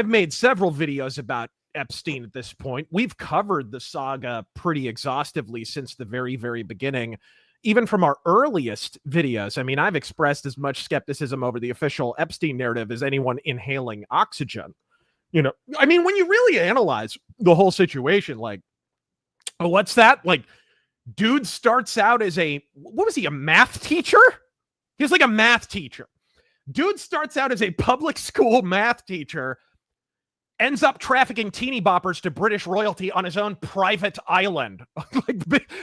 I've made several videos about Epstein at this point. We've covered the saga pretty exhaustively since the very, very beginning. Even from our earliest videos, I mean, I've expressed as much skepticism over the official Epstein narrative as anyone inhaling oxygen. You know, I mean, when you really analyze the whole situation, like, oh, what's that? Like, dude starts out as what was he, a math teacher? He was like a math teacher. Dude starts out as a public school math teacher, ends up trafficking teeny boppers to British royalty on his own private island. Like,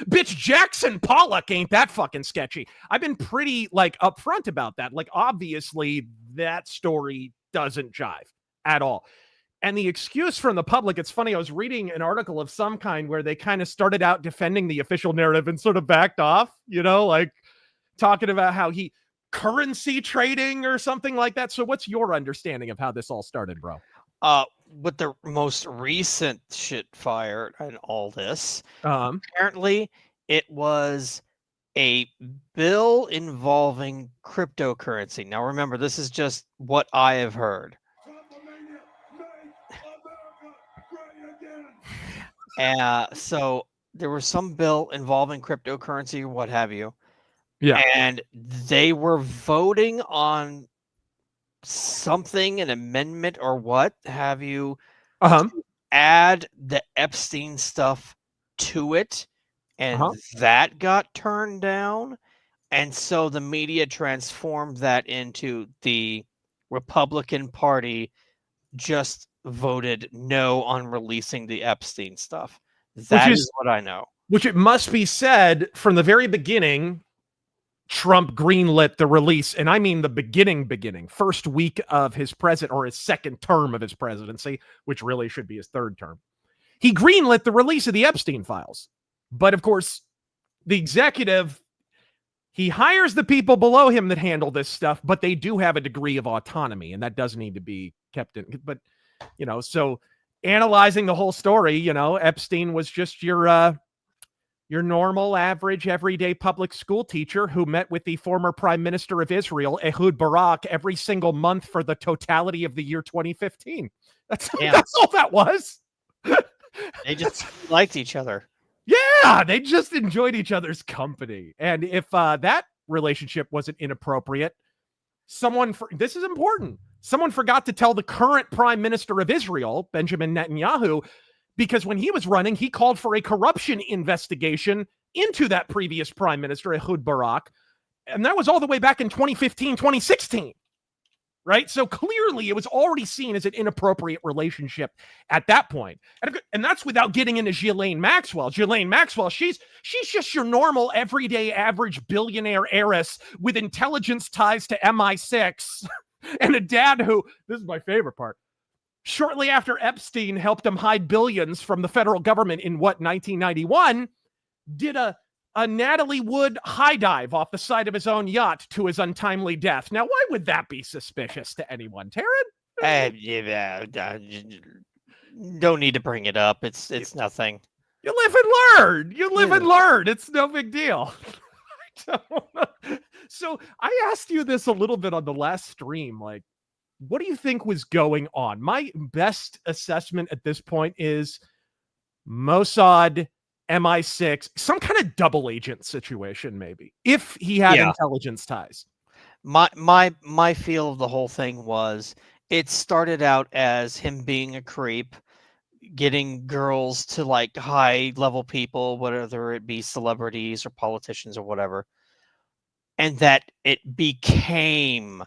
bitch, Jackson Pollock ain't that fucking sketchy. I've been pretty, like, upfront about that. Like, obviously, that story doesn't jive at all. And the excuse from the public, it's funny, I was reading an article of some kind where they kind of started out defending the official narrative and sort of backed off, you know, like talking about how he currency trading or something like that. So what's your understanding of how this all started, bro? With the most recent shit fire and all this, apparently it was a bill involving cryptocurrency. Now remember, this is just what I have heard. So there was some bill involving cryptocurrency or what have you. Yeah. And they were voting on something, an amendment or what have you, to add the Epstein stuff to it. And that got turned down. And so the media transformed that into the Republican Party just voted no on releasing the Epstein stuff. That is what I know. Which it must be said from the very beginning, Trump greenlit the release, and I mean the beginning, first week of his or his second term of his presidency, which really should be his third term. He greenlit the release of the Epstein files. But of course, the executive, he hires the people below him that handle this stuff, but they do have a degree of autonomy, and that does need to be kept in. But, you know, so analyzing the whole story, you know, Epstein was just your normal, average, everyday public school teacher who met with the former Prime Minister of Israel, Ehud Barak, every single month for the totality of the year 2015. That's all that was. They just liked each other. Yeah, they just enjoyed each other's company. And if that relationship wasn't inappropriate, this is important. Someone forgot to tell the current Prime Minister of Israel, Benjamin Netanyahu, because when he was running, he called for a corruption investigation into that previous prime minister, Ehud Barak. And that was all the way back in 2015, 2016. Right? So clearly it was already seen as an inappropriate relationship at that point. And that's without getting into Ghislaine Maxwell. Ghislaine Maxwell, she's just your normal, everyday, average billionaire heiress with intelligence ties to MI6 and a dad who, this is my favorite part, shortly after Epstein helped him hide billions from the federal government in 1991, did a Natalie Wood high dive off the side of his own yacht to his untimely death. Now, why would that be suspicious to anyone, Taryn? Don't need to bring it up. It's nothing. You live and learn. It's no big deal. So I asked you this a little bit on the last stream, like, what do you think was going on? My best assessment at this point is Mossad, MI6, some kind of double agent situation, maybe, if he had intelligence ties. My feel of the whole thing was it started out as him being a creep, getting girls to like high level people, whether it be celebrities or politicians or whatever, and that it became,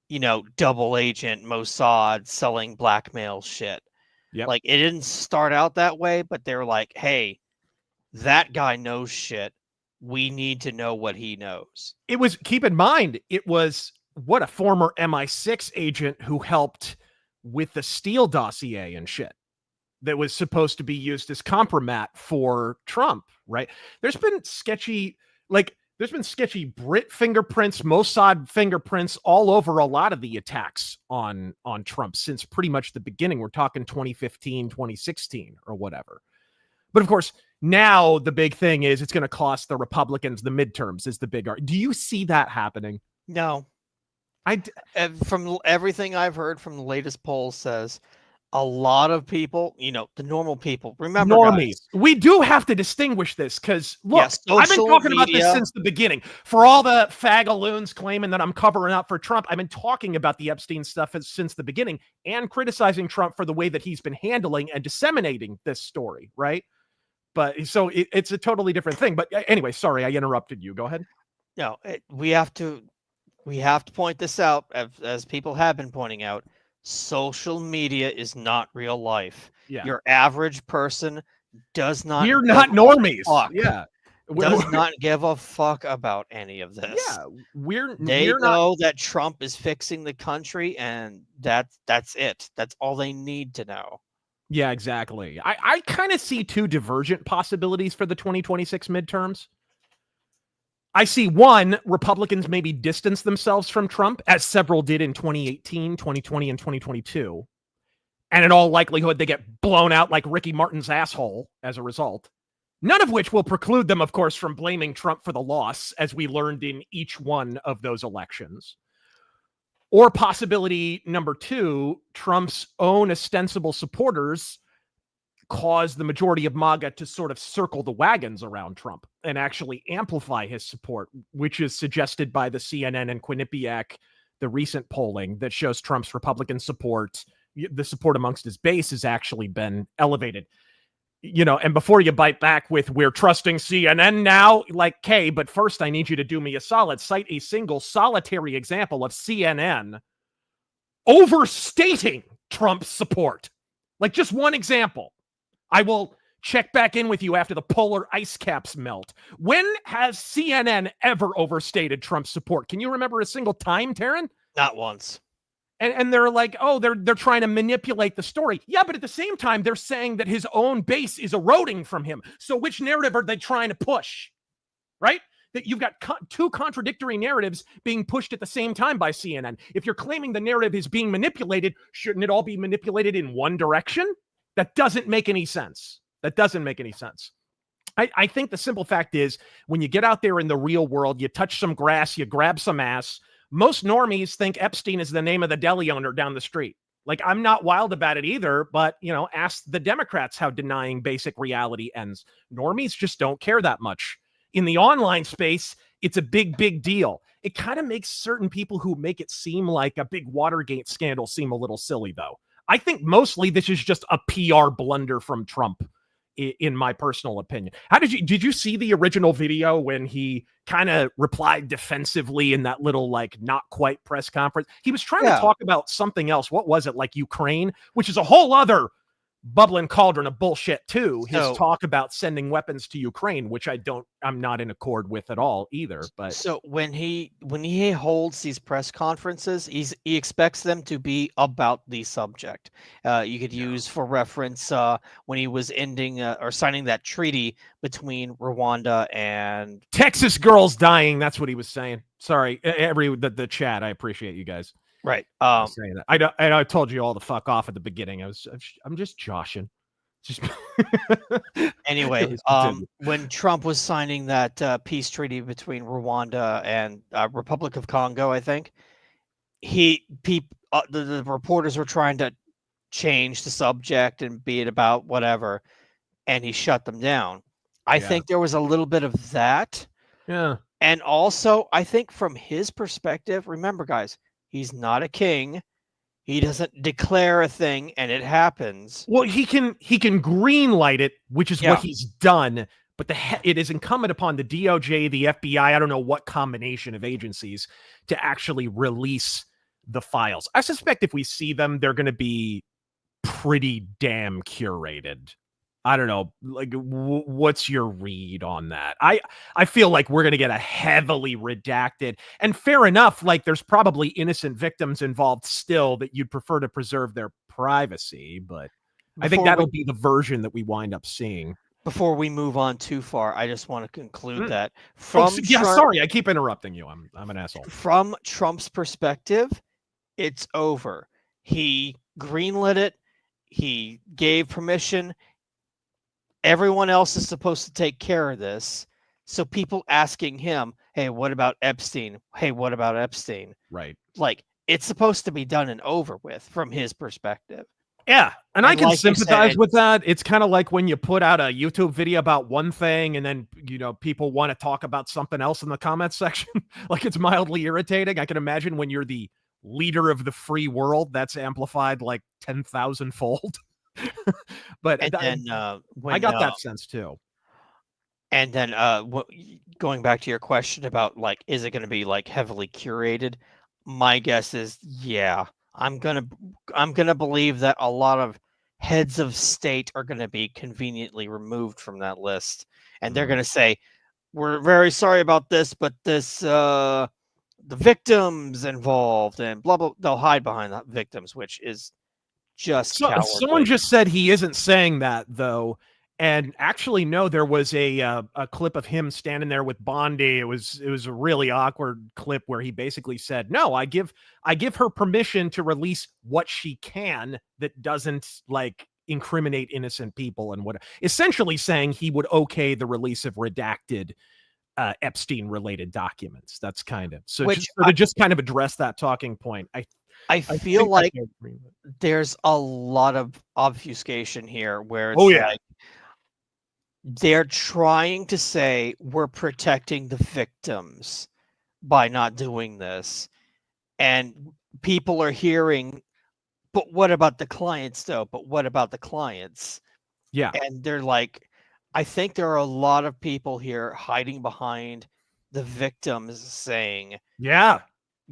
you know, double agent Mossad selling blackmail shit. Yep. Like, it didn't start out that way, but they're like, hey, that guy knows shit. We need to know what he knows. It was, keep in mind, it was a former MI6 agent who helped with the Steele dossier and shit that was supposed to be used as compromat for Trump, right? There's been sketchy Brit fingerprints, Mossad fingerprints all over a lot of the attacks on Trump since pretty much the beginning. We're talking 2015, 2016 or whatever. But of course, now the big thing is it's going to cost the Republicans the midterms is the big argument. Do you see that happening? No. From everything I've heard from the latest polls says a lot of people, the normal people, remember, Normies. guys, We do have to distinguish this because, look, I've been social talking about this media. since the beginning. For all the fagaloons claiming that I'm covering up for Trump, I've been talking about the Epstein stuff since the beginning and criticizing Trump for the way that he's been handling and disseminating this story, right? But so it's a totally different thing. But anyway, sorry, I interrupted you. Go ahead. No, we have to point this out, as people have been pointing out. Social media is not real life. Yeah. Your average person does not. We're not normies. Yeah. Does not give a fuck about any of this. Yeah, They know that Trump is fixing the country, and that's it. That's all they need to know. Yeah, exactly. I kind of see two divergent possibilities for the 2026 midterms. I see one, Republicans maybe distance themselves from Trump, as several did in 2018, 2020, and 2022. And in all likelihood, they get blown out like Ricky Martin's asshole as a result. None of which will preclude them, of course, from blaming Trump for the loss, as we learned in each one of those elections. Or possibility number two, Trump's own ostensible supporters cause the majority of MAGA to sort of circle the wagons around Trump and actually amplify his support, which is suggested by the CNN and Quinnipiac, the recent polling that shows Trump's Republican support, the support amongst his base has actually been elevated. And before you bite back with we're trusting CNN now, like, okay, but first I need you to do me a solid, cite a single solitary example of CNN overstating Trump's support. Like just one example. I will check back in with you after the polar ice caps melt. When has CNN ever overstated Trump's support? Can you remember a single time, Taryn? Not once. And they're like, oh, they're trying to manipulate the story. Yeah, but at the same time, they're saying that his own base is eroding from him. So which narrative are they trying to push? Right? That you've got two contradictory narratives being pushed at the same time by CNN. If you're claiming the narrative is being manipulated, shouldn't it all be manipulated in one direction? That doesn't make any sense. That doesn't make any sense. I think the simple fact is when you get out there in the real world, you touch some grass, you grab some ass. Most normies think Epstein is the name of the deli owner down the street. Like, I'm not wild about it either, but, ask the Democrats how denying basic reality ends. Normies just don't care that much. In the online space, it's a big, big deal. It kind of makes certain people who make it seem like a big Watergate scandal seem a little silly, though. I think mostly this is just a PR blunder from Trump, in my personal opinion. Did you see the original video when he kind of replied defensively in that little, like, not quite press conference? He was trying to talk about something else. What was it? Like Ukraine, which is a whole other bubbling cauldron of bullshit too. His talk about sending weapons to Ukraine, which I'm not in accord with at all either. But so when he holds these press conferences, he expects them to be about the subject. You could use for reference when he was ending or signing that treaty between Rwanda and Texas girls dying. That's what he was saying. Sorry, the chat. I appreciate you guys. Right. Saying that. I told you all to fuck off at the beginning. I'm just joshing. Anyway, when Trump was signing that peace treaty between Rwanda and Republic of Congo, I think the reporters were trying to change the subject and be it about whatever, and he shut them down. I think there was a little bit of that. Yeah. And also, I think from his perspective, remember, guys, he's not a king. He doesn't declare a thing and it happens. Well, he can green light it, which is what he's done. But it is incumbent upon the DOJ, the FBI, I don't know what combination of agencies, to actually release the files. I suspect if we see them, they're going to be pretty damn curated. I don't know. Like, what's your read on that? I feel like we're going to get a heavily redacted, and fair enough. Like, there's probably innocent victims involved still that you'd prefer to preserve their privacy, but I think that'll be the version that we wind up seeing. Before we move on too far, I just want to conclude that sorry, I keep interrupting you. I'm an asshole. From Trump's perspective, it's over. He greenlit it. He gave permission. Everyone else is supposed to take care of this. So people asking him, hey, what about Epstein? Hey, what about Epstein? Right. Like, it's supposed to be done and over with from his perspective. Yeah. And I can sympathize with that. It's kind of like when you put out a YouTube video about one thing and then, people want to talk about something else in the comments section. Like, it's mildly irritating. I can imagine when you're the leader of the free world, that's amplified like 10,000 fold. But then, I got that sense too. And then going back to your question about, like, is it going to be like heavily curated? My guess is, yeah. I'm gonna believe that a lot of heads of state are going to be conveniently removed from that list, and they're going to say, "We're very sorry about this, but this the victims involved and blah blah." They'll hide behind the victims, which is just cowardly. Someone just said he isn't saying that though. And actually, no, there was a clip of him standing there with Bondi. It was a really awkward clip where he basically said, "No, I give her permission to release what she can that doesn't like incriminate innocent people," and what essentially saying he would okay the release of redacted Epstein related documents. That's kind of so. Just kind of address that talking point. I feel like there's a lot of obfuscation here where it's like, they're trying to say we're protecting the victims by not doing this. And people are hearing, but what about the clients though? But what about the clients? Yeah. And they're like, I think there are a lot of people here hiding behind the victims saying, yeah,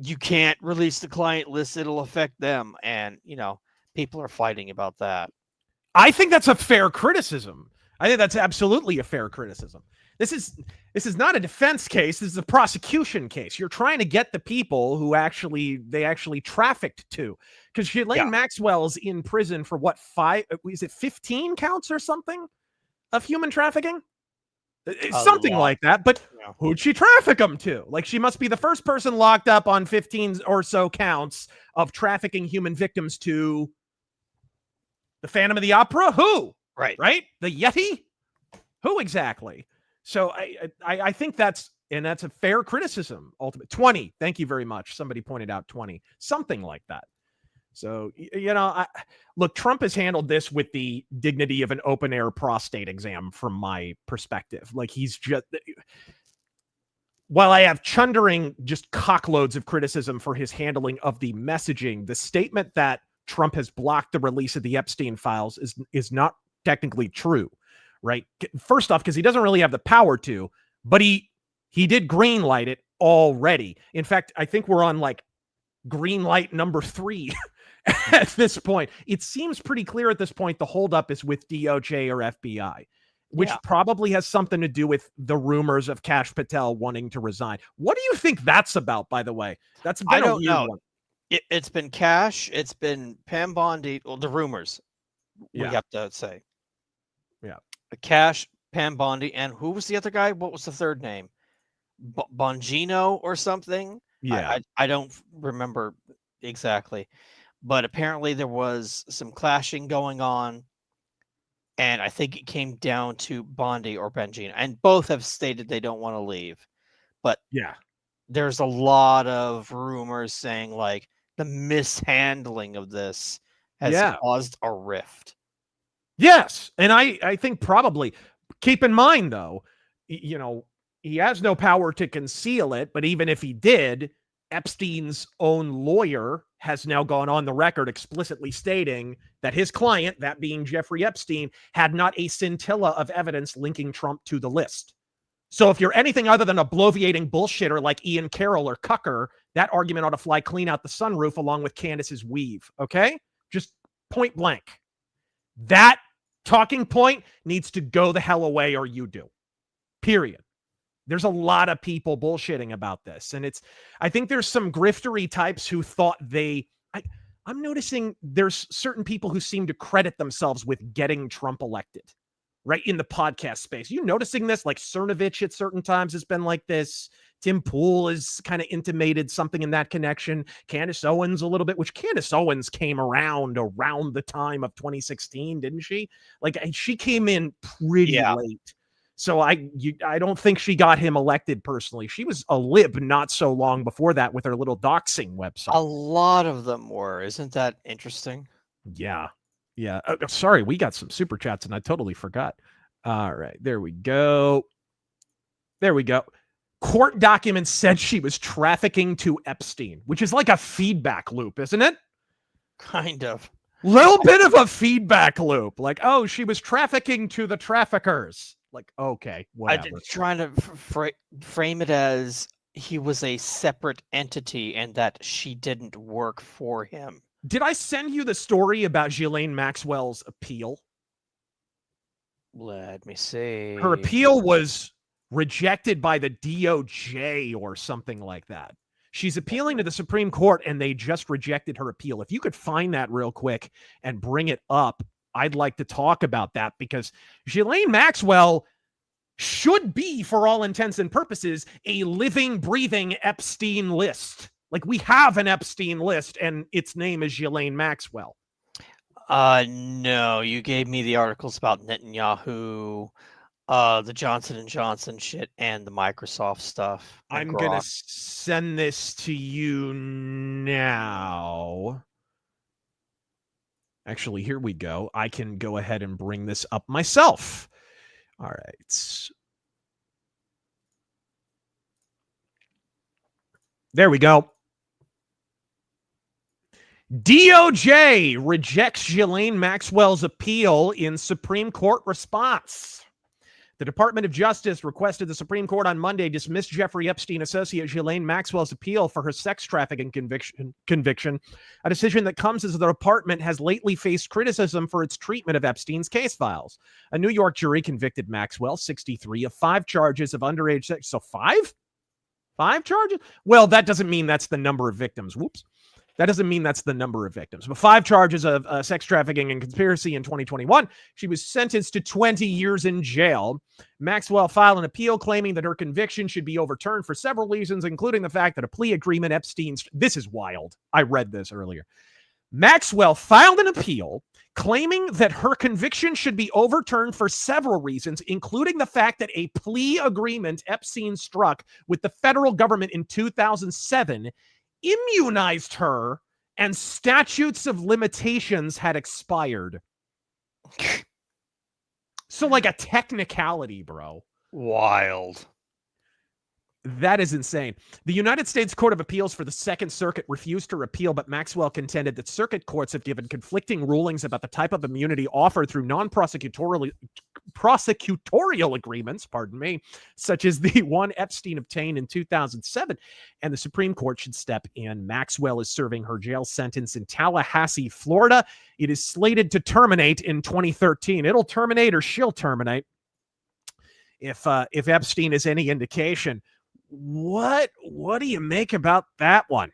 you can't release the client list, it'll affect them. And, people are fighting about that. I think that's a fair criticism. I think that's absolutely a fair criticism. This is not a defense case. This is a prosecution case. You're trying to get the people who they actually trafficked to. Because Ghislaine Maxwell's in prison for what, 15 counts or something of human trafficking? Something like that. But who'd she traffic them to? Like, she must be the first person locked up on 15 or so counts of trafficking human victims to the Phantom of the Opera? Who? Right? The Yeti? Who exactly? So I think that's a fair criticism. Ultimate 20. Thank you very much. Somebody pointed out 20. Something like that. So, look, Trump has handled this with the dignity of an open air prostate exam from my perspective. Like, he's just, while I have chundering just cockloads of criticism for his handling of the messaging, the statement that Trump has blocked the release of the Epstein files is not technically true, right? First off, because he doesn't really have the power to, but he did green light it already. In fact, I think we're on like green light number 3 at this point. It seems pretty clear at this point the holdup is with DOJ or FBI, which probably has something to do with the rumors of Kash Patel wanting to resign. What do you think that's about, by the way? That's been a weird one. It's been Kash, it's been Pam Bondi, well, the rumors, we have to say. Yeah. Kash, Pam Bondi, and who was the other guy? What was the third name? Bongino or something? Yeah. I don't remember exactly. But apparently there was some clashing going on. And I think it came down to Bondi or Bongino. And both have stated they don't want to leave. But there's a lot of rumors saying, like, the mishandling of this has caused a rift. Yes. And I think probably, keep in mind, though, he has no power to conceal it. But even if he did, Epstein's own lawyer has now gone on the record explicitly stating that his client, that being Jeffrey Epstein, had not a scintilla of evidence linking Trump to the list. So if you're anything other than a bloviating bullshitter like Ian Carroll or Cucker, that argument ought to fly clean out the sunroof along with Candace's weave. Okay? Just point blank. That talking point needs to go the hell away, or you do. Period. There's a lot of people bullshitting about this. And I think there's some griftery types who thought I'm noticing there's certain people who seem to credit themselves with getting Trump elected, right? In the podcast space. You noticing this? Like Cernovich at certain times has been like this. Tim Pool has kind of intimated something in that connection. Candace Owens a little bit, which Candace Owens came around the time of 2016, didn't she? Like, she came in pretty late. So I don't think she got him elected personally. She was a lib not so long before that with her little doxing website. A lot of them were. Isn't that interesting? Yeah. Yeah. Sorry, we got some super chats and I totally forgot. All right, there we go. There we go. Court documents said she was trafficking to Epstein, which is like a feedback loop, isn't it? Kind of. Little bit of a feedback loop. Like, oh, she was trafficking to the traffickers. Like, okay, whatever. I'm trying to frame it as he was a separate entity and that she didn't work for him. Did I send you the story about Ghislaine Maxwell's appeal? Let me see. Her appeal was rejected by the DOJ or something like that. She's appealing to the Supreme Court and they just rejected her appeal. If you could find that real quick and bring it up, I'd like to talk about that because Ghislaine Maxwell should be, for all intents and purposes, a living, breathing Epstein list. Like, we have an Epstein list and its name is Ghislaine Maxwell. No, you gave me the articles about Netanyahu, the Johnson & Johnson shit, and the Microsoft stuff. I'm going to send this to you now. Actually, here we go. I can go ahead and bring this up myself. All right. There we go. DOJ rejects Ghislaine Maxwell's appeal in Supreme Court response. The Department of Justice requested the Supreme Court on Monday dismiss Jeffrey Epstein associate Ghislaine Maxwell's appeal for her sex trafficking conviction, a decision that comes as the department has lately faced criticism for its treatment of Epstein's case files. A New York jury convicted Maxwell, 63, of 5 charges of underage sex. So 5? 5 charges? Well, that doesn't mean that's the number of victims. Whoops. That doesn't mean that's the number of victims. But 5 charges of sex trafficking and conspiracy in 2021. She was sentenced to 20 years in jail. Maxwell filed an appeal claiming that her conviction should be overturned for several reasons, including the fact that a plea agreement Epstein's... This is wild. I read this earlier. Maxwell filed an appeal claiming that her conviction should be overturned for several reasons, including the fact that a plea agreement Epstein struck with the federal government in 2007 immunized her and statutes of limitations had expired. So like a technicality, bro. Wild. That is insane. The United States Court of Appeals for the Second Circuit refused to repeal, but Maxwell contended that circuit courts have given conflicting rulings about the type of immunity offered through non-prosecutorial agreements, such as the one Epstein obtained in 2007, and the Supreme Court should step in. Maxwell is serving her jail sentence in Tallahassee, Florida. It is slated to terminate in 2013. It'll terminate or she'll terminate. If Epstein is any indication. What do you make about that one?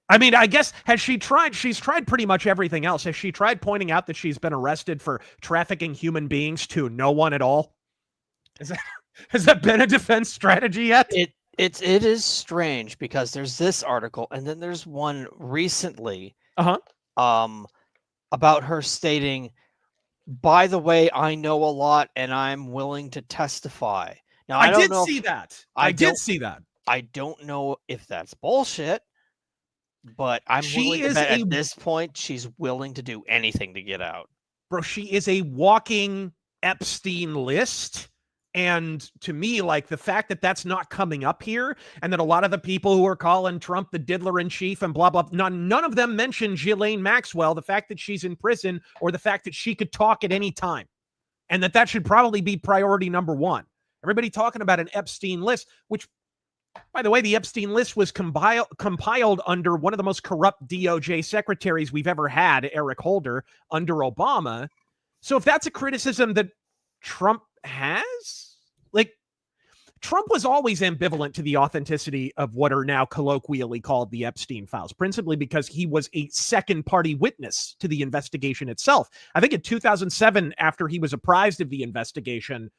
I mean, I guess, she's tried pretty much everything else. Has she tried pointing out that she's been arrested for trafficking human beings to no one at all? Has that been a defense strategy yet? It is strange because there's this article and then there's one recently about her stating, by the way, I know a lot and I'm willing to testify. Now, I did see that. I don't know if that's bullshit, but I'm willing to bet at this point she's willing to do anything to get out. Bro, she is a walking Epstein list. And to me, like, the fact that that's not coming up here and that a lot of the people who are calling Trump the diddler in chief and blah, blah, none of them mention Ghislaine Maxwell, the fact that she's in prison or the fact that she could talk at any time, and that should probably be priority number one. Everybody talking about an Epstein list, which, by the way, the Epstein list was compiled under one of the most corrupt DOJ secretaries we've ever had, Eric Holder, under Obama. So if that's a criticism that Trump has, like, Trump was always ambivalent to the authenticity of what are now colloquially called the Epstein files, principally because he was a second party witness to the investigation itself. I think in 2007, after he was apprised of the investigation,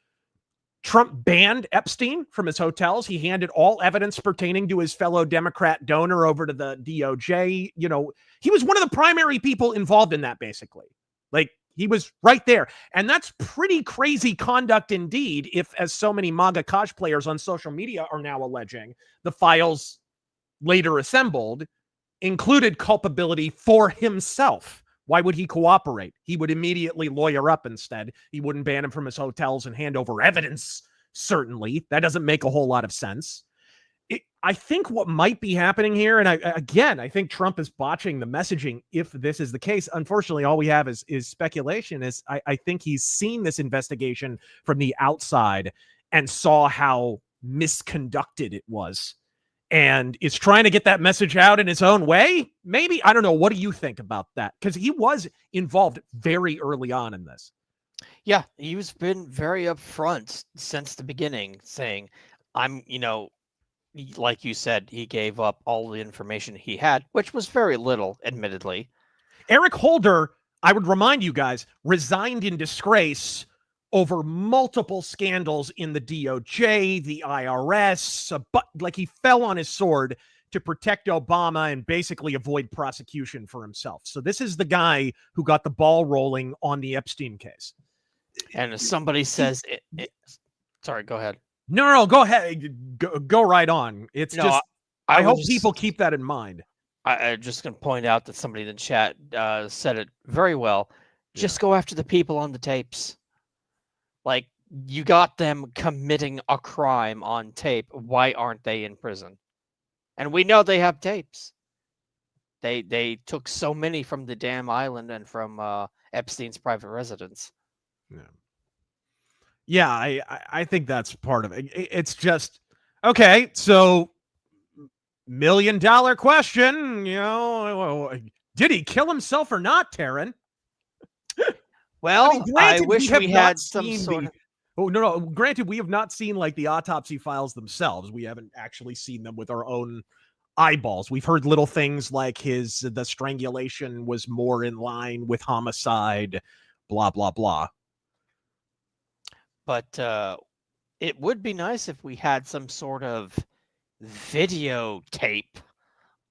Trump banned Epstein from his hotels. He handed all evidence pertaining to his fellow Democrat donor over to the DOJ. You know, he was one of the primary people involved in that, basically. Like, he was right there. And that's pretty crazy conduct indeed, if, as so many MAGA cosplayers on social media are now alleging, the files later assembled included culpability for himself, Why would he cooperate? He would immediately lawyer up instead. He wouldn't ban him from his hotels and hand over evidence, certainly. That doesn't make a whole lot of sense. I think what might be happening here, and I think Trump is botching the messaging if this is the case. Unfortunately, all we have is speculation. I think he's seen this investigation from the outside and saw how misconducted it was and is trying to get that message out in his own way. Maybe. I don't know. What do you think about that? Because he was involved very early on in this. Yeah, he's been very upfront since the beginning, saying, like you said, he gave up all the information he had, which was very little, admittedly. Eric Holder, I would remind you guys, resigned in disgrace over multiple scandals in the DOJ, the IRS, but like he fell on his sword to protect Obama and basically avoid prosecution for himself. So this is the guy who got the ball rolling on the Epstein case. And if somebody says, sorry, go ahead. No, go ahead. Go right on. It's just, I hope people keep that in mind. I'm just going to point out that somebody in the chat said it very well. Just go after the people on the tapes. Like, you got them committing a crime on tape. Why aren't they in prison? And we know they have tapes. They took so many from the damn island and from Epstein's private residence. Yeah, I think that's part of it. It's just, okay, so $1 million question, did he kill himself or not, Taryn? Well, I wish we had some sort of... Oh, no. Granted, we have not seen like the autopsy files themselves. We haven't actually seen them with our own eyeballs. We've heard little things like the strangulation was more in line with homicide, blah, blah, blah. But it would be nice if we had some sort of videotape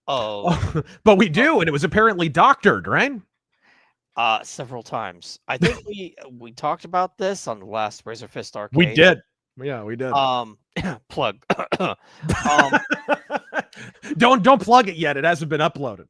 of... but we do, and it was apparently doctored, right? Several times. I think we talked about this on the last Razor Fist Arcade. We did. Yeah, we did. Plug. Don't plug it yet. It hasn't been uploaded.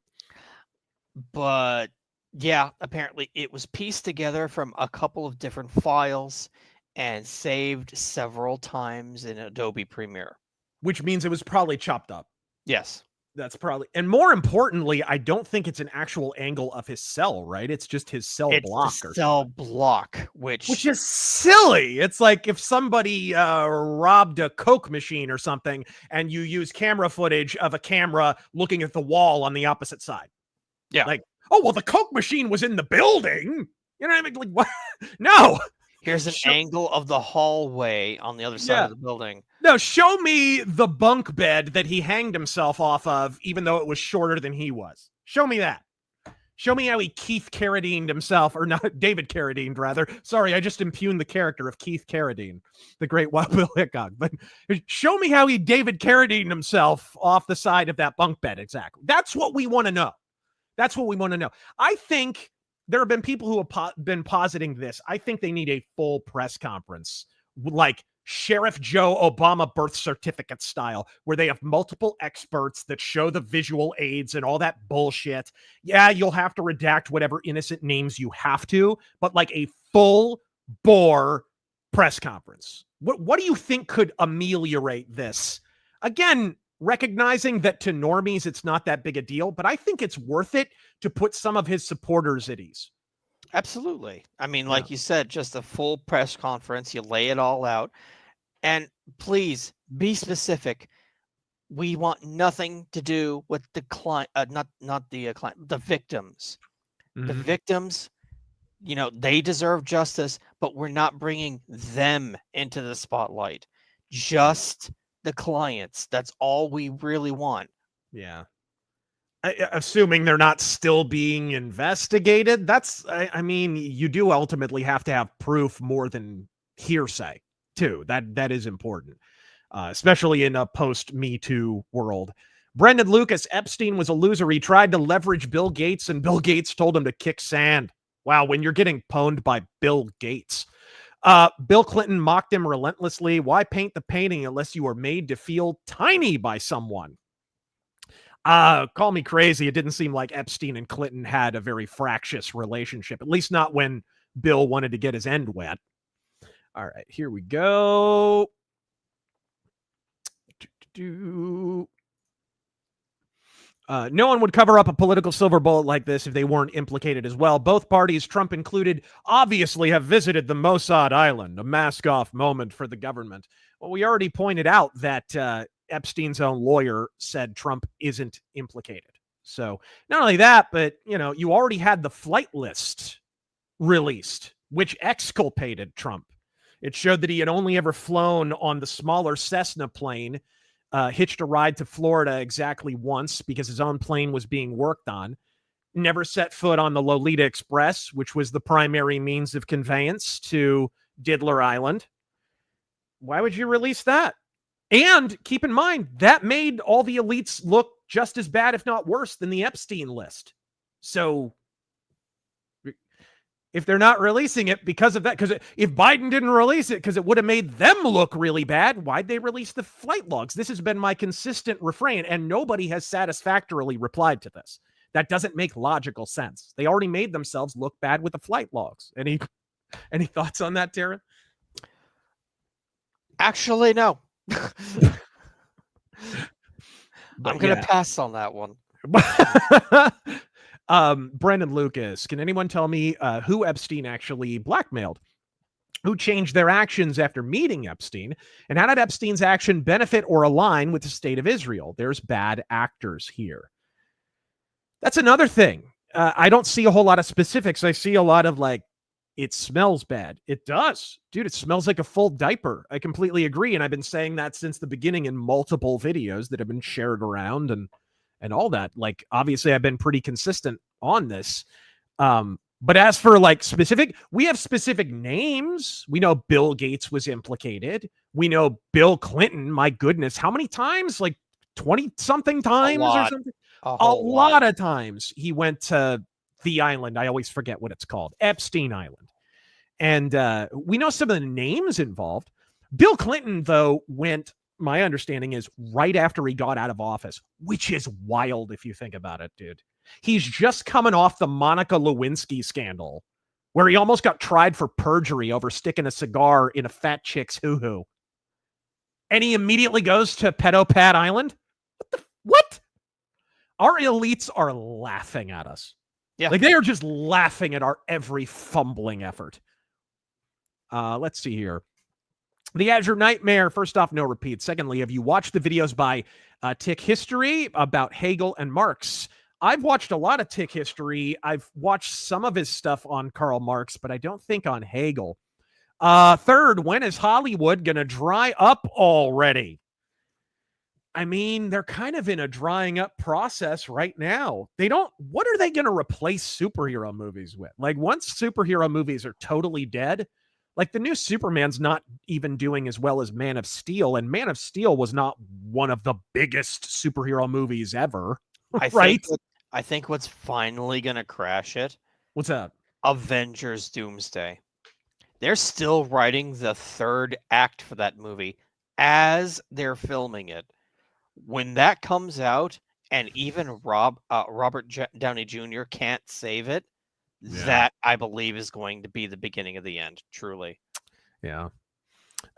But yeah, apparently it was pieced together from a couple of different files and saved several times in Adobe Premiere. Which means it was probably chopped up. Yes. That's probably, and more importantly, I don't think it's an actual angle of his cell, right? It's just his cell block. Or cell block, which is silly. It's like if somebody robbed a Coke machine or something, and you use camera footage of a camera looking at the wall on the opposite side. Yeah. Like, oh, well, the Coke machine was in the building. You know what I mean? Like, what? No. Here's an angle of the hallway on the other side of the building. No, show me the bunk bed that he hanged himself off of, even though it was shorter than he was. Show me that. Show me how he Keith Carradined himself, or not, David Carradine, rather. Sorry, I just impugned the character of Keith Carradine, the great Wild Bill Hickok. But show me how he David Carradined himself off the side of that bunk bed, exactly. That's what we want to know. That's what we want to know. I think there have been people who have been positing this. I think they need a full press conference, like Sheriff Joe Obama birth certificate style, where they have multiple experts that show the visual aids and all that bullshit. Yeah, you'll have to redact whatever innocent names you have to, but like a full bore press conference. What do you think could ameliorate this? Again, recognizing that to normies, it's not that big a deal, but I think it's worth it to put some of his supporters at ease. Absolutely. I mean, like you said, just a full press conference, you lay it all out. And please be specific. We want nothing to do with the client, not the client, the victims. Mm-hmm. The victims, they deserve justice, but we're not bringing them into the spotlight. Just the clients. That's all we really want. Yeah. Assuming they're not still being investigated. That's, I mean, you do ultimately have to have proof more than hearsay too. That is important, especially in a post-Me Too world. Brendan Lucas, Epstein was a loser. He tried to leverage Bill Gates, and Bill Gates told him to kick sand. Wow, when you're getting pwned by Bill Gates. Bill Clinton mocked him relentlessly. Why paint the painting unless you are made to feel tiny by someone? Call me crazy. It didn't seem like Epstein and Clinton had a very fractious relationship, at least not when Bill wanted to get his end wet. All right, here we go. No one would cover up a political silver bullet like this if they weren't implicated as well. Both parties, Trump included, obviously have visited the Mossad Island, a mask-off moment for the government. Well, we already pointed out that Epstein's own lawyer said Trump isn't implicated. So not only that, but, you already had the flight list released, which exculpated Trump. It showed that he had only ever flown on the smaller Cessna plane, hitched a ride to Florida exactly once because his own plane was being worked on, never set foot on the Lolita Express, which was the primary means of conveyance to Diddler Island. Why would you release that? And keep in mind, that made all the elites look just as bad, if not worse, than the Epstein list. So if they're not releasing it because of that, because if Biden didn't release it because it would have made them look really bad, why'd they release the flight logs? This has been my consistent refrain, and nobody has satisfactorily replied to this. That doesn't make logical sense. They already made themselves look bad with the flight logs. Any thoughts on that, Tara? Actually, no. I'm going to pass on that one. Brendan Lucas, can anyone tell me who Epstein actually blackmailed? Who changed their actions after meeting Epstein? And how did Epstein's action benefit or align with the state of Israel? There's bad actors here. That's another thing. I don't see a whole lot of specifics. I see a lot of it smells bad. It does. Dude, it smells like a full diaper. I completely agree. And I've been saying that since the beginning in multiple videos that have been shared around and all that. Obviously I've been pretty consistent on this. But as for specific, we have specific names. We know Bill Gates was implicated. We know Bill Clinton, my goodness, how many times? 20 something times or something? A lot of times he went to the island. I always forget what it's called. Epstein Island. And we know some of the names involved. Bill Clinton, though, went, my understanding is, right after he got out of office, which is wild if you think about it, dude. He's just coming off the Monica Lewinsky scandal, where he almost got tried for perjury over sticking a cigar in a fat chick's hoo-hoo. And he immediately goes to Pedopat Island? What? Our elites are laughing at us. Yeah. They are just laughing at our every fumbling effort. Let's see here. The Azure Nightmare. First off, no repeat. Secondly, have you watched the videos by Tick History about Hegel and Marx? I've watched a lot of Tick History. I've watched some of his stuff on Karl Marx, but I don't think on Hegel. Third, when is Hollywood going to dry up already? I mean, they're kind of in a drying up process right now. What are they going to replace superhero movies with? Once superhero movies are totally dead, the new Superman's not even doing as well as Man of Steel, and Man of Steel was not one of the biggest superhero movies ever. I think what's finally going to crash it. What's that? Avengers Doomsday. They're still writing the third act for that movie as they're filming it. When that comes out and even Robert Downey Jr. can't save it, that I believe is going to be the beginning of the end, truly. Yeah.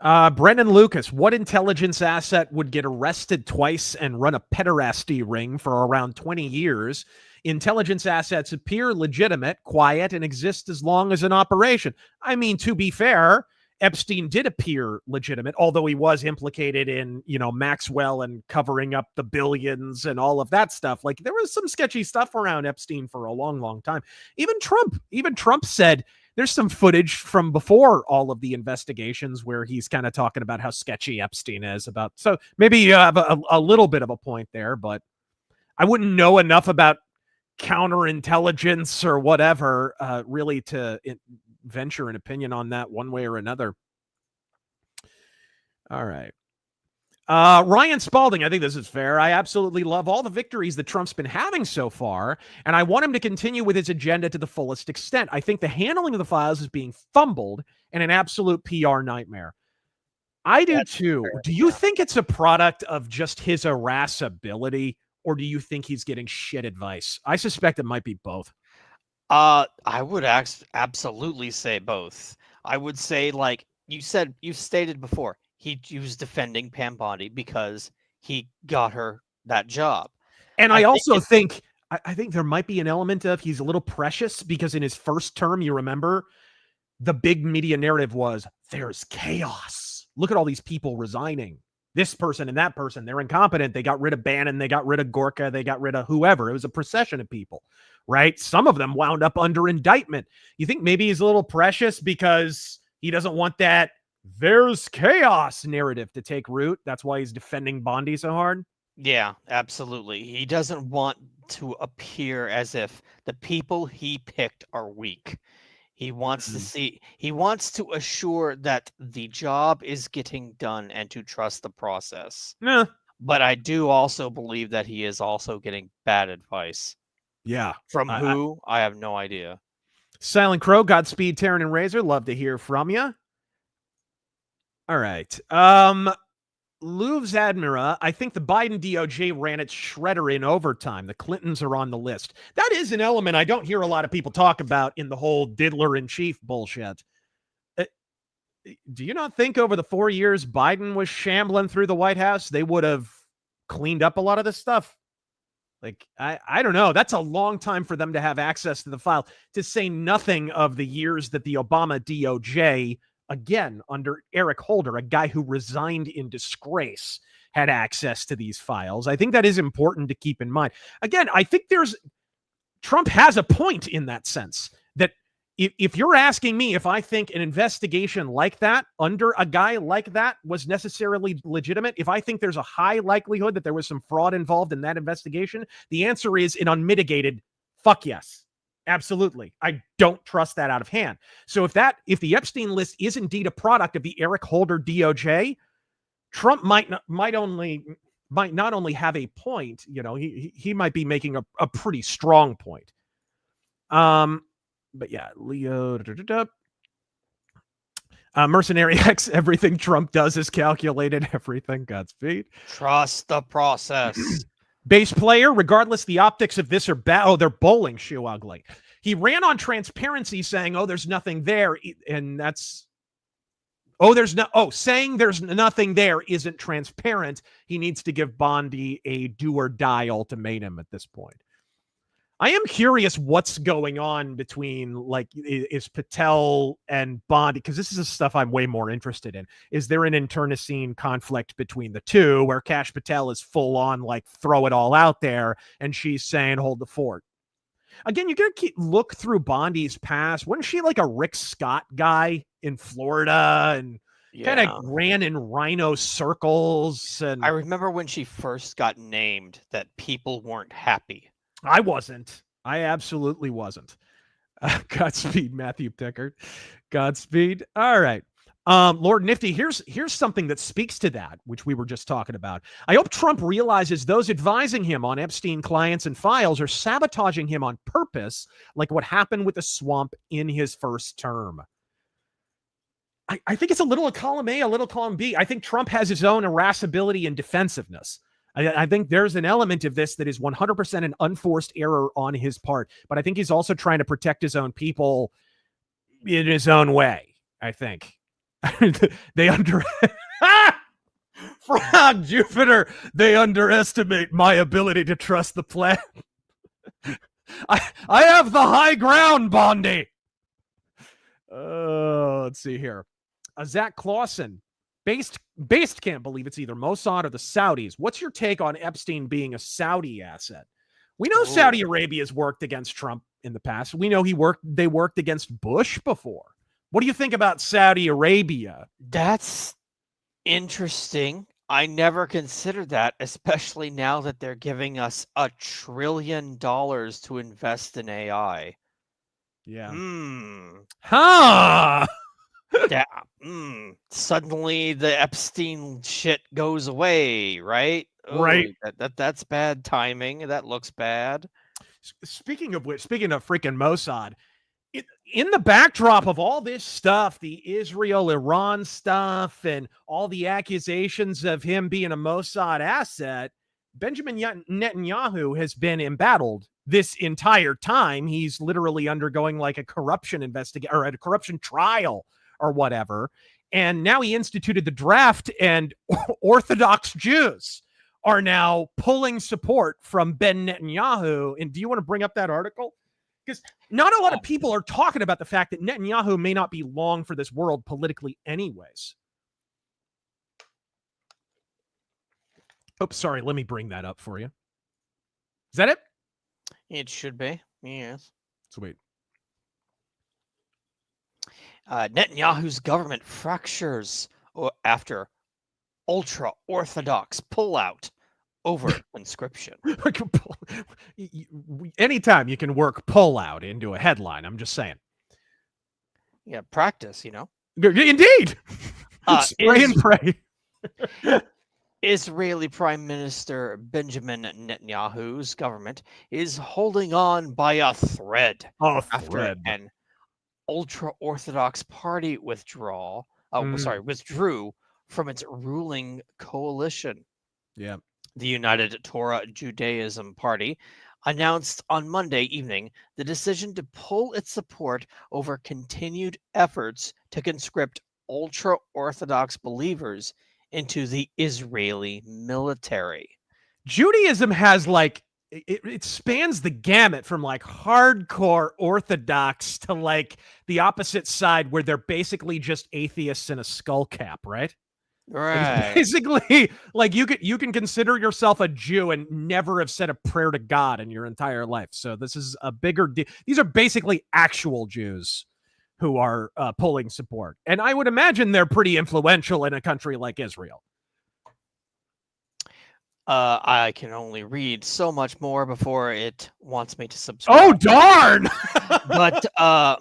Brendan Lucas, what intelligence asset would get arrested twice and run a pederasty ring for around 20 years? Intelligence assets appear legitimate, quiet, and exist as long as an operation. I mean, to be fair, Epstein did appear legitimate, although he was implicated in, Maxwell and covering up the billions and all of that stuff. There was some sketchy stuff around Epstein for a long, long time. Even Trump said there's some footage from before all of the investigations where he's kind of talking about how sketchy Epstein is about. So maybe you have a little bit of a point there, but I wouldn't know enough about counterintelligence or whatever really to venture an opinion on that one way or another. All right. Ryan Spalding, I think this is fair. I absolutely love all the victories that Trump's been having so far, and I want him to continue with his agenda to the fullest extent. I think the handling of the files is being fumbled and an absolute PR nightmare. I do too. Do you think it's a product of just his irascibility? or do you think he's getting shit advice? I suspect it might be both. I would absolutely say both. I would say, like you stated before, he was defending Pam Bondi because he got her that job. And I also think there might be an element of he's a little precious because in his first term, you remember, the big media narrative was there's chaos. Look at all these people resigning. This person and that person, they're incompetent. They got rid of Bannon. They got rid of Gorka. They got rid of whoever. It was a procession of people, right? Some of them wound up under indictment. You think maybe he's a little precious because he doesn't want that there's chaos narrative to take root? That's why he's defending Bondi so hard? Yeah, absolutely. He doesn't want to appear as if the people he picked are weak. He wants to assure that the job is getting done and to trust the process. Yeah. But I do also believe that he is also getting bad advice. Yeah. From who? I have no idea. Silent Crow, Godspeed, Taryn and Razor. Love to hear from you. All right. Louvre's Admira, I think the Biden DOJ ran its shredder in overtime. The Clintons are on the list. That is an element I don't hear a lot of people talk about in the whole diddler-in-chief bullshit. Do you not think over the 4 years Biden was shambling through the White House, they would have cleaned up a lot of this stuff? Like, I don't know. That's a long time for them to have access to the file, to say nothing of the years that the Obama DOJ, again, under Eric Holder, a guy who resigned in disgrace, had access to these files. I think that is important to keep in mind. Again, I think Trump has a point in that sense, that if you're asking me if I think an investigation like that under a guy like that was necessarily legitimate, if I think there's a high likelihood that there was some fraud involved in that investigation, the answer is an unmitigated fuck yes. Absolutely. I don't trust that out of hand. So if the Epstein list is indeed a product of the Eric Holder DOJ, Trump might not only have a point, he might be making a pretty strong point. But yeah, Leo, Mercenary X, everything Trump does is calculated. Everything, Godspeed. Trust the process. Bass player, regardless the optics of this or bad. Oh, they're bowling shoe ugly. He ran on transparency saying, oh, there's nothing there. And that's, saying there's nothing there isn't transparent. He needs to give Bondi a do or die ultimatum at this point. I am curious what's going on between, like, is Patel and Bondi, because this is the stuff I'm way more interested in. Is there an internecine conflict between the two where Kash Patel is full on, like, throw it all out there, and she's saying, hold the fort? Again, you gotta look through Bondi's past. Wasn't she like a Rick Scott guy in Florida and kind of ran in rhino circles? And I remember when she first got named that people weren't happy. I wasn't. I absolutely wasn't. Godspeed, Matthew Pickard. Godspeed. All right. Lord Nifty, here's something that speaks to that, which we were just talking about. I hope Trump realizes those advising him on Epstein clients and files are sabotaging him on purpose, like what happened with the swamp in his first term. I think it's a little of column A, a little column B. I think Trump has his own irascibility and defensiveness. I think there's an element of this that is 100% an unforced error on his part, but I think he's also trying to protect his own people in his own way, I think. Frog Jupiter, they underestimate my ability to trust the plan. I have the high ground, Bondi. Let's see here. Zach Clausen. Based can't believe it's either Mossad or the Saudis. What's your take on Epstein being a Saudi asset? We know Saudi Arabia's worked against Trump in the past. We know they worked against Bush before. What do you think about Saudi Arabia? That's interesting. I never considered that, especially now that they're giving us $1 trillion to invest in AI. Yeah. Yeah. Suddenly the Epstein shit goes away, right? Right. That's bad timing. That looks bad. Speaking of freaking Mossad, in the backdrop of all this stuff, the Israel-Iran stuff and all the accusations of him being a Mossad asset, Benjamin Netanyahu has been embattled this entire time. He's literally undergoing like a corruption investigation or a corruption trial or whatever. And now he instituted the draft, and Orthodox Jews are now pulling support from Ben Netanyahu. And do you want to bring up that article? Because not a lot of people are talking about the fact that Netanyahu may not be long for this world politically anyways. Oops, sorry. Let me bring that up for you. Is that it? It should be. Yes. Sweet. Netanyahu's government fractures after ultra-Orthodox pullout over conscription. Anytime you can work pullout into a headline, I'm just saying. Yeah, practice, you know. Indeed. Spray and pray. Israeli Prime Minister Benjamin Netanyahu's government is holding on by a thread after an ultra-Orthodox party withdrew from its ruling coalition. Yeah. The United Torah Judaism Party announced on Monday evening the decision to pull its support over continued efforts to conscript ultra-Orthodox believers into the Israeli military. Judaism has like, it spans the gamut from like hardcore Orthodox to like the opposite side where they're basically just atheists in a skull cap, right? Right. It's basically like you can consider yourself a Jew and never have said a prayer to God in your entire life. So this is a bigger deal. These are basically actual Jews who are pulling support. And I would imagine they're pretty influential in a country like Israel. I can only read so much more before it wants me to subscribe. Oh, darn! But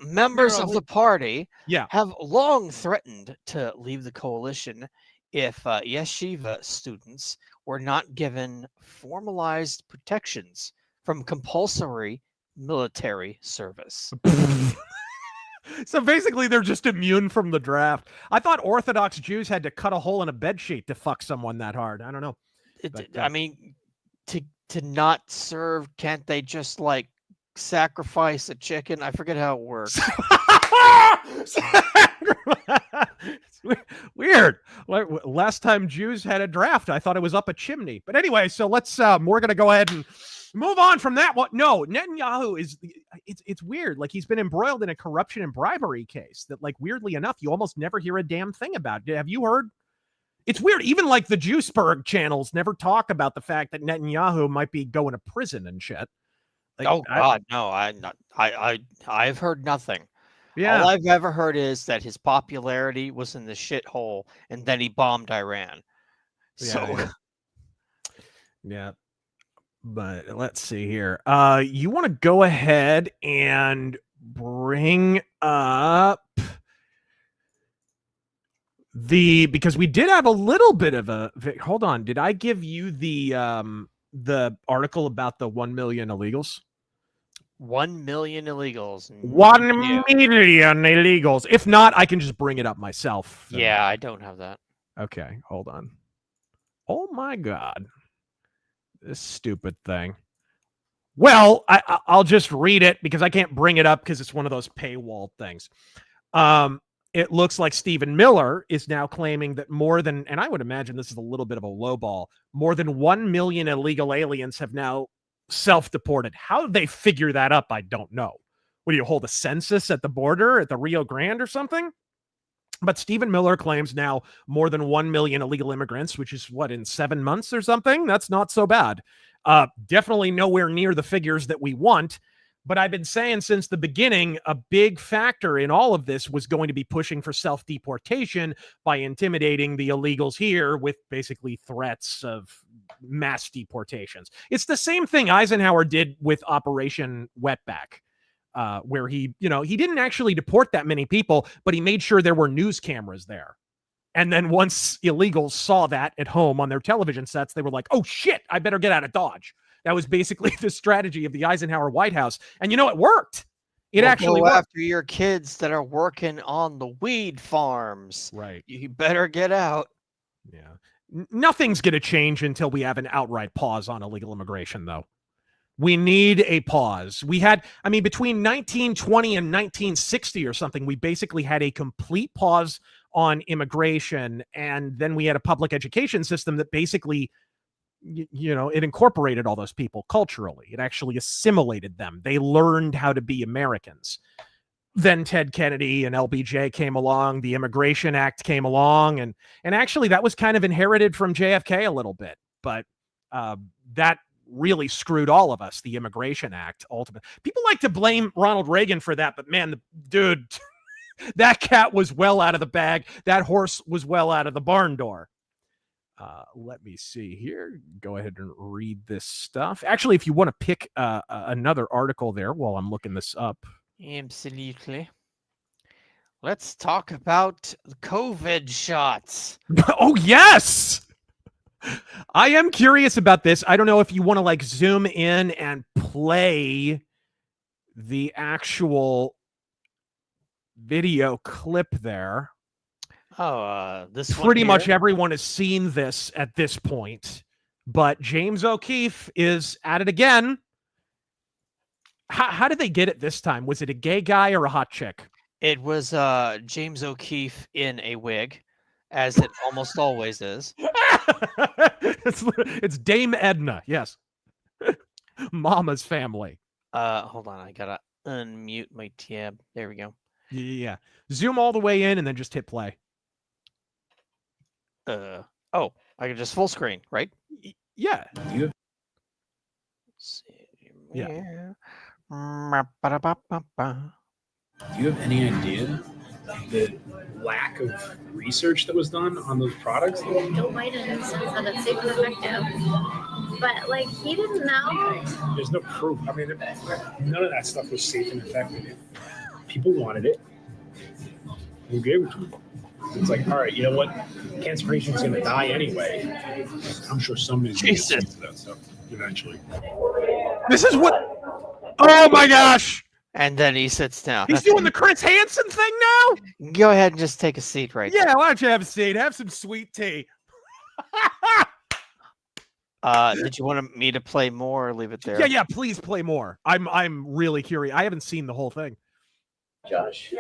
members of the party yeah. have long threatened to leave the coalition if yeshiva students were not given formalized protections from compulsory military service. So basically, they're just immune from the draft. I thought Orthodox Jews had to cut a hole in a bedsheet to fuck someone that hard. I don't know. I mean, to not serve, can't they just like sacrifice a chicken? I forget how it works. Weird. Last time Jews had a draft, I thought it was up a chimney. But anyway, so let's we're gonna go ahead and move on from that one. No, Netanyahu is it's weird. Like he's been embroiled in a corruption and bribery case that, like, weirdly enough, you almost never hear a damn thing about. Have you heard? It's weird. Even like the Juiceburg channels never talk about the fact that Netanyahu might be going to prison and shit. Like, oh God, no! I've heard nothing. Yeah. All I've ever heard is that his popularity was in the shithole, and then he bombed Iran. So, yeah. But let's see here. You want to go ahead and bring up because we did have a little bit of a hold on. Did I give you the article about the 1 million illegals? 1 million illegals. 1 million illegals. If not, I can just bring it up myself. Yeah, I don't have that. Okay, hold on. Oh my God. This stupid thing. Well, I'll just read it because I can't bring it up because it's one of those paywall things. It looks like Stephen Miller is now claiming that more than, and I would imagine this is a little bit of a lowball, more than 1 million illegal aliens have now self-deported. How they figure that up, I don't know. What do you hold a census at the border at the Rio Grande or something? But Stephen Miller claims now more than 1 million illegal immigrants, which is what, in 7 months or something? That's not so bad. Definitely nowhere near the figures that we want. But I've been saying since the beginning, a big factor in all of this was going to be pushing for self-deportation by intimidating the illegals here with basically threats of mass deportations. It's the same thing Eisenhower did with Operation Wetback, where he didn't actually deport that many people, but he made sure there were news cameras there. And then once illegals saw that at home on their television sets, they were like, oh shit, I better get out of Dodge. That was basically the strategy of the Eisenhower White House. And it worked. It actually go worked. After your kids that are working on the weed farms. Right. You better get out. Yeah. Nothing's going to change until we have an outright pause on illegal immigration, though. We need a pause. We had, I mean, between 1920 and 1960 or something, we basically had a complete pause on immigration. And then we had a public education system that basically, you know, it incorporated all those people culturally. It actually assimilated them. They learned how to be Americans. Then Ted Kennedy and LBJ came along, the Immigration Act came along, and actually that was kind of inherited from JFK a little bit, but that really screwed all of us, the Immigration Act, ultimately. People like to blame Ronald Reagan for that, but man, dude, that cat was well out of the bag. That horse was well out of the barn door. Let me see here. Go ahead and read this stuff. Actually, if you want to pick another article there while I'm looking this up. Absolutely. Let's talk about COVID shots. Oh, yes! I am curious about this. I don't know if you want to like zoom in and play the actual video clip there. Oh, this pretty much everyone has seen this at this point, but James O'Keefe is at it again. How did they get it this time? Was it a gay guy or a hot chick? It was James O'Keefe in a wig, as it almost always is. It's Dame Edna, yes. Mama's family. Hold on, I gotta unmute my tab. There we go. Yeah. Zoom all the way in and then just hit play. Oh, I can just full screen, right? Yeah. Yeah. Do you have any idea the lack of research that was done on those products? Joe Biden says that it's safe and effective, but like he didn't know. There's no proof. I mean, none of that stuff was safe and effective. People wanted it. Who gave it to them? It's like, all right, you know what? Cancer patient's going to die anyway. I'm sure somebody's going to get to that stuff eventually. This is what. Oh my gosh! And then he sits down. He's doing the Chris Hansen thing now? Go ahead and just take a seat right there. Yeah, why don't you have a seat? Have some sweet tea. Did you want me to play more or leave it there? Yeah, please play more. I'm really curious. I haven't seen the whole thing. Josh.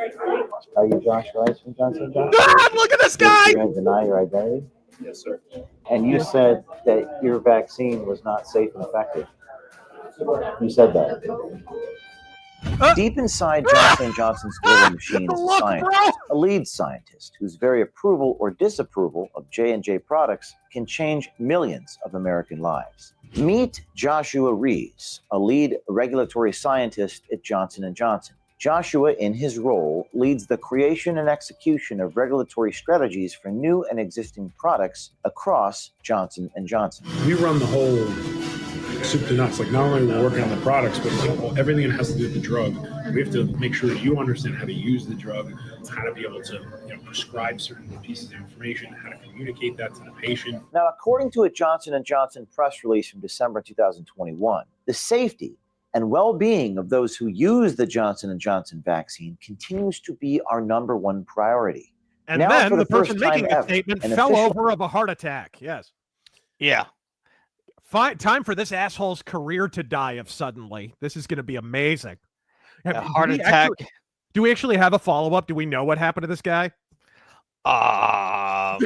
Are you Josh Rice from Johnson & Johnson? God, look at this guy! You're going to deny your identity? Yes, sir. And you said that your vaccine was not safe and effective. You said that. Deep inside Johnson & Johnson's global machine is a scientist, a lead scientist, whose very approval or disapproval of J&J products can change millions of American lives. Meet Joshua Rees, a lead regulatory scientist at Johnson & Johnson. Joshua, in his role, leads the creation and execution of regulatory strategies for new and existing products across Johnson & Johnson. We run the whole soup to nuts. Like, not only are we working on the products, but like everything that has to do with the drug. We have to make sure that you understand how to use the drug, how to be able to prescribe certain pieces of information, how to communicate that to the patient. Now, according to a Johnson & Johnson press release from December 2021, the safety and well-being of those who use the Johnson & Johnson vaccine continues to be our #1 priority. And now, then the person making the statement fell over of a heart attack. Yes. Yeah. Time for this asshole's career to die of suddenly. This is going to be amazing. A heart attack. Do we actually have a follow-up? Do we know what happened to this guy? I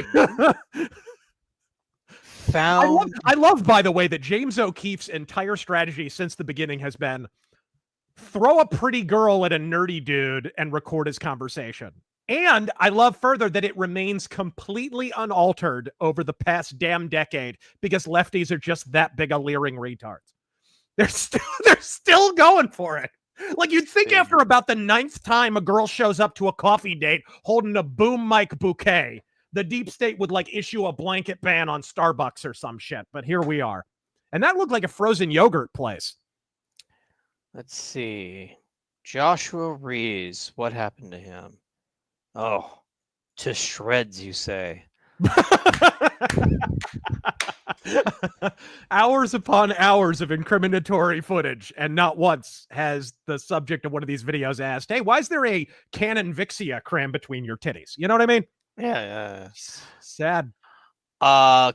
love, by the way, that James O'Keefe's entire strategy since the beginning has been throw a pretty girl at a nerdy dude and record his conversation. And I love further that it remains completely unaltered over the past damn decade because lefties are just that big a leering retards. They're still going for it. Like, you'd think after about the 9th time a girl shows up to a coffee date holding a boom mic bouquet, the deep state would like issue a blanket ban on Starbucks or some shit. But here we are. And that looked like a frozen yogurt place. Let's see. Joshua Rees. What happened to him? Oh, to shreds, you say. Hours upon hours of incriminatory footage, and not once has the subject of one of these videos asked, hey, why is there a Canon Vixia crammed between your titties? You know what I mean? Yeah. Sad.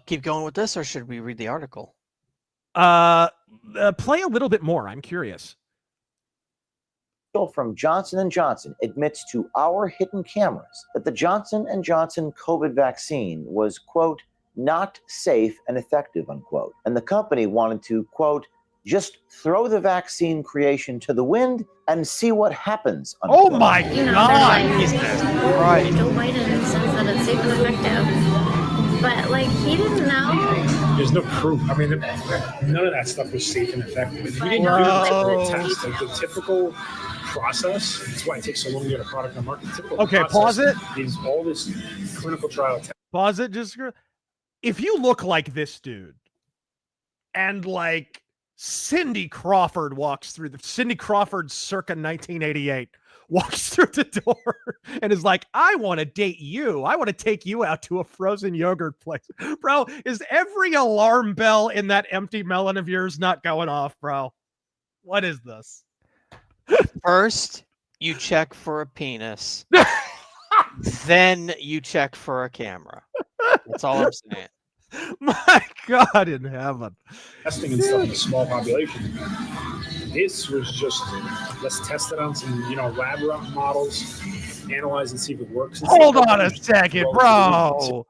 Keep going with this, or should we read the article? Play a little bit more. I'm curious. From Johnson & Johnson admits to our hidden cameras that the Johnson & Johnson COVID vaccine was, quote, not safe and effective, unquote. And the company wanted to, quote, just throw the vaccine creation to the wind and see what happens. Unquote. Oh my God! Right. Joe Biden says that it's safe and effective, but like he didn't know. There's no proof. I mean, none of that stuff was safe and effective. If you didn't do Bro. the test, like the typical process, that's why it takes so long to get a product on the market. The typical Okay, process pause it. Is all this clinical trial test. Pause it. Just if you look like this dude, and like Cindy Crawford walks through Cindy Crawford circa 1988 walks through the door and is like, I want to date you. I want to take you out to a frozen yogurt place. Bro, is every alarm bell in that empty melon of yours not going off, bro? What is this? First, you check for a penis. Then you check for a camera. That's all I'm saying. My God in heaven. Testing and stuff in a small population. This was just, let's test it on some, lab models, analyze and see if it works. Hold on a second, bro.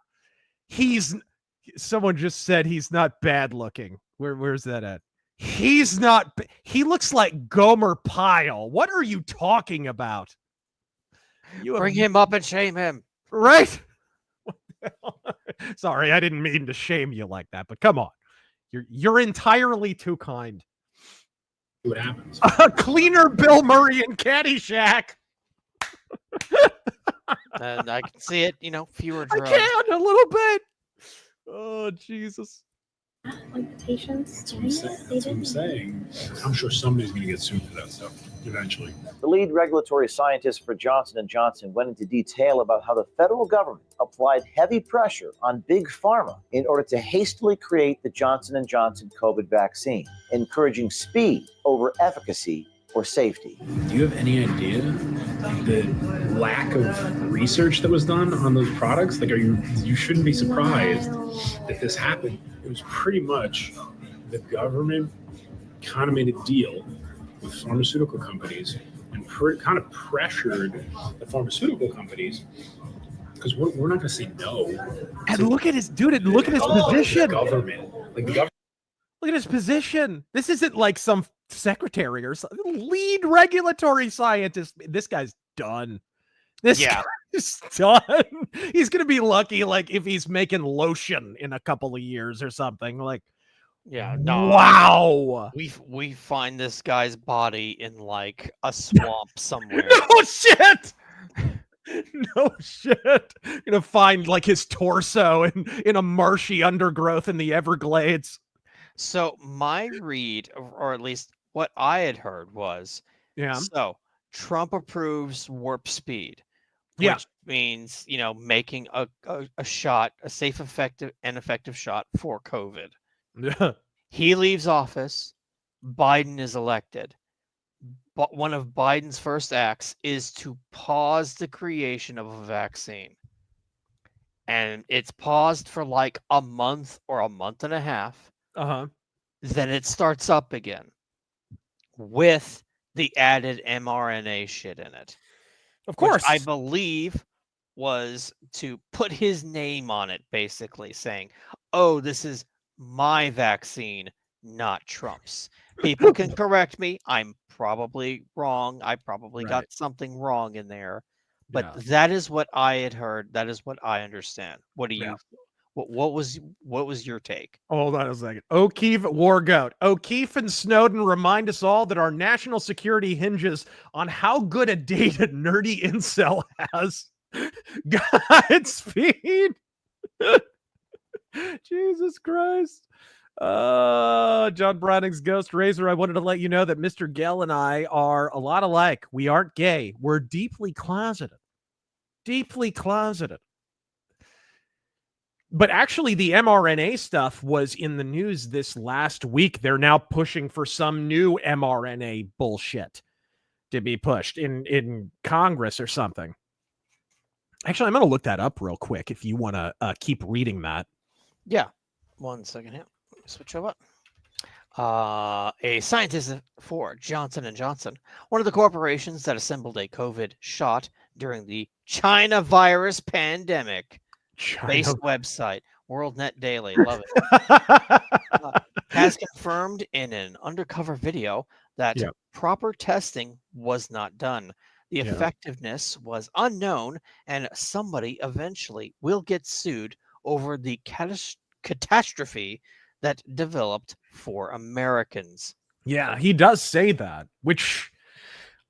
Someone just said he's not bad looking. Where's that at? He's not, he looks like Gomer Pyle. What are you talking about? Bring him up and shame him. Right? Sorry, I didn't mean to shame you like that, but come on. You're entirely too kind. See what happens. A cleaner Bill Murray in Caddyshack. And I can see it, fewer drugs. I can, a little bit. Oh, Jesus. Like the patients doing it, That's what I'm saying. I'm sure somebody's going to get sued for that stuff eventually. The lead regulatory scientist for Johnson & Johnson went into detail about how the federal government applied heavy pressure on Big Pharma in order to hastily create the Johnson & Johnson COVID vaccine, encouraging speed over efficacy or safety. Do you have any idea the lack of research that was done on those products? Like, you shouldn't be surprised that this happened. It was pretty much the government kind of made a deal with pharmaceutical companies and kind of pressured the pharmaceutical companies because we're not going to say no. And look at his dude. And look at his position. The government. Look at his position. This isn't like some secretary or something. Lead regulatory scientist. This guy's done. This guy's done. He's gonna be lucky, like if he's making lotion in a couple of years or something. Like, yeah, no. Wow. We find this guy's body in like a swamp somewhere. No shit. No shit. Gonna find like his torso in a marshy undergrowth in the Everglades. So my read, or at least what I had heard was, so Trump approves warp speed, which means, making a shot, a safe, effective shot for COVID. Yeah. He leaves office. Biden is elected. But one of Biden's first acts is to pause the creation of a vaccine. And it's paused for like a month or a month and a half. Then it starts up again with the added mRNA shit in it. Of course. I believe was to put his name on it, basically saying, oh, this is my vaccine, not Trump's. People can correct me. I'm probably wrong. I probably got something wrong in there. But that is what I had heard. That is what I understand. What do you What was your take? Hold on a second. O'Keefe, War Goat. O'Keefe and Snowden remind us all that our national security hinges on how good a data nerdy incel has. Godspeed. Jesus Christ. John Browning's Ghost Razor. I wanted to let you know that Mr. Gell and I are a lot alike. We aren't gay. We're deeply closeted. Deeply closeted. But actually, the mRNA stuff was in the news this last week. They're now pushing for some new mRNA bullshit to be pushed in Congress or something. Actually, I'm going to look that up real quick if you want to keep reading that. Yeah. 1 second here. Switch over. A scientist for Johnson & Johnson, one of the corporations that assembled a COVID shot during the China virus pandemic. Based website, WorldNet Daily. Love it. Has confirmed in an undercover video that proper testing was not done. The effectiveness was unknown, and somebody eventually will get sued over the catastrophe that developed for Americans. Yeah, he does say that, which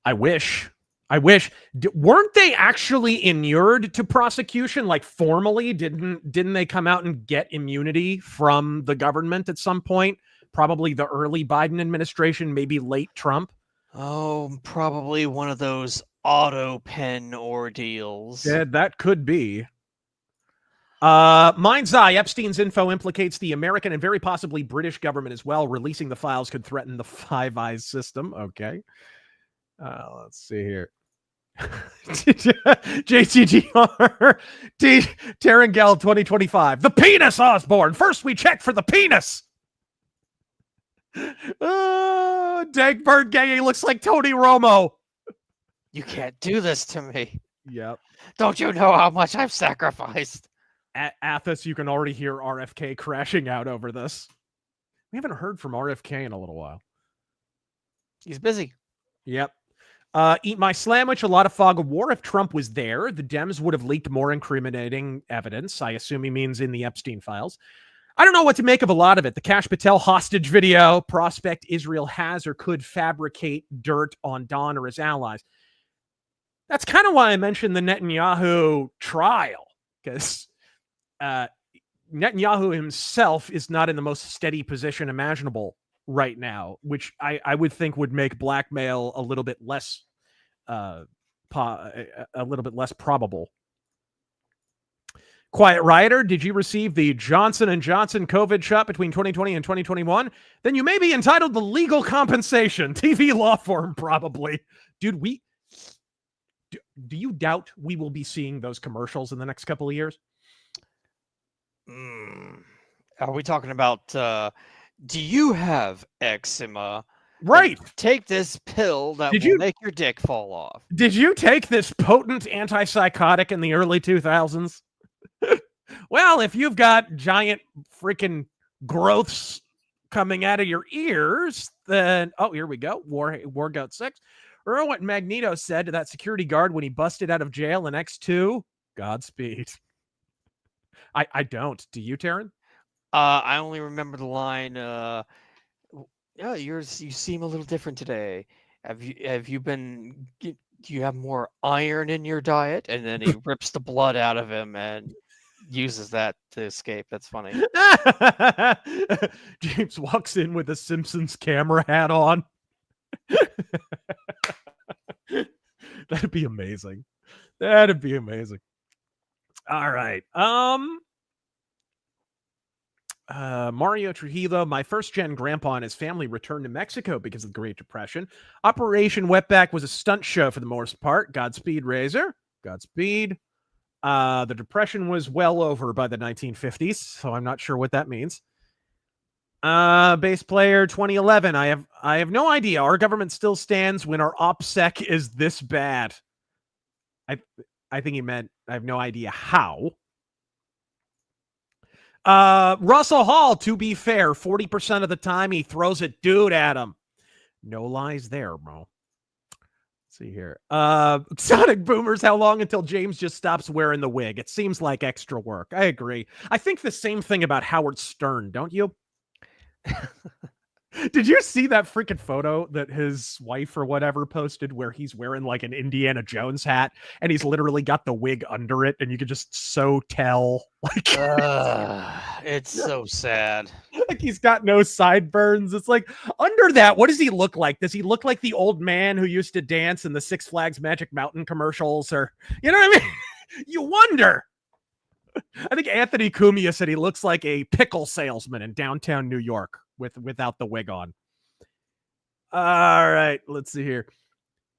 I wish. Weren't they actually inured to prosecution? Like formally, didn't they come out and get immunity from the government at some point? Probably the early Biden administration, maybe late Trump. Oh, probably one of those auto pen ordeals. Yeah, that could be. Mind's Eye, Epstein's info implicates the American and very possibly British government as well. Releasing the files could threaten the Five Eyes system. Okay. Let's see here. JCGR Terengel 2025. The penis, Osborne. First we check for the penis. Dagbird Gay looks like Tony Romo. You can't do this to me. Yep. Don't you know how much I've sacrificed? At Athos, you can already hear RFK crashing out over this. We haven't heard from RFK in a little while. He's busy. Yep. Eat my sandwich, a lot of fog of war. If Trump was there, the Dems would have leaked more incriminating evidence. I assume he means in the Epstein files. I don't know what to make of a lot of it. The Kash Patel hostage video, prospect Israel has or could fabricate dirt on Don or his allies. That's kind of why I mentioned the Netanyahu trial, because Netanyahu himself is not in the most steady position imaginable right now, which I would think would make blackmail a little bit less probable. Quiet Rioter, did you receive the Johnson & Johnson COVID shot between 2020 and 2021? Then you may be entitled to legal compensation. TV law firm, probably. Dude, do you doubt we will be seeing those commercials in the next couple of years? Are we talking about, do you have eczema? Right. Take this pill that will make your dick fall off. Did you take this potent antipsychotic in the early 2000s? Well, if you've got giant freaking growths coming out of your ears, then, oh, here we go. War Goat 6. Remember what Magneto said to that security guard when he busted out of jail in X2? Godspeed. I don't. Do you, Taryn? I only remember the line, yeah, you seem a little different today. Do you have more iron in your diet? And then he rips the blood out of him and uses that to escape. That's funny. James walks in with a Simpsons camera hat on. That'd be amazing. That'd be amazing. All right. Mario Trujillo, my first-gen grandpa and his family returned to Mexico because of the Great Depression. Operation Wetback was a stunt show for the most part. Godspeed, Razor. Godspead. The Depression was well over by the 1950s, so I'm not sure what that means. Bass player 2011. I have no idea. Our government still stands when our opsec is this bad. I think he meant I have no idea how. Russell Hall, to be fair, 40% of the time he throws a dude at him. No lies there, bro. Let's see here. Sonic Boomers, how long until James just stops wearing the wig? It seems like extra work. I agree. I think the same thing about Howard Stern, don't you? Did you see that freaking photo that his wife or whatever posted where he's wearing like an Indiana Jones hat and he's literally got the wig under it and you could just so tell like it's so sad. Like he's got no sideburns. It's like under that, what does he look like? Does he look like the old man who used to dance in the Six Flags Magic Mountain commercials, or you know what I mean? You wonder. I think Anthony Cumia said he looks like a pickle salesman in downtown New York without the wig on. All right, let's see here.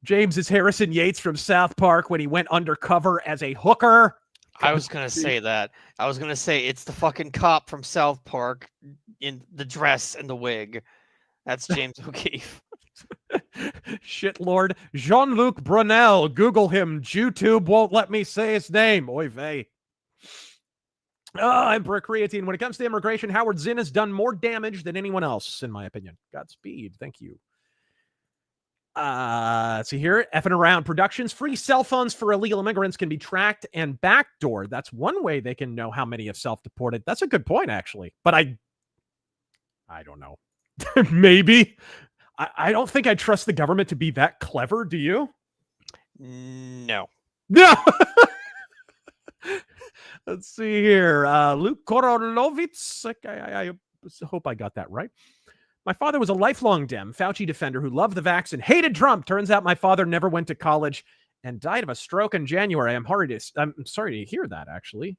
James is Harrison Yates from South Park when he went undercover as a hooker. I was going to say that. I was going to say it's the fucking cop from South Park in the dress and the wig. That's James O'Keefe. Shit Lord. Jean-Luc Brunel. Google him. YouTube won't let me say his name. Oy vey. Emperor Creatine. When it comes to immigration, Howard Zinn has done more damage than anyone else, in my opinion. Godspeed. Thank you. Let's see here. Effing Around Productions. Free cell phones for illegal immigrants can be tracked and backdoored. That's one way they can know how many have self-deported. That's a good point, actually. But I don't know. Maybe. I don't think I trust the government to be that clever. Do you? No. No. Let's see here. Luke Korolovitz. I hope I got that right. My father was a lifelong Dem, Fauci defender who loved the vaccine, hated Trump. Turns out my father never went to college and died of a stroke in January. I'm sorry to hear that, actually.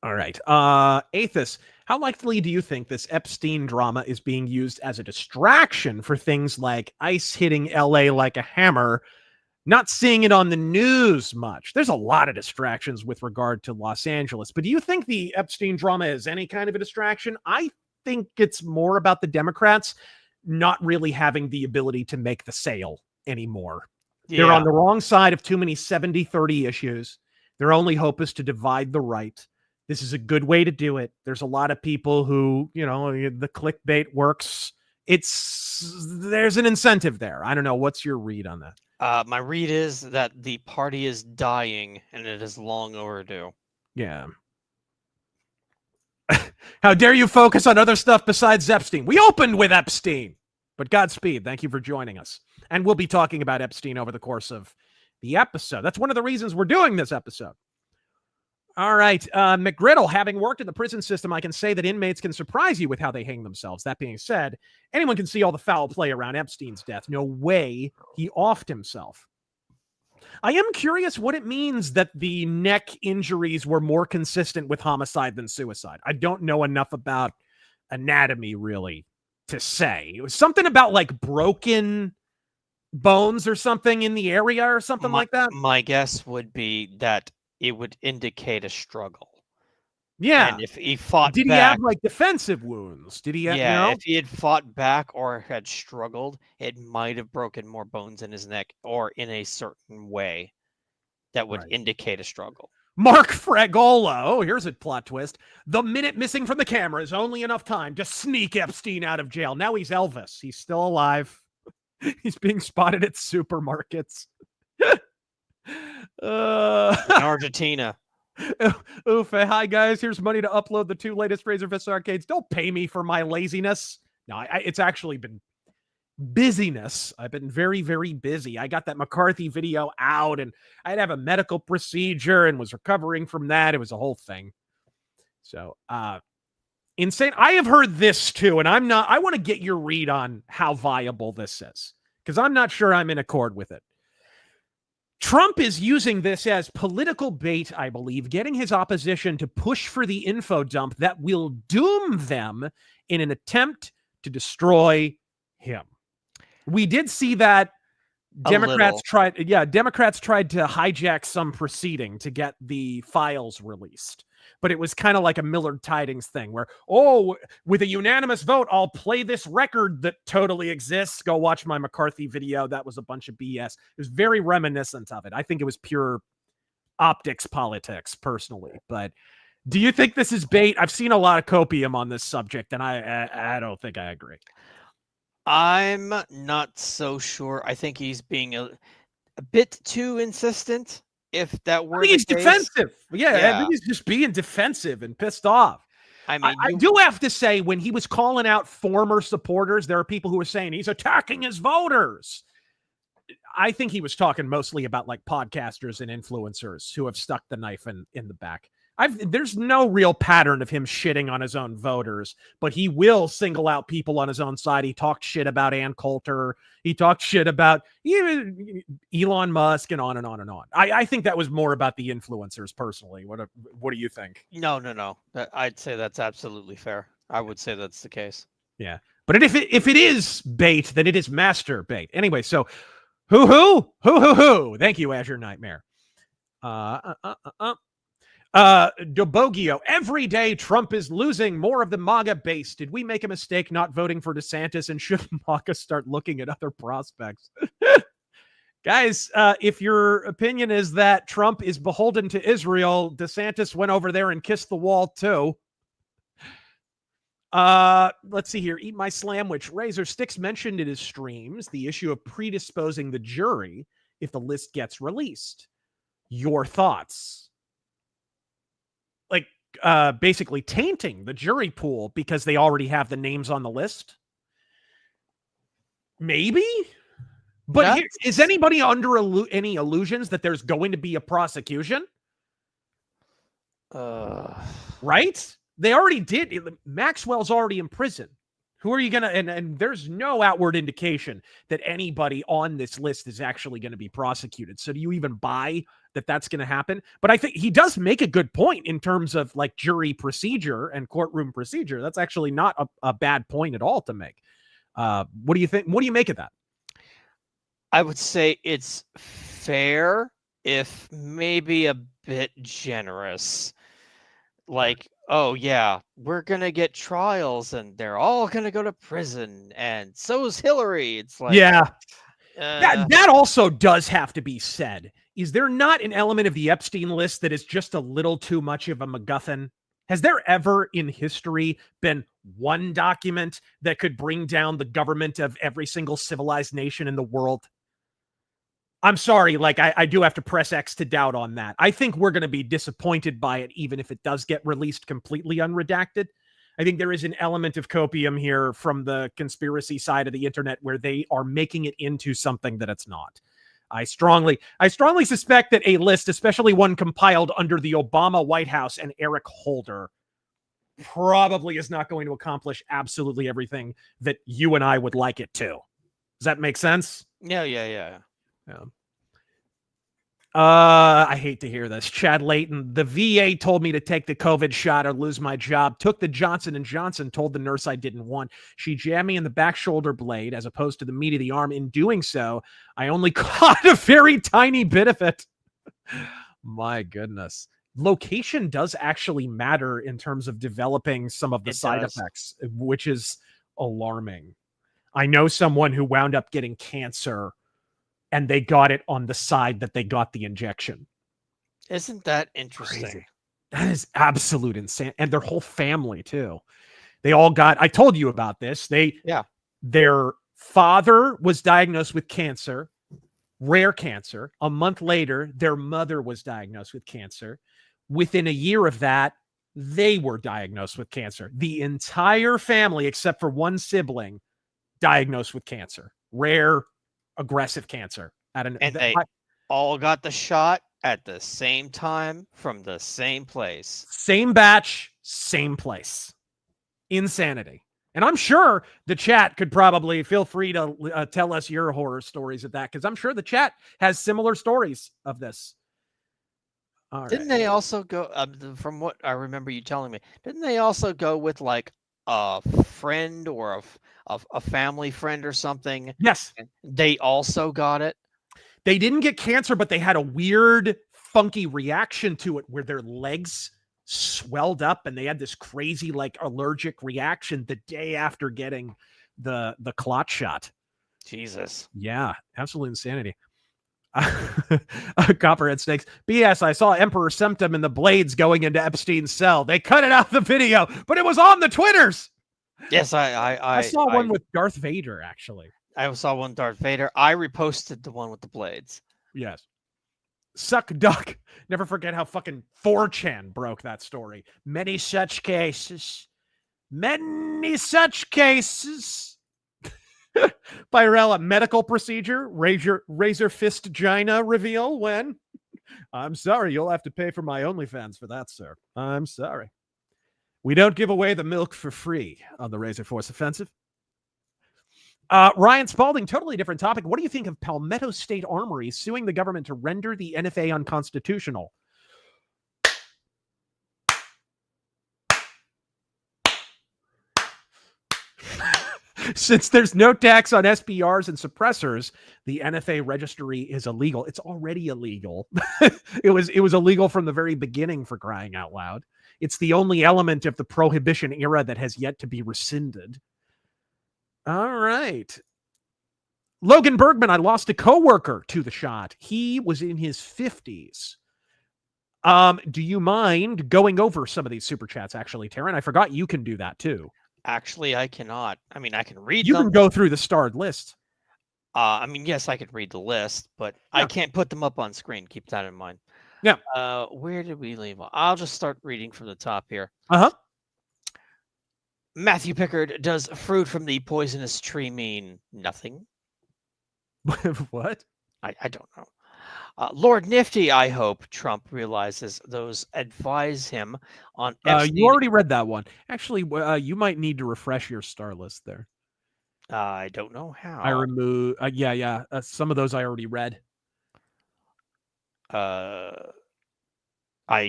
All right. Aethys, how likely do you think this Epstein drama is being used as a distraction for things like ICE hitting LA like a hammer, not seeing it on the news much? There's a lot of distractions with regard to Los Angeles, but do you think the Epstein drama is any kind of a distraction? I think it's more about the Democrats not really having the ability to make the sale anymore. Yeah. They're on the wrong side of too many 70-30 issues. Their only hope is to divide the right. This is a good way to do it. There's a lot of people who, the clickbait works. There's an incentive there. I don't know. What's your read on that? My read is that the party is dying and it is long overdue. Yeah. How dare you focus on other stuff besides Epstein? We opened with Epstein. But Godspeed. Thank you for joining us. And we'll be talking about Epstein over the course of the episode. That's one of the reasons we're doing this episode. All right. McGriddle, having worked in the prison system, I can say that inmates can surprise you with how they hang themselves. That being said, anyone can see all the foul play around Epstein's death. No way he offed himself. I am curious what it means that the neck injuries were more consistent with homicide than suicide. I don't know enough about anatomy, really, to say. It was something about, like, broken bones or something in the area or something like that. My guess would be that it would indicate a struggle. Yeah. And if he fought Did he back, have, like, defensive wounds? Did he have, if he had fought back or had struggled, it might have broken more bones in his neck or in a certain way that would indicate a struggle. Mark Fragola. Oh, here's a plot twist. The minute missing from the camera is only enough time to sneak Epstein out of jail. Now he's Elvis. He's still alive. He's being spotted at supermarkets. In Argentina. Oof. Hi, guys. Here's money to upload the 2 latest RazörForce arcades. Don't pay me for my laziness. No, it's actually been busyness. I've been very, very busy. I got that McCarthy video out, and I had to have a medical procedure and was recovering from that. It was a whole thing. So, insane. I have heard this, too, and I want to get your read on how viable this is, because I'm not sure I'm in accord with it. Trump is using this as political bait, I believe, getting his opposition to push for the info dump that will doom them in an attempt to destroy him. We did see that Democrats tried to hijack some proceeding to get the files released. But it was kind of like a Millard Tidings thing where, with a unanimous vote, I'll play this record that totally exists. Go watch my McCarthy video. That was a bunch of BS. It was very reminiscent of it. I think it was pure optics politics, personally. But do you think this is bait? I've seen a lot of copium on this subject, and I don't think I agree. I'm not so sure. I think he's being a bit too insistent. If that were he's defensive. Yeah, I think he's just being defensive and pissed off. I mean, I do have to say, when he was calling out former supporters, there are people who are saying he's attacking his voters. I think he was talking mostly about, like, podcasters and influencers who have stuck the knife in the back. There's no real pattern of him shitting on his own voters, but he will single out people on his own side. He talked shit about Ann Coulter. He talked shit about even Elon Musk and on and on and on. I think that was more about the influencers personally. What do you think? No. I'd say that's absolutely fair. I would say that's the case. Yeah. But if it is bait, then it is master bait. Anyway, so who? Thank you, Azure Nightmare. Dobogio, every day Trump is losing more of the MAGA base. Did we make a mistake not voting for DeSantis, and should MAGA start looking at other prospects? Guys, if your opinion is that Trump is beholden to Israel, DeSantis went over there and kissed the wall too. Let's see here. Eat my slamwich. Razor Sticks mentioned in his streams the issue of predisposing the jury if the list gets released. Your thoughts? Like, basically tainting the jury pool because they already have the names on the list? Maybe? But here, is anybody under any illusions that there's going to be a prosecution? Right? They already did. Maxwell's already in prison. Who are you going to... And there's no outward indication that anybody on this list is actually going to be prosecuted. So do you even buy that that's going to happen? But I think he does make a good point in terms of like jury procedure and courtroom procedure. That's actually not a bad point at all to make. What do you think? What do you make of that? I would say it's fair, if maybe a bit generous. Like, oh yeah, we're going to get trials and they're all going to go to prison, and so's Hillary. It's like, yeah, that also does have to be said. Is there not an element of the Epstein list that is just a little too much of a MacGuffin? Has there ever in history been one document that could bring down the government of every single civilized nation in the world? I'm sorry, like I do have to press X to doubt on that. I think we're going to be disappointed by it, even if it does get released completely unredacted. I think there is an element of copium here from the conspiracy side of the internet where they are making it into something that it's not. I strongly suspect that a list, especially one compiled under the Obama White House and Eric Holder, probably is not going to accomplish absolutely everything that you and I would like it to. Does that make sense? Yeah. I hate to hear this. Chad Layton, the VA told me to take the COVID shot or lose my job. Took the Johnson & Johnson, told the nurse I didn't want. She jammed me in the back shoulder blade as opposed to the meat of the arm. In doing so, I only caught a very tiny bit of it. My goodness. Location does actually matter in terms of developing some of the side effects, which is alarming. I know someone who wound up getting cancer and they got it on the side that they got the injection. Isn't that interesting? Crazy. That is absolute insane. And their whole family too. They all got, I told you about this. Their father was diagnosed with cancer, rare cancer. A month later, their mother was diagnosed with cancer. Within a year of that, they were diagnosed with cancer. The entire family, except for one sibling, diagnosed with cancer. Rare, aggressive cancer. And they all got the shot at the same time from the same place. Same batch, same place. Insanity. And I'm sure the chat could probably feel free to tell us your horror stories of that, because I'm sure the chat has similar stories of this. Didn't they also go, from what I remember you telling me, didn't they also go with like a friend or a family friend or something? Yes. They also got it. They didn't get cancer, but they had a weird, funky reaction to it where their legs swelled up and they had this crazy, like, allergic reaction the day after getting the clot shot. Jesus. Yeah, absolute insanity. Copperhead Snakes. BS, I saw Emperor Symptom in the blades going into Epstein's cell. They cut it out of the video, but it was on the Twitters. Yes, I saw one with Darth Vader, actually. I saw one Darth Vader. I reposted the one with the blades. Yes. Suck duck. Never forget how fucking 4chan broke that story. Many such cases. Many such cases. Birella, medical procedure. Razor fist gina reveal when? I'm sorry, you'll have to pay for my OnlyFans for that, sir. I'm sorry. We don't give away the milk for free on the RazörForce Offensive. Ryan Spalding, totally different topic. What do you think of Palmetto State Armory suing the government to render the NFA unconstitutional? Since there's no tax on SPRs and suppressors, the NFA registry is illegal. It's already illegal. It was illegal from the very beginning, for crying out loud. It's the only element of the prohibition era that has yet to be rescinded. All right. Logan Bergman, I lost a coworker to the shot. He was in his 50s. Do you mind going over some of these super chats, actually, Taryn? I forgot you can do that too. Actually, I cannot. I mean, I can read You them. can go through the starred list. I mean, yes, I could read the list, but I can't put them up on screen. Keep that in mind. Yeah. Where did we leave off? I'll just start reading from the top here. Uh-huh. Matthew Pickard, does fruit from the poisonous tree mean nothing? What? I don't know. Lord Nifty, I hope Trump realizes those advise him on Epstein. You already read that one. Actually, you might need to refresh your star list there. I don't know how. I remove. Some of those I already read. I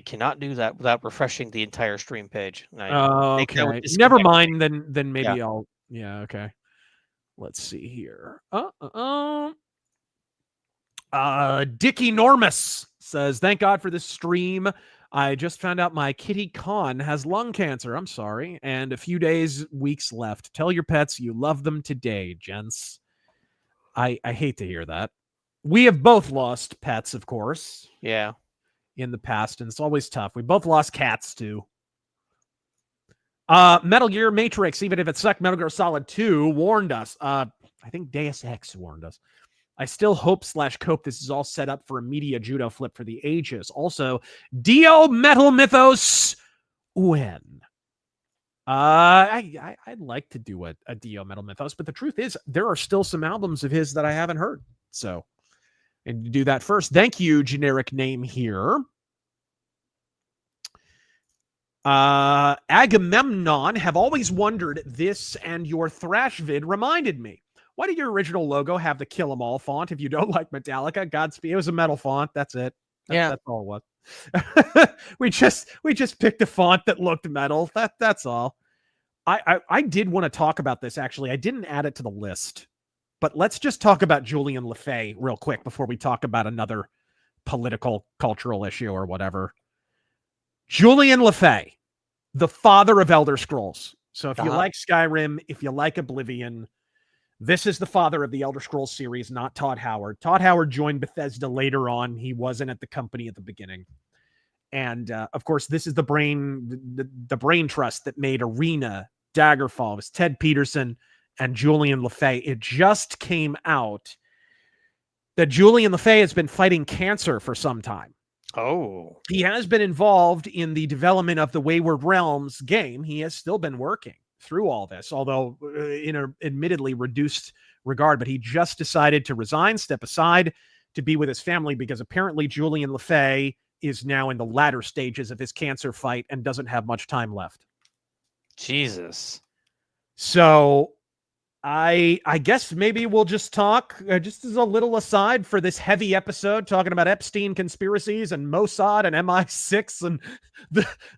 cannot do that without refreshing the entire stream page. Okay. Never mind. Then maybe I'll. Yeah. Okay. Let's see here. Dick Enormous says, "Thank God for this stream. I just found out my kitty Con has lung cancer. I'm sorry. And a few weeks left. Tell your pets you love them today, gents." I hate to hear that. We have both lost pets, of course. Yeah. In the past, and it's always tough. We both lost cats, too. Metal Gear Matrix, even if it sucked, Metal Gear Solid 2 warned us. I think Deus Ex warned us. I still hope/cope this is all set up for a media judo flip for the ages. Also, Dio Metal Mythos when? I'd like to do a Dio Metal Mythos, but the truth is there are still some albums of his that I haven't heard. So, and to do that first, thank you, generic name here. Agamemnon, have always wondered this, and your thrash vid reminded me. Why did your original logo have the Kill 'Em All font if you don't like Metallica? Godspeed. It was a metal font. That's it. That's all it was. we just picked a font that looked metal. That's all. I did want to talk about this, actually. I didn't add it to the list, but let's just talk about Julian Lefay real quick before we talk about another political, cultural issue or whatever. Julian Lefay, the father of Elder Scrolls. So if you like Skyrim, if you like Oblivion, this is the father of the Elder Scrolls series, not Todd Howard. Todd Howard joined Bethesda later on. He wasn't at the company at the beginning. And of course, this is the brain trust that made Arena, Daggerfall. It was Ted Peterson and Julian Lefay. It just came out that Julian Lefay has been fighting cancer for some time. Oh. He has been involved in the development of the Wayward Realms game. He has still been working through all this, although in an admittedly reduced regard, but he just decided to resign, step aside to be with his family because apparently Julian Lefay is now in the latter stages of his cancer fight and doesn't have much time left. Jesus. So I guess maybe we'll just talk, just as a little aside for this heavy episode, talking about Epstein conspiracies and Mossad and MI6 and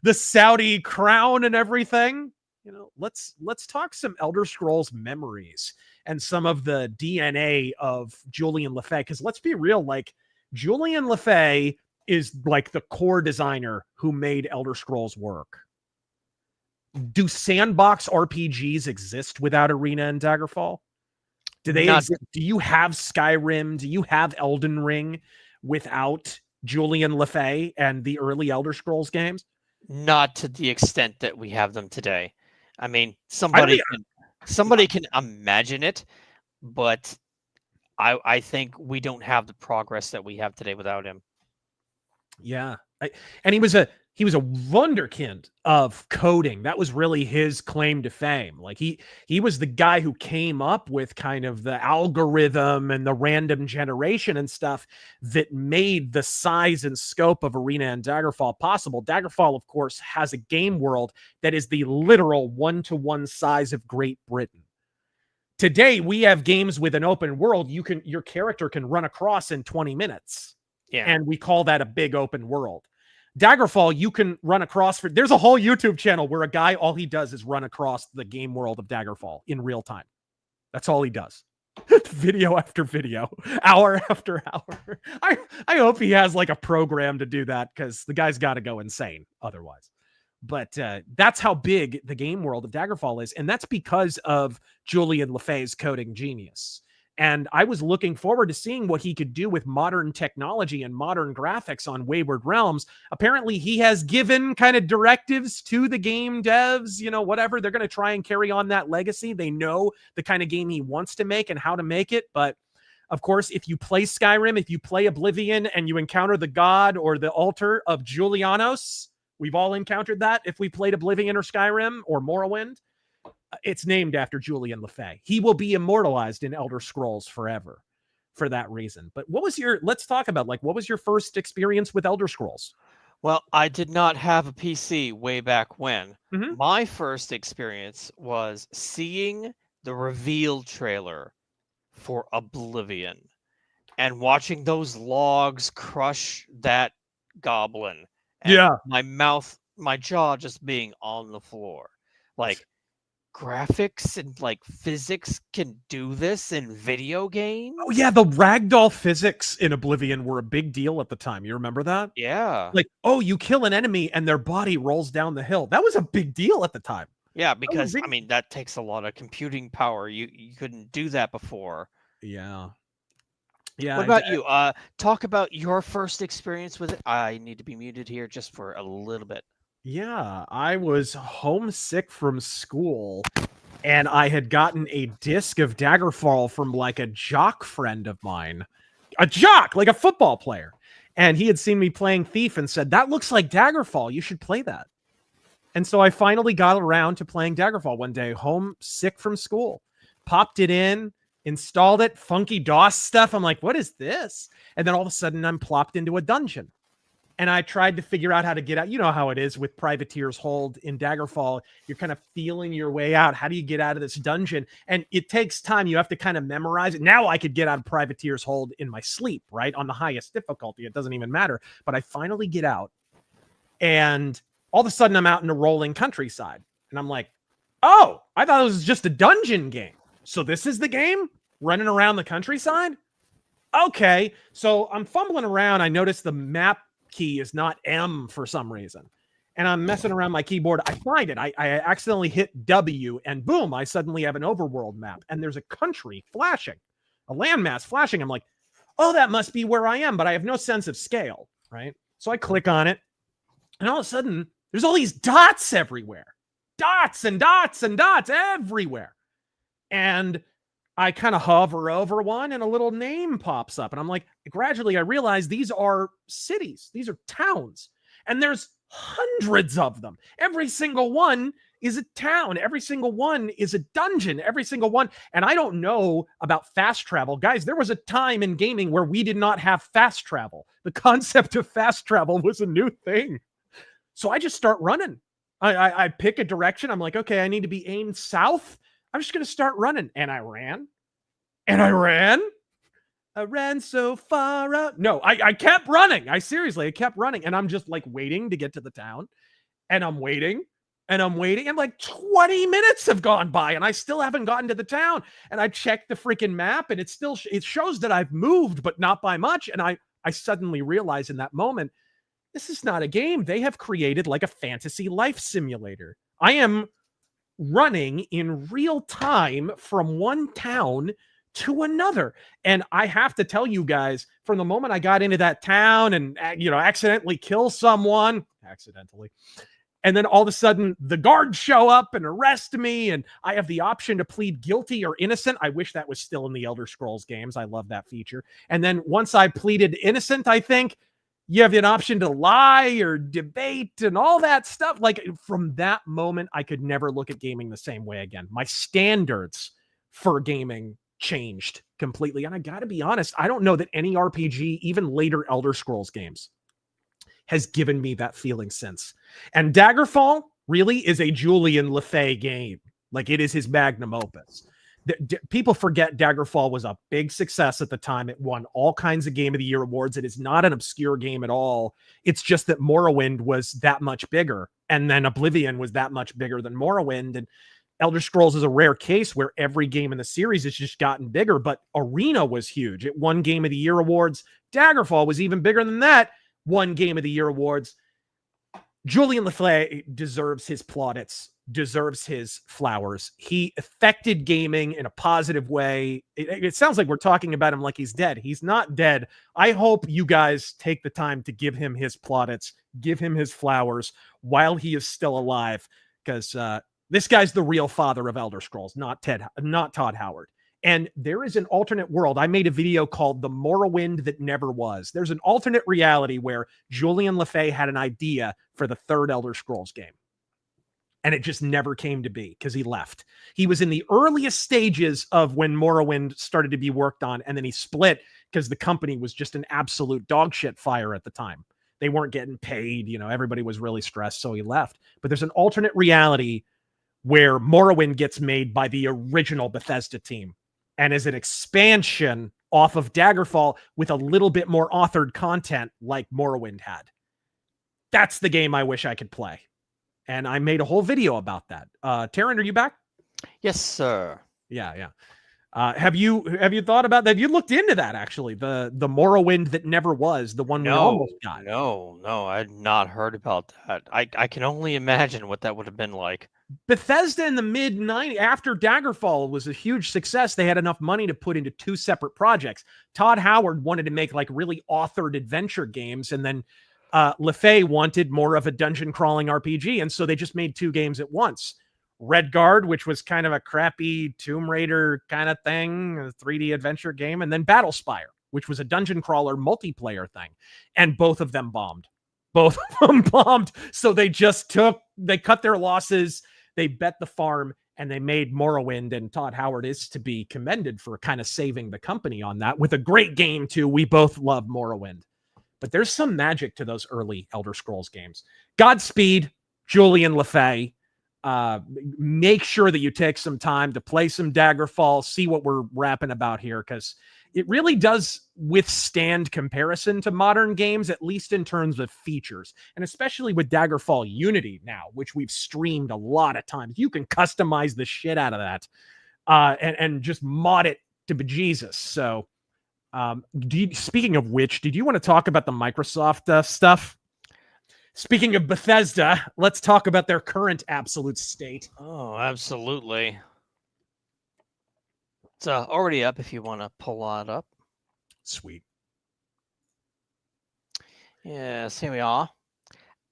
the Saudi crown and everything. You know, let's talk some Elder Scrolls memories and some of the DNA of Julian Lefay. Because let's be real, like Julian Lefay is like the core designer who made Elder Scrolls work. Do sandbox RPGs exist without Arena and Daggerfall? Do they exist? Do you have Skyrim? Do you have Elden Ring without Julian Lefay and the early Elder Scrolls games? Not to the extent that we have them today. I mean, somebody can imagine it, but I think we don't have the progress that we have today without him. Yeah. And he was a wunderkind of coding. That was really his claim to fame. Like he was the guy who came up with kind of the algorithm and the random generation and stuff that made the size and scope of Arena and Daggerfall possible. Daggerfall, of course, has a game world that is the literal 1-to-1 size of Great Britain. Today, we have games with an open world. Your character can run across in 20 minutes. Yeah. And we call that a big open world. Daggerfall, you can run across there's a whole YouTube channel where a guy, all he does is run across the game world of Daggerfall in real time. That's all he does. Video after video, hour after hour. I hope he has like a program to do that, because the guy's got to go insane otherwise. But that's how big the game world of Daggerfall is. And that's because of Julian Lefay's coding genius. And I was looking forward to seeing what he could do with modern technology and modern graphics on Wayward Realms. Apparently, he has given kind of directives to the game devs, you know, whatever. They're going to try and carry on that legacy. They know the kind of game he wants to make and how to make it. But of course, if you play Skyrim, if you play Oblivion, and you encounter the god or the altar of Julianos, we've all encountered that if we played Oblivion or Skyrim or Morrowind. It's named after Julian Lefay. He will be immortalized in Elder Scrolls forever for that reason. But let's talk about, like, what was your first experience with Elder Scrolls? Well, I did not have a PC way back when. Mm-hmm. My first experience was seeing the reveal trailer for Oblivion and watching those logs crush that goblin. And yeah. My jaw just being on the floor. Like, graphics and like physics can do this in video games? Oh yeah, the ragdoll physics in Oblivion were a big deal at the time. You remember that? Yeah. Like, oh, you kill an enemy and their body rolls down the hill. That was a big deal at the time. Yeah, because I mean, that takes a lot of computing power. You couldn't do that before. Yeah. Yeah. What about you? Talk about your first experience with it. I need to be muted here just for a little bit. Yeah, I was homesick from school, and I had gotten a disc of Daggerfall from like a jock friend of mine. A jock, like a football player. And he had seen me playing Thief and said, that looks like Daggerfall. You should play that. And so I finally got around to playing Daggerfall one day, homesick from school. Popped it in, installed it, funky DOS stuff. I'm like, what is this? And then all of a sudden I'm plopped into a dungeon. And I tried to figure out how to get out. You know how it is with Privateer's Hold in Daggerfall. You're kind of feeling your way out. How do you get out of this dungeon? And it takes time. You have to kind of memorize it. Now I could get out of Privateer's Hold in my sleep, right? On the highest difficulty. It doesn't even matter. But I finally get out. And all of a sudden I'm out in a rolling countryside. And I'm like, oh, I thought it was just a dungeon game. So this is the game? Running around the countryside? Okay. So I'm fumbling around. I notice the map key is not M for some reason. And I'm messing around my keyboard. I find it. I accidentally hit W, and boom, I suddenly have an overworld map. And there's a country flashing, a landmass flashing. I'm like, oh, that must be where I am, but I have no sense of scale, right? So I click on it, and all of a sudden, there's all these dots everywhere. Dots and dots and dots everywhere. And I kind of hover over one and a little name pops up. And I'm like, gradually I realize these are cities. These are towns. And there's hundreds of them. Every single one is a town. Every single one is a dungeon. Every single one. And I don't know about fast travel. Guys, there was a time in gaming where we did not have fast travel. The concept of fast travel was a new thing. So I just start running. I pick a direction. I'm like, okay, I need to be aimed south. I'm just going to start running. And I ran. And I ran. I ran so far out. No, I kept running. I kept running. And I'm just like waiting to get to the town. And I'm waiting. And I'm waiting. And like 20 minutes have gone by. And I still haven't gotten to the town. And I checked the freaking map. And it shows that I've moved, but not by much. And I suddenly realized in that moment, this is not a game. They have created like a fantasy life simulator. I am running in real time from one town to another. And I have to tell you guys, from the moment I got into that town and, accidentally kill someone, and then all of a sudden the guards show up and arrest me, and I have the option to plead guilty or innocent. I wish that was still in the Elder Scrolls games. I love that feature. And then once I pleaded innocent, I think you have an option to lie or debate and all that stuff. Like, from that moment, I could never look at gaming the same way again. My standards for gaming changed completely. And I got to be honest, I don't know that any RPG, even later Elder Scrolls games, has given me that feeling since. And Daggerfall really is a Julian Lefay game. Like, it is his magnum opus. People forget Daggerfall was a big success at the time. It won all kinds of Game of the Year awards. It is not an obscure game at all. It's just that Morrowind was that much bigger. And then Oblivion was that much bigger than Morrowind. And Elder Scrolls is a rare case where every game in the series has just gotten bigger, but Arena was huge. It won Game of the Year awards. Daggerfall was even bigger than that, won Game of the Year awards. Julian Lefay deserves his plaudits, deserves his flowers. He affected gaming in a positive way. It sounds like we're talking about him like he's dead. He's not dead. I hope you guys take the time to give him his plaudits, give him his flowers while he is still alive, because this guy's the real father of Elder Scrolls, not Todd Howard. And there is an alternate world. I made a video called The Morrowind That Never Was. There's an alternate reality where Julian Lefay had an idea for the third Elder Scrolls game. And it just never came to be because he left. He was in the earliest stages of when Morrowind started to be worked on, and then he split because the company was just an absolute dog shit fire at the time. They weren't getting paid. You know, everybody was really stressed, so he left. But there's an alternate reality where Morrowind gets made by the original Bethesda team and is an expansion off of Daggerfall with a little bit more authored content like Morrowind had. That's the game I wish I could play. And I made a whole video about that. Taryn, are you back? Yes, sir. Yeah. Have you thought about that? Have you looked into that, actually? The Morrowind That Never Was, the one we almost got. No, I had not heard about that. I can only imagine what that would have been like. Bethesda in the mid-90s, after Daggerfall was a huge success, they had enough money to put into two separate projects. Todd Howard wanted to make like really authored adventure games, and then Lefay wanted more of a dungeon crawling RPG, and so they just made two games at once. Redguard, which was kind of a crappy Tomb Raider kind of thing, a 3D adventure game, and then Battlespire, which was a dungeon crawler multiplayer thing. And both of them bombed. So they cut their losses, they bet the farm, and they made Morrowind, and Todd Howard is to be commended for kind of saving the company on that with a great game too. We both love Morrowind. But there's some magic to those early Elder Scrolls games. Godspeed, Julian Lefay. Make sure that you take some time to play some Daggerfall, see what we're rapping about here, because it really does withstand comparison to modern games, at least in terms of features, and especially with Daggerfall Unity now, which we've streamed a lot of times. You can customize the shit out of that and just mod it to bejesus. So speaking of which, did you want to talk about the Microsoft stuff? Speaking of Bethesda, let's talk about their current absolute state. Oh, absolutely. It's already up if you want to pull that up. Sweet. Yes, here we are.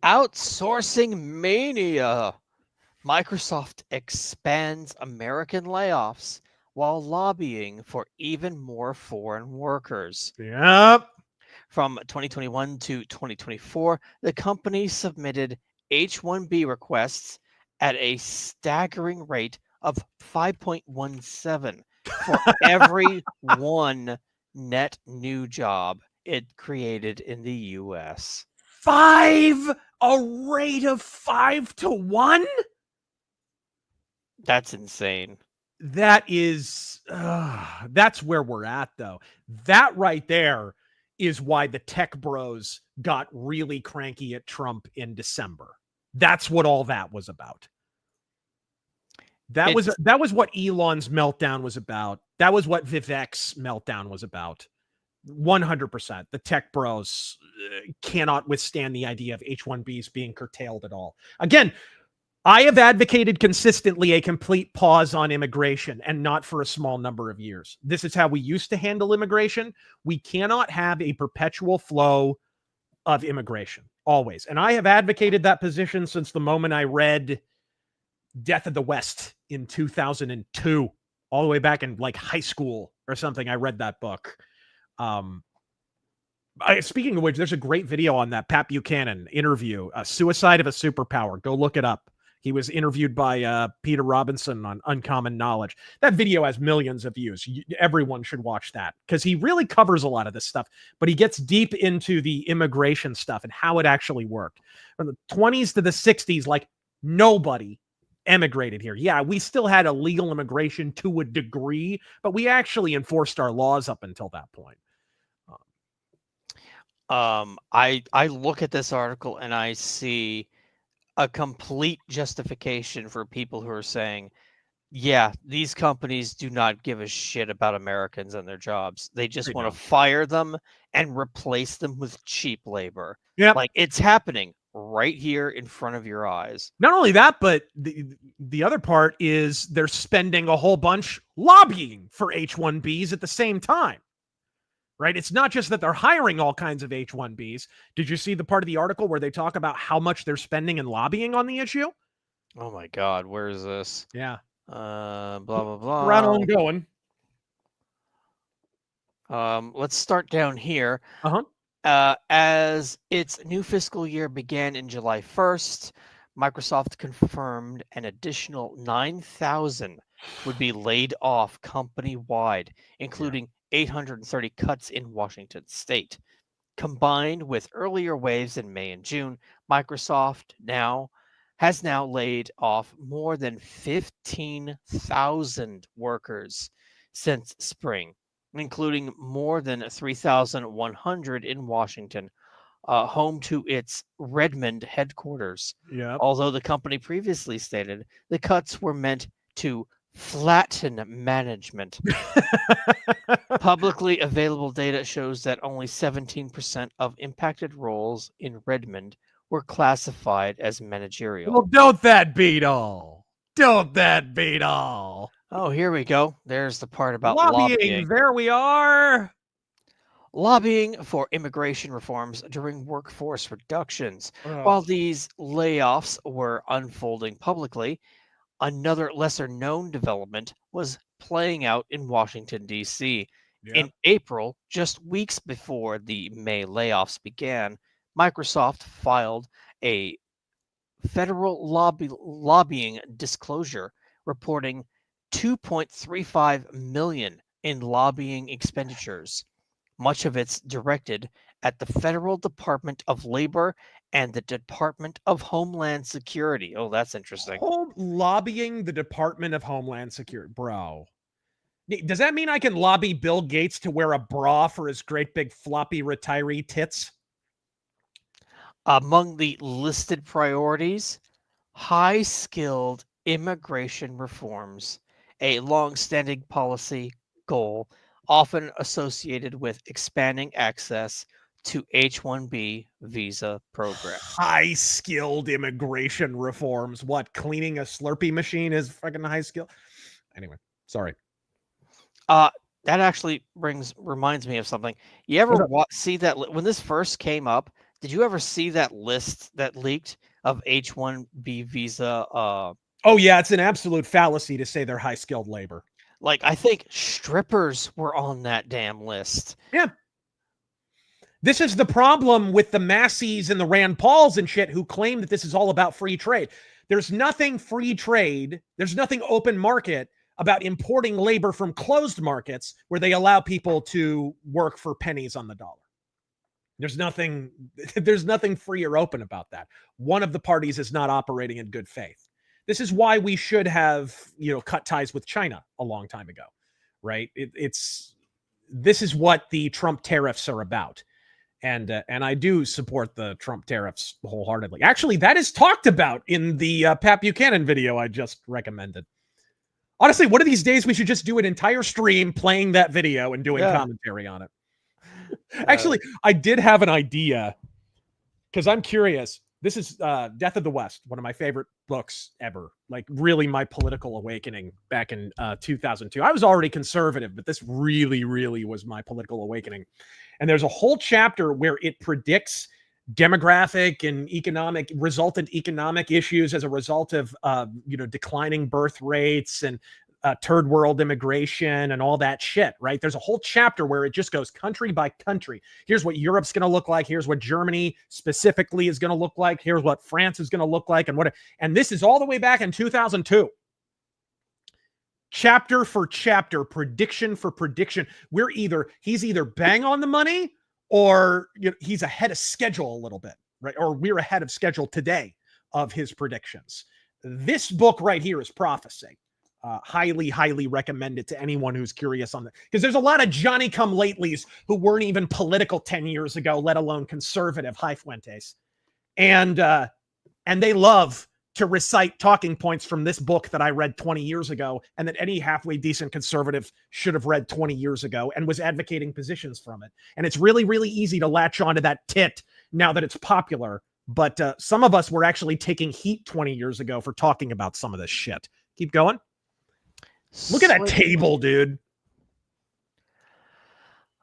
Outsourcing mania. Microsoft expands American layoffs while lobbying for even more foreign workers. Yep. From 2021 to 2024, the company submitted H-1B requests at a staggering rate of 5.17 for every one net new job it created in the U.S. A rate of 5 to 1? That's insane. That is, that's where we're at, though. That right there is why the tech bros got really cranky at Trump in December. That's what all that was about. That was what Elon's meltdown was about. That was what Vivek's meltdown was about. 100%. The tech bros cannot withstand the idea of H-1Bs being curtailed at all. Again, I have advocated consistently a complete pause on immigration, and not for a small number of years. This is how we used to handle immigration. We cannot have a perpetual flow of immigration, always. And I have advocated that position since the moment I read Death of the West in 2002, all the way back in like high school or something. I read that book. Speaking of which, there's a great video on that Pat Buchanan interview, Suicide of a Superpower. Go look it up. He was interviewed by Peter Robinson on Uncommon Knowledge. That video has millions of views. Everyone should watch that because he really covers a lot of this stuff, but he gets deep into the immigration stuff and how it actually worked. From the 20s to the 60s, like nobody emigrated here. Yeah, we still had illegal immigration to a degree, but we actually enforced our laws up until that point. I look at this article and I see a complete justification for people who are saying Yeah, these companies do not give a shit about Americans and their jobs. They just They want don't. to fire them and replace them with cheap labor. Yep. Like, it's happening right here in front of your eyes. Not only that, but the other part is they're spending a whole bunch lobbying for H-1Bs at the same time. Right? It's not just that they're hiring all kinds of H-1Bs. Did you see the part of the article where they talk about how much they're spending in lobbying on the issue? Oh my God, where is this? Yeah. Blah, blah, blah. Right on going. Let's start down here. Uh-huh. As its new fiscal year began in July 1st, Microsoft confirmed an additional 9,000 would be laid off company-wide, including 830 cuts in Washington state. Combined with earlier waves in May and June, Microsoft has now laid off more than 15,000 workers since spring, including more than 3,100 in Washington, home to its Redmond headquarters. Yeah. Although the company previously stated the cuts were meant to flatten management. Publicly available data shows that only 17% of impacted roles in Redmond were classified as managerial. Well, don't that beat all? Don't that beat all? Oh, here we go. There's the part about lobbying. There we are. Lobbying for immigration reforms during workforce reductions. While these layoffs were unfolding publicly, another lesser-known development was playing out in Washington, D.C. Yeah. In April, just weeks before the May layoffs began, Microsoft filed a federal lobbying disclosure reporting $2.35 million in lobbying expenditures. Much of it's directed at the Federal Department of Labor and the Department of Homeland Security. Oh, that's interesting. Lobbying the Department of Homeland Security, bro. Does that mean I can lobby Bill Gates to wear a bra for his great big floppy retiree tits? Among the listed priorities, high-skilled immigration reforms, a long-standing policy goal often associated with expanding access to H-1B visa programs. High-skilled immigration reforms. What, cleaning a Slurpee machine is fucking high skill? Anyway, sorry. That actually reminds me of something. You ever see that when this first came up? Did you ever see that list that leaked of H-1B visa? Oh yeah, it's an absolute fallacy to say they're high-skilled labor. Like, I think strippers were on that damn list. Yeah. This is the problem with the Massies and the Rand Pauls and shit who claim that this is all about free trade. There's nothing free trade. There's nothing open market about importing labor from closed markets where they allow people to work for pennies on the dollar. There's nothing free or open about that. One of the parties is not operating in good faith. This is why we should have, cut ties with China a long time ago, right? This is what the Trump tariffs are about. And I do support the Trump tariffs wholeheartedly. Actually, that is talked about in the Pat Buchanan video I just recommended. Honestly, one of these days we should just do an entire stream playing that video and doing commentary on it. Actually, I did have an idea because I'm curious. This is Death of the West, one of my favorite books ever. Like, really my political awakening back in 2002. I was already conservative, but this really, really was my political awakening. And there's a whole chapter where it predicts demographic and resultant economic issues as a result of, declining birth rates and third world immigration and all that shit, right? There's a whole chapter where it just goes country by country. Here's what Europe's going to look like. Here's what Germany specifically is going to look like. Here's what France is going to look like. And this is all the way back in 2002. Chapter for chapter, prediction for prediction. He's either bang on the money or he's ahead of schedule a little bit, right? Or we're ahead of schedule today of his predictions. This book right here is prophecy. Highly, highly recommend it to anyone who's curious on that. Because there's a lot of Johnny-come-latelys who weren't even political 10 years ago, let alone conservative, High Fuentes. And they love to recite talking points from this book that I read 20 years ago and that any halfway decent conservative should have read 20 years ago and was advocating positions from it. And it's really, really easy to latch onto that tit now that it's popular. But some of us were actually taking heat 20 years ago for talking about some of this shit. Keep going. Look at that table, dude.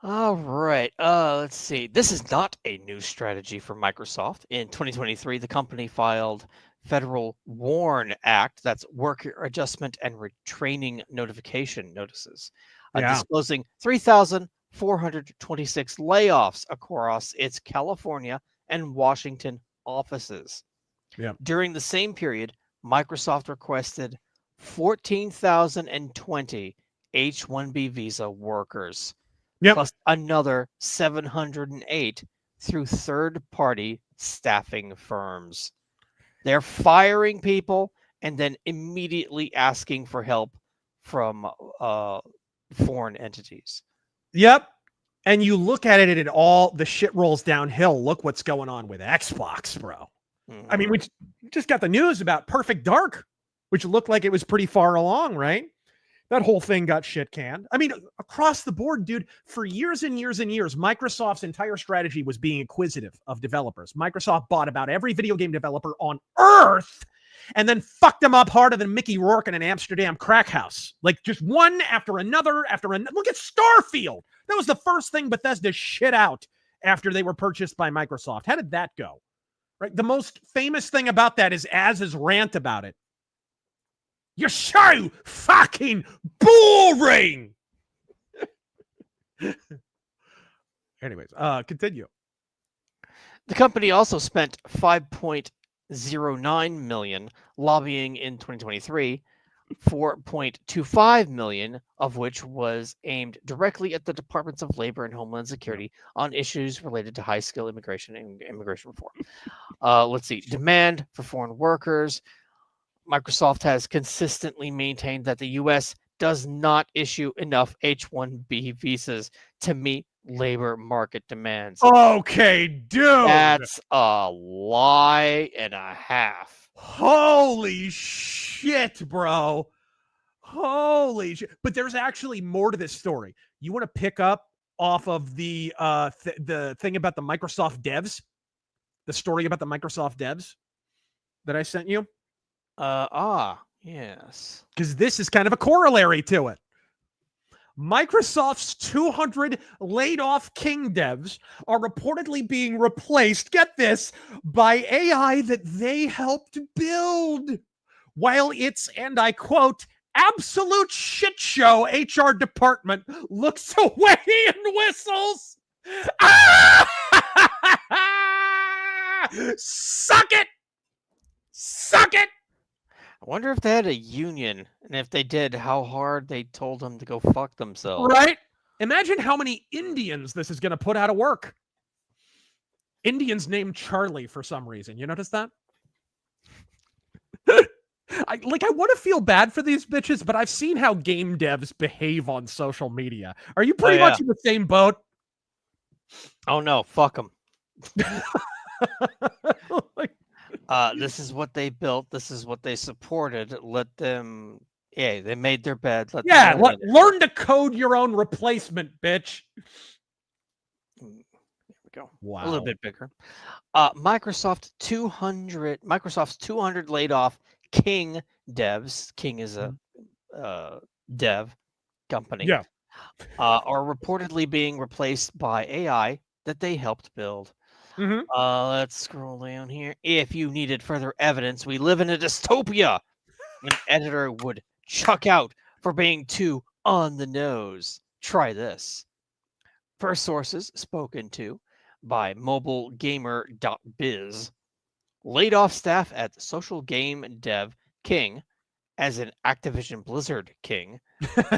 All right. Let's see. This is not a new strategy for Microsoft. In 2023, the company filed Federal WARN Act, that's Worker Adjustment and Retraining Notification Notices, disclosing 3,426 layoffs across its California and Washington offices. Yeah. During the same period, Microsoft requested 14,020 H-1B visa workers, plus another 708 through third-party staffing firms. They're firing people and then immediately asking for help from foreign entities. Yep. And you look at it and all the shit rolls downhill. Look what's going on with Xbox, bro. Mm-hmm. I mean, we just got the news about Perfect Dark, which looked like it was pretty far along, right? That whole thing got shit canned. I mean, across the board, dude, for years and years and years, Microsoft's entire strategy was being acquisitive of developers. Microsoft bought about every video game developer on Earth and then fucked them up harder than Mickey Rourke in an Amsterdam crack house. Like just one after another after another. Look at Starfield. That was the first thing Bethesda shit out after they were purchased by Microsoft. How did that go? Right? The most famous thing about that is Az's rant about it. You're so fucking boring. Anyways, continue. The company also spent $5.09 million lobbying in 2023, $4.25 million of which was aimed directly at the Departments of Labor and Homeland Security on issues related to high-skill immigration and immigration reform. Let's see. Demand for foreign workers. Microsoft has consistently maintained that the U.S. does not issue enough H-1B visas to meet labor market demands. Okay, dude. That's a lie and a half. Holy shit, bro. Holy shit. But there's actually more to this story. You want to pick up off of the thing about the Microsoft devs? The story about the Microsoft devs that I sent you? Yes. Because this is kind of a corollary to it. Microsoft's 200 laid off King devs are reportedly being replaced, get this, by AI that they helped build. While its, and I quote, absolute shit show HR department looks away and whistles. Suck it! Suck it! I wonder if they had a union, and if they did, how hard they told them to go fuck themselves. Right? Imagine how many Indians this is going to put out of work. Indians named Charlie for some reason. You notice that? I want to feel bad for these bitches, but I've seen how game devs behave on social media. Are you pretty much in the same boat? Oh, no. Fuck them. This is what they built. This is what they supported. Let them... Yeah, they made their bed. Learn to code your own replacement, bitch. There we go. Wow. A little bit bigger. Microsoft's 200 laid off King devs. King is a dev company. Yeah. Are reportedly being replaced by AI that they helped build. Mm-hmm. Let's scroll down here. If you needed further evidence, we live in a dystopia. An editor would chuck out for being too on the nose. Try this. Per sources spoken to by mobilegamer.biz, laid off staff at social game dev King, as an Activision Blizzard King,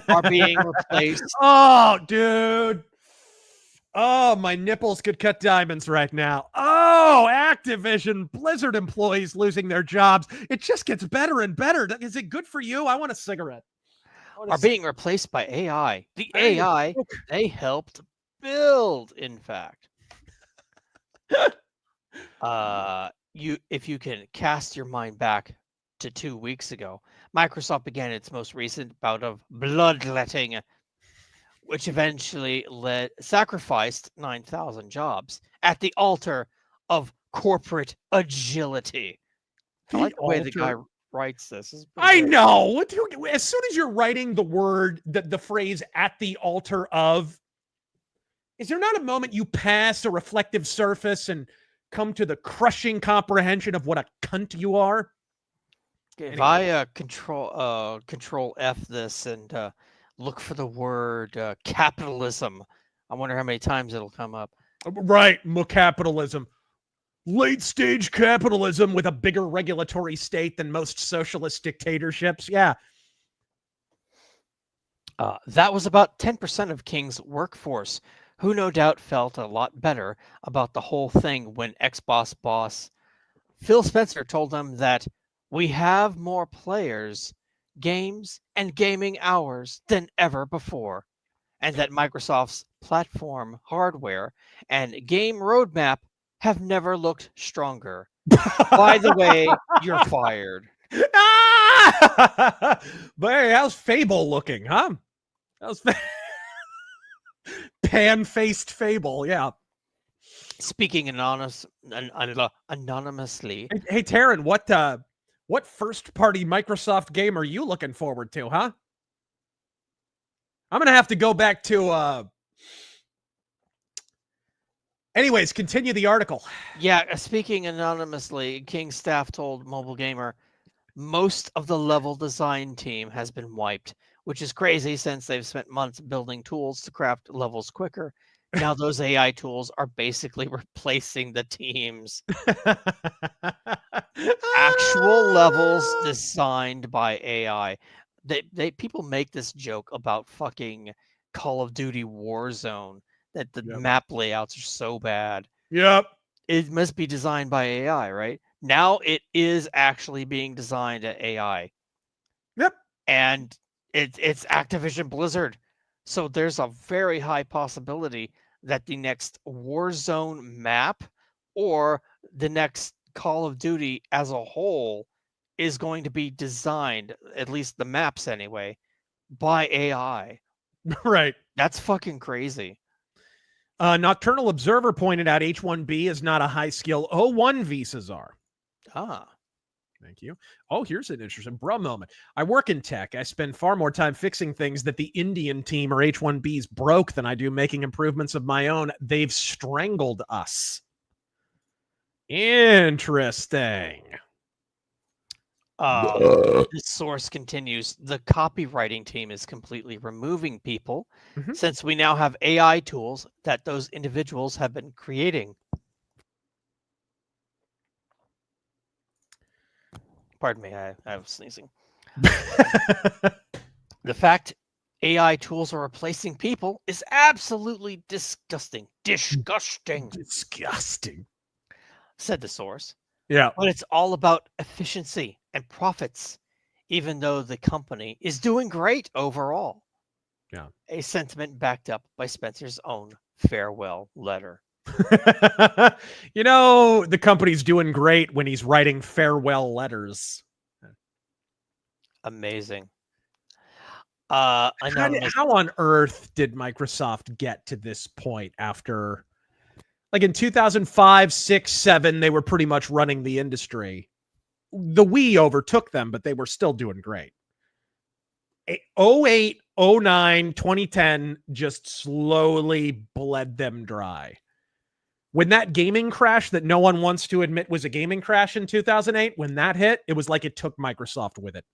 are being replaced. Oh, dude. Oh, my nipples could cut diamonds right now. Oh, Activision Blizzard employees losing their jobs. It just gets better and better. Is it good for you? I want a cigarette. Are being replaced by AI. The AI they helped build, in fact. If you can cast your mind back to 2 weeks ago, Microsoft began its most recent bout of bloodletting, which eventually sacrificed 9,000 jobs at the altar of corporate agility. I like the way the guy writes this. I know. As soon as you're writing the word, the phrase "at the altar of," is there not a moment you pass a reflective surface and come to the crushing comprehension of what a cunt you are? If I control F this and look for the word capitalism, I wonder how many times it'll come up. Right, capitalism. Late stage capitalism with a bigger regulatory state than most socialist dictatorships. Yeah. That was about 10% of King's workforce, who no doubt felt a lot better about the whole thing when Xbox boss Phil Spencer told them that we have more players, games, and gaming hours than ever before, and that Microsoft's platform hardware and game roadmap have never looked stronger. By the way, you're fired. But hey, how's Fable looking, huh? How's pan-faced Fable? Yeah. Speaking anonymously. Hey, Taryn, what first-party Microsoft game are you looking forward to, huh? I'm gonna have to go back to. Anyways, continue the article. Yeah, speaking anonymously, King staff told Mobile Gamer, most of the level design team has been wiped, which is crazy since they've spent months building tools to craft levels quicker. Now those AI tools are basically replacing the teams. Actual levels designed by AI. People make this joke about fucking Call of Duty Warzone, that the map layouts are so bad. Yep. It must be designed by AI, right? Now it is actually being designed at AI. Yep. And it's Activision Blizzard. So there's a very high possibility that the next Warzone map or the next Call of Duty as a whole is going to be designed, at least the maps anyway, by AI. Right. That's fucking crazy. Nocturnal Observer pointed out H-1B is not a high-skill O-1 visas are. Thank you. Oh, here's an interesting moment. I work in tech. I spend far more time fixing things that the Indian team or H-1Bs broke than I do making improvements of my own. They've strangled us. Interesting. This source continues, the copywriting team is completely removing people since we now have AI tools that those individuals have been creating. Pardon me, I was sneezing. The fact AI tools are replacing people is absolutely disgusting. Disgusting, said the source. Yeah. But it's all about efficiency and profits, even though the company is doing great overall. Yeah. A sentiment backed up by Spencer's own farewell letter. You know, the company's doing great when he's writing farewell letters. Amazing. How on earth did Microsoft get to this point after, like in 2005, 6, 7, they were pretty much running the industry. The Wii overtook them, but they were still doing great. 08, 09, 2010 just slowly bled them dry. When that gaming crash that no one wants to admit was a gaming crash in 2008, when that hit, it was like it took Microsoft with it.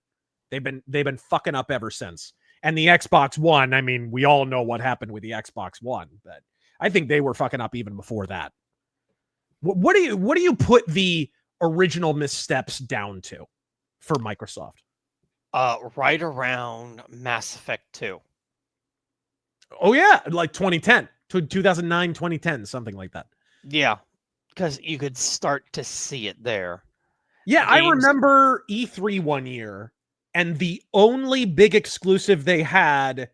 They've been fucking up ever since. And the Xbox One, I mean, we all know what happened with the Xbox One, but I think they were fucking up even before that. What do you put the original missteps down to for Microsoft? Right around Mass Effect 2. Oh yeah, like 2010, 2009, 2010, something like that. Yeah, because you could start to see it there. Yeah, I remember E3 one year, and the only big exclusive they had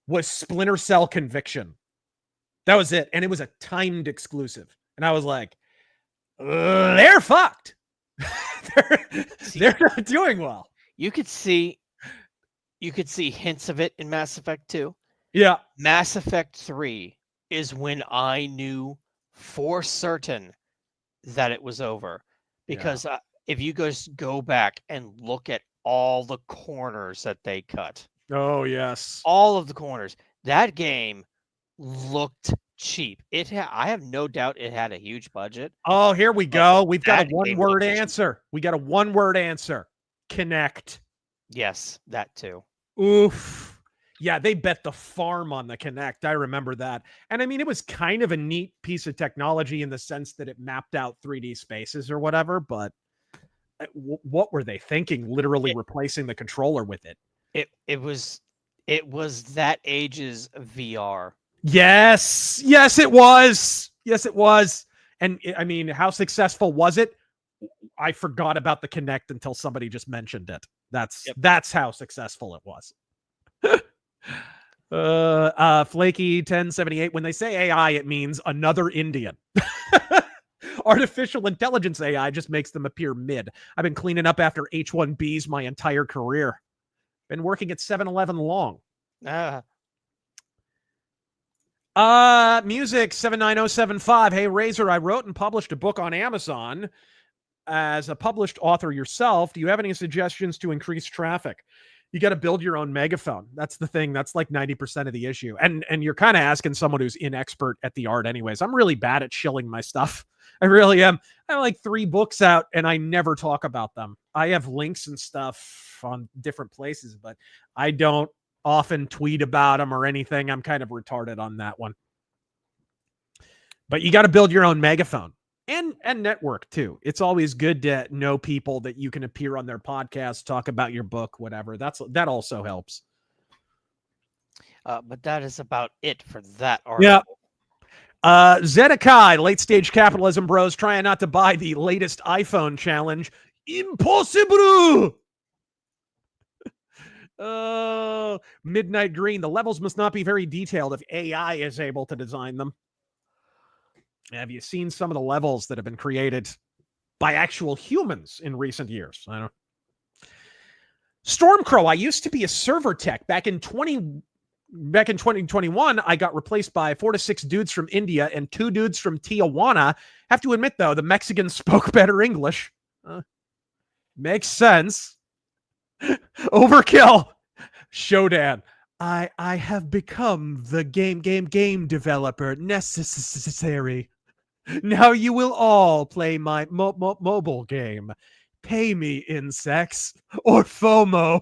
was Splinter Cell Conviction. That was it, and it was a timed exclusive. And I was like, they're fucked. they're not doing well. You could see hints of it in Mass Effect 2. Yeah. Mass Effect 3 is when I knew for certain that it was over. Because if you guys go back and look at all the corners that they cut. Oh, yes. All of the corners. That game looked cheap. I have no doubt it had a huge budget. Oh, here we go. We've got a That game one-word looked cheap. answer. We got a one-word answer. Connect. Yes, that too. Oof. Yeah, they bet the farm on the Kinect. I remember that. And I mean, it was kind of a neat piece of technology in the sense that it mapped out 3D spaces or whatever, but what were they thinking? Literally replacing the controller with it. It was that age's VR. Yes. Yes, it was. Yes, it was. And I mean, how successful was it? I forgot about the Kinect until somebody just mentioned it. That's how successful it was. Flaky 1078. When they say AI, it means another Indian. Artificial intelligence AI just makes them appear mid. I've been cleaning up after H1Bs my entire career. Been working at 7-Eleven long. Music 79075. Hey, Razor, I wrote and published a book on Amazon. As a published author yourself, do you have any suggestions to increase traffic? You got to build your own megaphone. That's the thing. That's like 90% of the issue. And you're kind of asking someone who's inexpert at the art anyways. I'm really bad at shilling my stuff. I really am. I have like 3 books out and I never talk about them. I have links and stuff on different places, but I don't often tweet about them or anything. I'm kind of retarded on that one. But you got to build your own megaphone. And network too. It's always good to know people that you can appear on their podcast, talk about your book, whatever. That also helps. But that is about it for that article. Yeah. Zedekai, late stage capitalism bros, trying not to buy the latest iPhone challenge. Impossible. Midnight Green. The levels must not be very detailed if AI is able to design them. Have you seen some of the levels that have been created by actual humans in recent years? I don't know. Stormcrow, I used to be a server tech. Back in 2021, I got replaced by 4 to 6 dudes from India and 2 dudes from Tijuana. Have to admit, though, the Mexicans spoke better English. Makes sense. Overkill. Shodan. I have become the game developer necessary. Now you will all play my mobile game. Pay me, insects, or FOMO.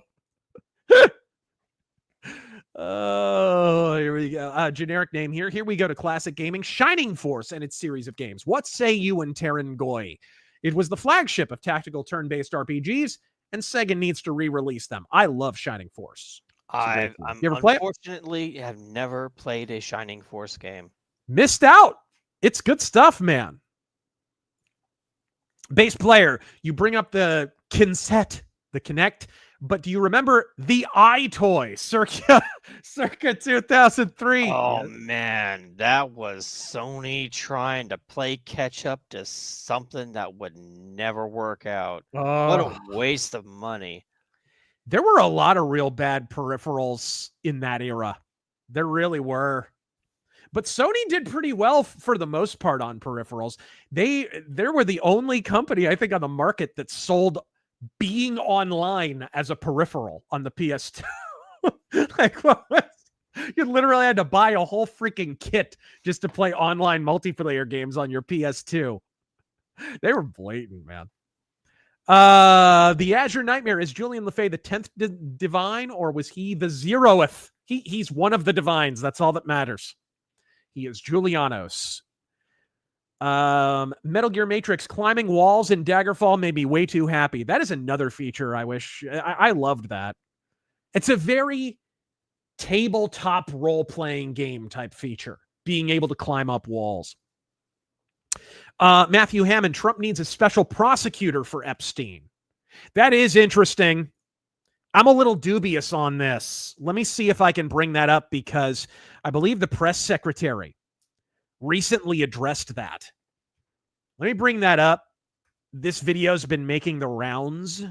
Oh, here we go. Generic name here. Here we go to classic gaming. Shining Force and its series of games. What say you and Terran Goy? It was the flagship of tactical turn-based RPGs, and Sega needs to re-release them. I love Shining Force. I unfortunately have never played a Shining Force game. Missed out. It's good stuff, man. Bass player, you bring up the Kinset, the Kinect, but do you remember the iToy circa 2003? Oh, man, that was Sony trying to play catch up to something that would never work out. What a waste of money. There were a lot of real bad peripherals in that era. There really were. But Sony did pretty well for the most part on peripherals. They were the only company, I think, on the market that sold being online as a peripheral on the PS2. Like, you literally had to buy a whole freaking kit just to play online multiplayer games on your PS2. They were blatant, man. The Azure Nightmare, is Julian Lefay the 10th divine, or was he the 0th? He's one of the divines. That's all that matters. He is Julianos. Metal Gear Matrix, climbing walls in Daggerfall made me way too happy. That is another feature I wish. I loved that. It's a very tabletop role-playing game type feature, being able to climb up walls. Matthew Hammond, Trump needs a special prosecutor for Epstein. That is interesting. I'm a little dubious on this. Let me see if I can bring that up, because I believe the press secretary recently addressed that. Let me bring that up. this video's been making the rounds.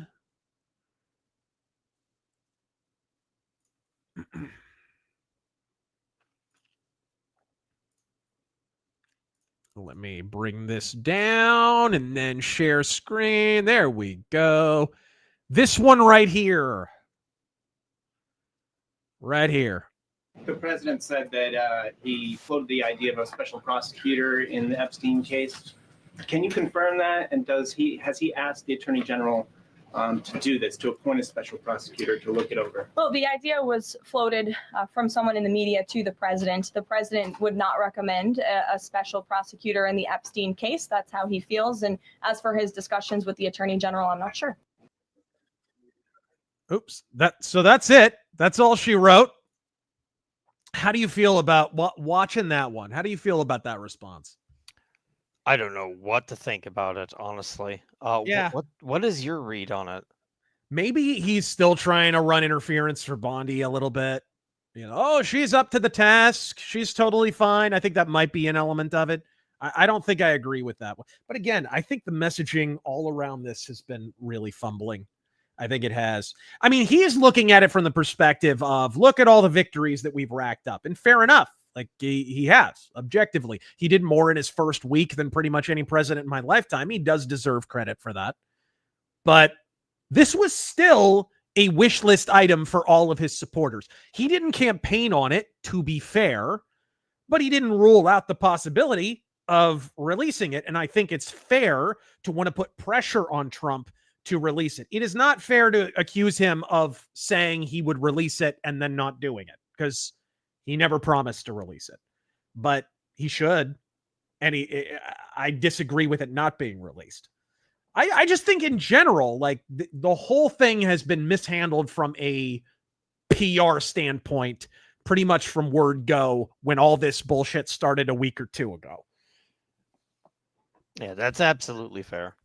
Let me bring this down and then share screen. There we go. This one right here. Right here. The president said that he floated the idea of a special prosecutor in the Epstein case. Can you confirm that? And has he asked the attorney general to do this, to appoint a special prosecutor to look it over? Well, the idea was floated from someone in the media to the president. The president would not recommend a special prosecutor in the Epstein case. That's how he feels. And as for his discussions with the attorney general, I'm not sure. Oops. So that's it. That's all she wrote. How do you feel about watching that one? How do you feel about that response? I don't know what to think about it, honestly. Yeah. What is your read on it? Maybe he's still trying to run interference for Bondi a little bit. Oh, she's up to the task. She's totally fine. I think that might be an element of it. I don't think I agree with that one. But again, I think the messaging all around this has been really fumbling. I think it has. I mean, he is looking at it from the perspective of, look at all the victories that we've racked up. And fair enough. Like he has, objectively. He did more in his first week than pretty much any president in my lifetime. He does deserve credit for that. But this was still a wish list item for all of his supporters. He didn't campaign on it, to be fair, but he didn't rule out the possibility of releasing it. And I think it's fair to want to put pressure on Trump to release it. It is not fair to accuse him of saying he would release it and then not doing it, because he never promised to release it, but he should. And I disagree with it not being released. I just think in general, like the whole thing has been mishandled from a PR standpoint, pretty much from word go when all this bullshit started a week or two ago. Yeah, that's absolutely fair.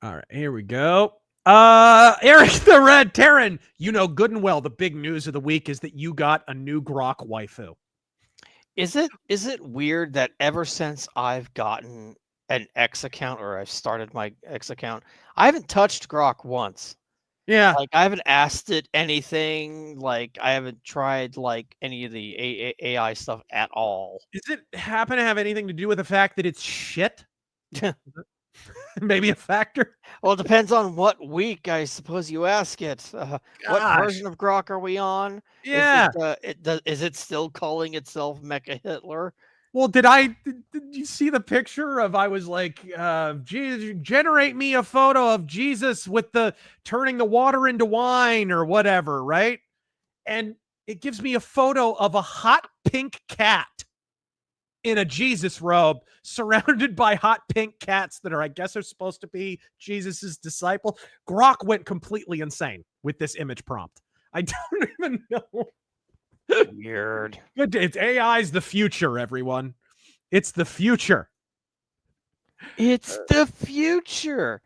All right, here we go. Eric the Red Terran, you know good and well the big news of the week is that you got a new Grock waifu. Is it weird that ever since I've gotten an X account, or I've started my X account, I haven't touched Grock once? Yeah. Like, I haven't asked it anything. Like, I haven't tried like any of the AI stuff at all. Does it happen to have anything to do with the fact that it's shit? Maybe a factor. Well, it depends on what week, I suppose you ask it. What version of Grock are we on? Yeah. Is it still calling itself Mecha Hitler? Well, did you see the picture of, I was like, generate me a photo of Jesus with the turning the water into wine or whatever, right? And it gives me a photo of a hot pink cat in a Jesus robe surrounded by hot pink cats that I guess are supposed to be Jesus's disciple. Grock went completely insane with this image prompt. I don't even know. Weird. It's AI's the future, everyone. It's the future. It's the future.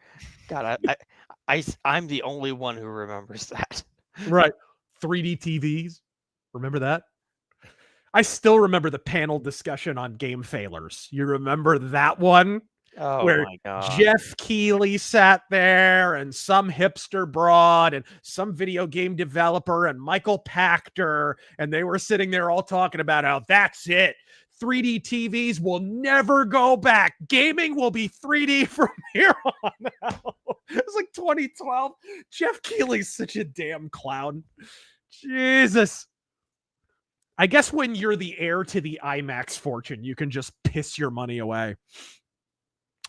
God, I'm the only one who remembers that. Right. 3D TVs. Remember that? I still remember the panel discussion on game failures. You remember that one? Oh, where my God. Jeff Keighley sat there and some hipster broad and some video game developer and Michael Pachter, and they were sitting there all talking about how that's it. 3D TVs will never go back. Gaming will be 3D from here on out. It was like 2012. Jeff Keighley's such a damn clown. Jesus. I guess when you're the heir to the IMAX fortune, you can just piss your money away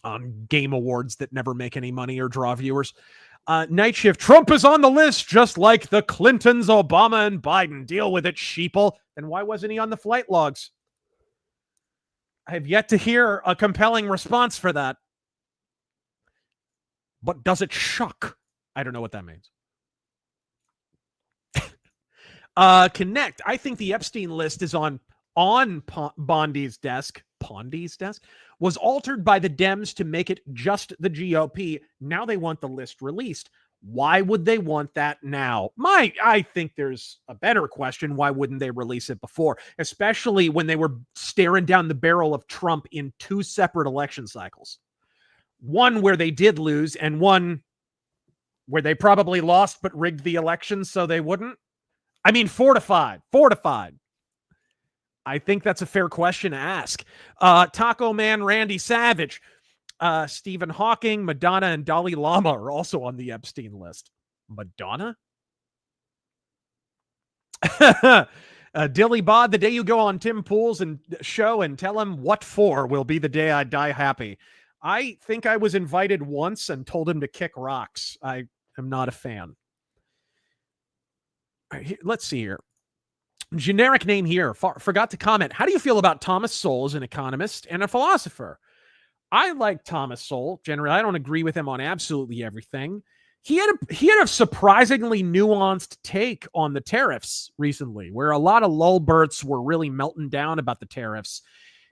on game awards that never make any money or draw viewers. Night Shift, Trump is on the list, just like the Clintons, Obama, and Biden. Deal with it, sheeple. And why wasn't he on the flight logs? I have yet to hear a compelling response for that. But does it shock? I don't know what that means. Connect. I think the Epstein list is on Bondi's desk. Pondi's desk was altered by the Dems to make it just the GOP. Now they want the list released. Why would they want that now? I think there's a better question. Why wouldn't they release it before? Especially when they were staring down the barrel of Trump in 2 separate election cycles. one where they did lose and one where they probably lost but rigged the election so they wouldn't? I mean, 4 to 5. 4 to 5. I think that's a fair question to ask. Taco Man, Randy Savage, Stephen Hawking, Madonna, and Dalai Lama are also on the Epstein list. Madonna? Dilly Bod, the day you go on Tim Pool's and show and tell him what for will be the day I die happy. I think I was invited once and told him to kick rocks. I am not a fan. Let's see here. Generic name here. Forgot to comment. How do you feel about Thomas Sowell as an economist and a philosopher? I like Thomas Sowell. Generally, I don't agree with him on absolutely everything. He had a surprisingly nuanced take on the tariffs recently, where a lot of lulberts were really melting down about the tariffs.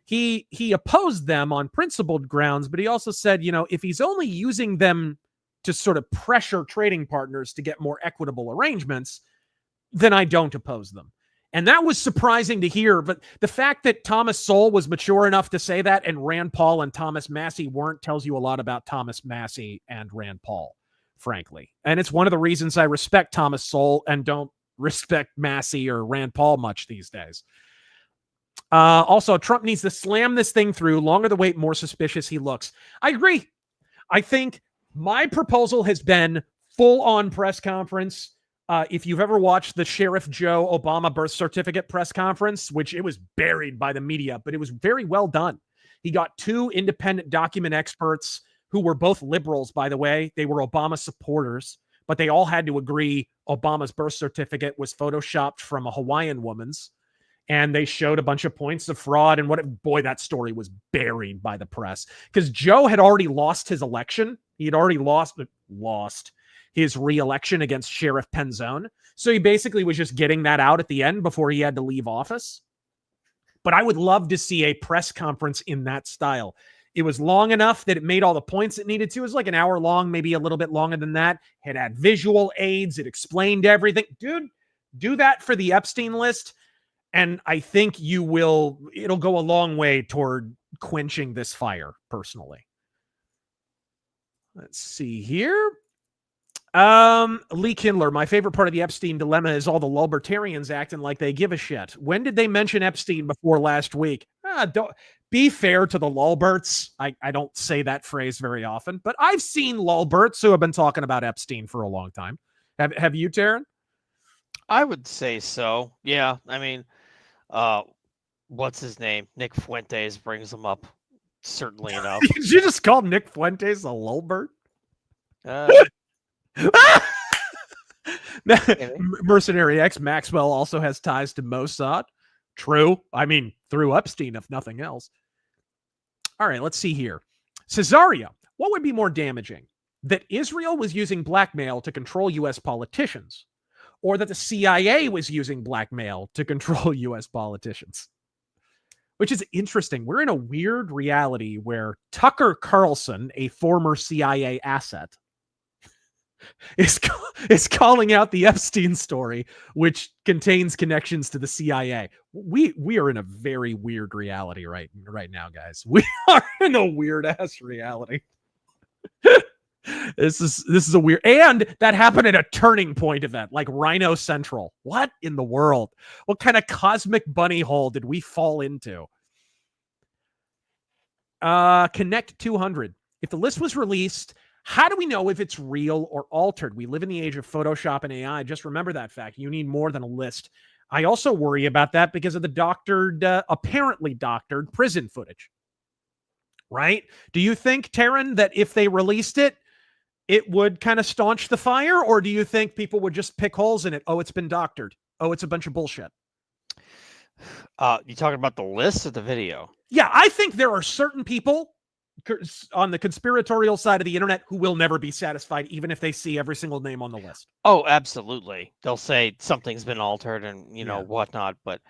He opposed them on principled grounds, but he also said, you know, if he's only using them to sort of pressure trading partners to get more equitable arrangements, then I don't oppose them. And that was surprising to hear. But the fact that Thomas Sowell was mature enough to say that and Rand Paul and Thomas Massie weren't tells you a lot about Thomas Massie and Rand Paul, frankly. And it's one of the reasons I respect Thomas Sowell and don't respect Massie or Rand Paul much these days. Also, Trump needs to slam this thing through. Longer the wait, more suspicious he looks. I agree. I think my proposal has been full-on press conference. If you've ever watched the Sheriff Joe Obama birth certificate press conference, which it was buried by the media, but it was very well done. He got 2 independent document experts who were both liberals, by the way. They were Obama supporters, but they all had to agree Obama's birth certificate was photoshopped from a Hawaiian woman's. And they showed a bunch of points of fraud. And boy, that story was buried by the press because Joe had already lost his election. He had already lost his re-election against Sheriff Penzone. So he basically was just getting that out at the end before he had to leave office. But I would love to see a press conference in that style. It was long enough that it made all the points it needed to. It was like an hour long, maybe a little bit longer than that. It had visual aids. It explained everything. Dude, do that for the Epstein list. And I think it'll go a long way toward quenching this fire, personally. Let's see here. Lee Kindler, my favorite part of the Epstein dilemma is all the Lulbertarians acting like they give a shit. When did they mention Epstein before last week? Don't be fair to the Lulberts. I don't say that phrase very often, but I've seen Lulberts who have been talking about Epstein for a long time. Have you, Taryn? I would say so. Yeah. I mean, what's his name? Nick Fuentes brings him up, certainly enough. Did you just call Nick Fuentes a Lulbert? Mercenary X Maxwell also has ties to Mossad. True. I mean, through Epstein, if nothing else. All right, let's see here. Cesario, what would be more damaging? That Israel was using blackmail to control U.S. politicians, or that the CIA was using blackmail to control U.S. politicians? Which is interesting. We're in a weird reality where Tucker Carlson, a former CIA asset, is calling out the Epstein story, which contains connections to the CIA. We are in a very weird reality right now, guys. We are in a weird ass reality. This is a weird, and that happened at a Turning Point event like Rhino Central. What in the world? What kind of cosmic bunny hole did we fall into? Connect 200. If the list was released, how do we know if it's real or altered? We live in the age of Photoshop and AI. Just remember that fact. You need more than a list. I also worry about that because of the apparently doctored prison footage. Right? Do you think, Taryn, that if they released it, it would kind of staunch the fire? Or do you think people would just pick holes in it? Oh, it's been doctored. Oh, it's a bunch of bullshit. You talking about the list or the video? Yeah, I think there are certain people on the conspiratorial side of the internet who will never be satisfied, even if they see every single name on the list. Oh, absolutely. They'll say something's been altered and, whatnot. But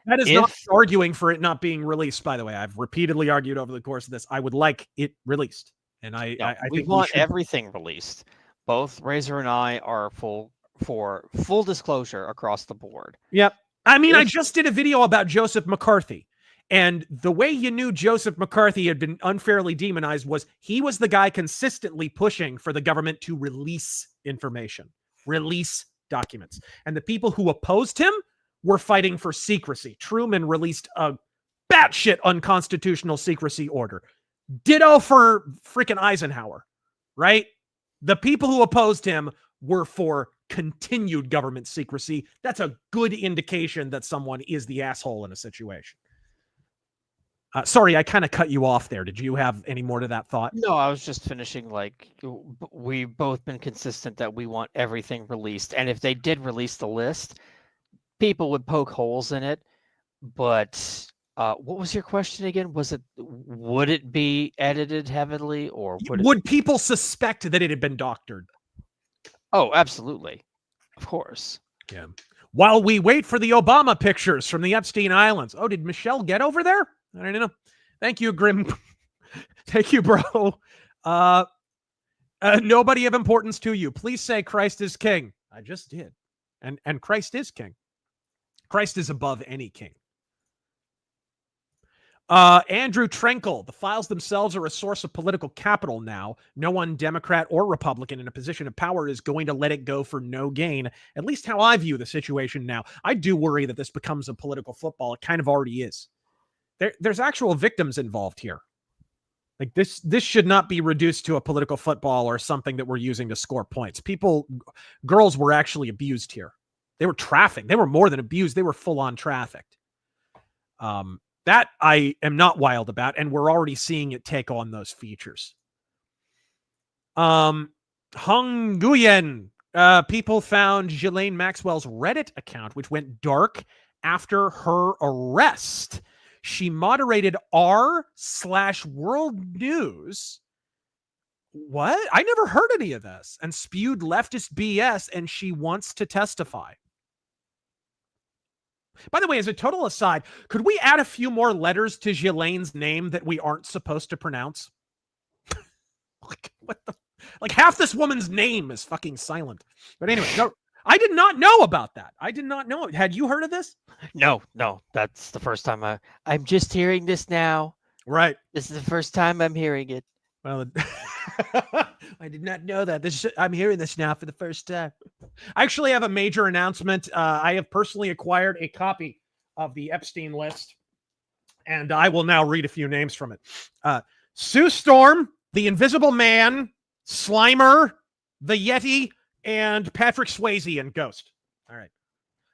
that is not arguing for it not being released, by the way. I've repeatedly argued over the course of this. I would like it released. And I think we want everything released. Both Razör and I are for full disclosure across the board. Yep. I mean, I just did a video about Joseph McCarthy. And the way you knew Joseph McCarthy had been unfairly demonized was he was the guy consistently pushing for the government to release information, release documents. And the people who opposed him were fighting for secrecy. Truman released a batshit unconstitutional secrecy order. Ditto for freaking Eisenhower, right? The people who opposed him were for continued government secrecy. That's a good indication that someone is the asshole in a situation. Sorry, I kind of cut you off there. Did you have any more to that thought? No, I was just finishing. Like, we've both been consistent that we want everything released. And if they did release the list, people would poke holes in it. But what was your question again? Would it be edited heavily, or would people suspect that it had been doctored? Oh, absolutely. Of course. Yeah. While we wait for the Obama pictures from the Epstein Islands. Oh, did Michelle get over there? I don't know. Thank you, Grim. Thank you, bro. Nobody of importance to you. Please say Christ is king. I just did. And Christ is king. Christ is above any king. Andrew Trenkel, the files themselves are a source of political capital now. No one, Democrat or Republican in a position of power, is going to let it go for no gain. At least how I view the situation now. I do worry that this becomes a political football. It kind of already is. There's actual victims involved here. Like this should not be reduced to a political football or something that we're using to score points. Girls were actually abused here. They were trafficked. They were more than abused. They were full on trafficked. That I am not wild about, and we're already seeing it take on those features. Hung Nguyen, people found Ghislaine Maxwell's Reddit account, which went dark after her arrest. She moderated r/World News. What? I never heard any of this. And spewed leftist BS, and she wants to testify. By the way, as a total aside, could we add a few more letters to Ghislaine's name that we aren't supposed to pronounce? Like half this woman's name is fucking silent. But anyway, no, I did not know about that. I did not know it. Had you heard of this? No. That's the first time I'm just hearing this now. Right. This is the first time I'm hearing it. Well, I did not know that. I'm hearing this now for the first time. I actually have a major announcement. I have personally acquired a copy of the Epstein list, and I will now read a few names from it. Sue Storm, the Invisible Man, Slimer, the Yeti, and Patrick Swayze and Ghost. All right.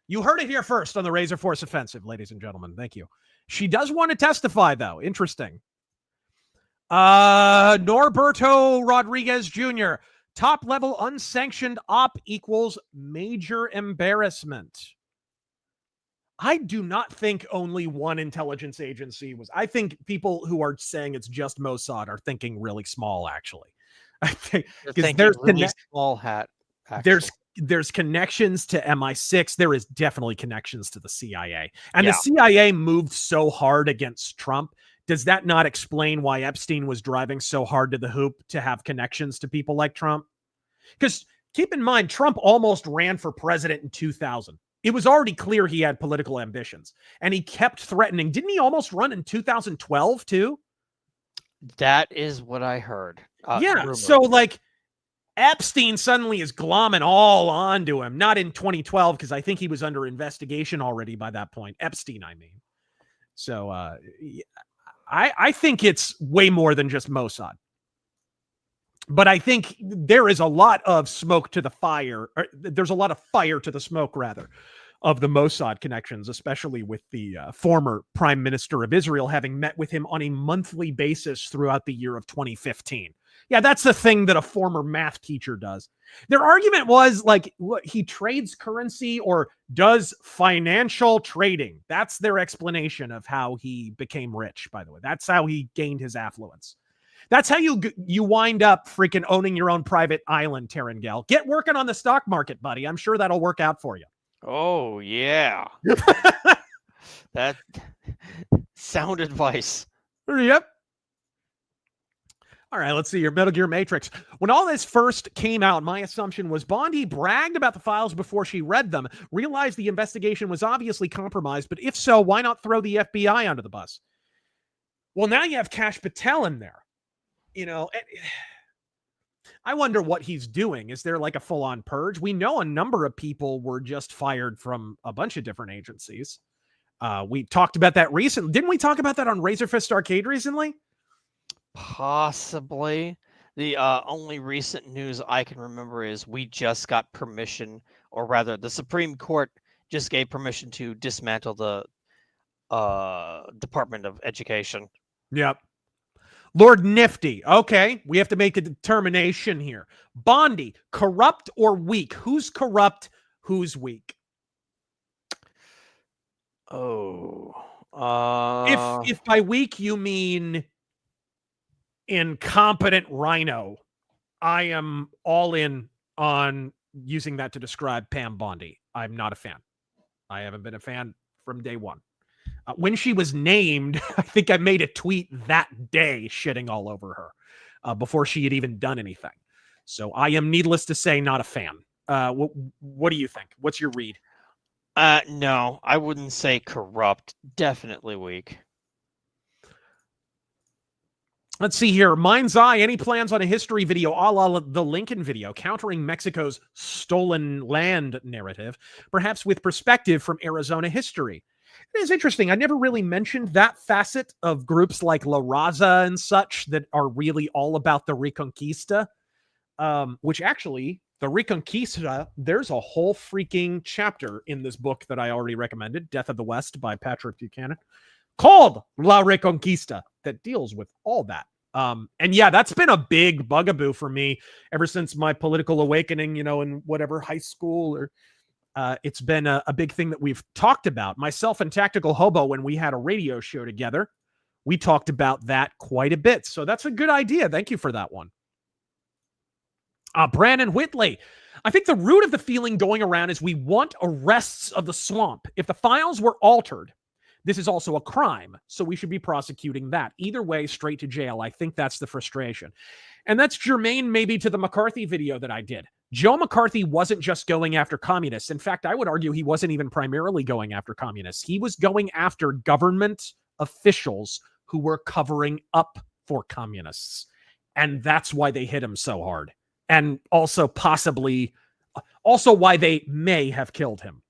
You heard it here first on the RazörForce Offensive, ladies and gentlemen. Thank you. She does want to testify, though. Interesting. Norberto Rodriguez Jr. Top level unsanctioned op equals major embarrassment. I do not think only one intelligence agency was. I think people who are saying it's just Mossad are thinking really small, actually. I think because there's really small hat. Actually. There's connections to MI6. There is definitely connections to the CIA. And the CIA moved so hard against Trump. Does that not explain why Epstein was driving so hard to the hoop to have connections to people like Trump? Because keep in mind, Trump almost ran for president in 2000. It was already clear he had political ambitions. And he kept threatening. Didn't he almost run in 2012 too? That is what I heard. Yeah. So like Epstein suddenly is glomming all onto him. Not in 2012, because I think he was under investigation already by that point. Epstein, I mean. So I think it's way more than just Mossad. But I think there is a lot of smoke to the fire. Or there's a lot of fire to the smoke, rather, of the Mossad connections, especially with the former prime minister of Israel having met with him on a monthly basis throughout the year of 2015. Yeah, that's the thing that a former math teacher does. Their argument was like, look, he trades currency or does financial trading. That's their explanation of how he became rich, by the way. That's how he gained his affluence. That's how you wind up freaking owning your own private island, Terengel. Get working on the stock market, buddy. I'm sure that'll work out for you. Oh, yeah. That sound advice. Yep. All right, let's see your Metal Gear Matrix. When all this first came out, my assumption was Bondi bragged about the files before she read them, realized the investigation was obviously compromised, but if so, why not throw the FBI under the bus? Well, now you have Kash Patel in there. You know, I wonder what he's doing. Is there like a full-on purge? We know a number of people were just fired from a bunch of different agencies. We talked about that recently. Didn't we talk about that on Razor Fist Arcade recently? Possibly. The only recent news I can remember is we just got permission, or rather, the Supreme Court just gave permission to dismantle the Department of Education. Yep. Lord Nifty. Okay, we have to make a determination here. Bondi, corrupt or weak? Who's corrupt? Who's weak? Oh. If by weak you mean incompetent rhino, I am all in on using that to describe Pam Bondi. I'm not a fan. I haven't been a fan from day one. When she was named, I think I made a tweet that day shitting all over her before she had even done anything. So I am, needless to say, not a fan. What do you think? What's your read? No, I wouldn't say corrupt. Definitely weak. Let's see here. Mind's Eye, any plans on a history video a la the Lincoln video, countering Mexico's stolen land narrative, perhaps with perspective from Arizona history? It is interesting. I never really mentioned that facet of groups like La Raza and such that are really all about the Reconquista, which actually, the Reconquista, there's a whole freaking chapter in this book that I already recommended, Death of the West by Patrick Buchanan, called La Reconquista, that deals with all that. And yeah, that's been a big bugaboo for me ever since my political awakening, you know, in whatever high school or it's been a big thing that we've talked about. Myself and Tactical Hobo, when we had a radio show together, we talked about that quite a bit. So that's a good idea. Thank you for that one. Brandon Whitley. I think the root of the feeling going around is we want arrests of the swamp. If the files were altered, this is also a crime, so we should be prosecuting that. Either way, straight to jail. I think that's the frustration. And that's germane maybe to the McCarthy video that I did. Joe McCarthy wasn't just going after communists. In fact, I would argue he wasn't even primarily going after communists. He was going after government officials who were covering up for communists. And that's why they hit him so hard. And also possibly, also why they may have killed him.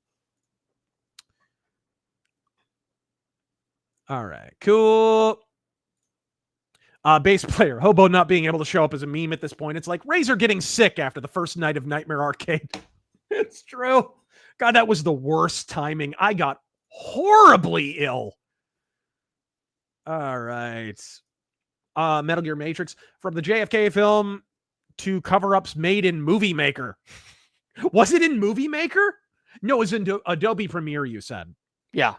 All right, cool. Bass player, Hobo not being able to show up as a meme at this point. It's like Razor getting sick after the first night of Nightmare Arcade. It's true. God, that was the worst timing. I got horribly ill. All right. Metal Gear Matrix. From the JFK film to cover-ups made in Movie Maker. Was it in Movie Maker? No, it was in Adobe Premiere, you said. Yeah.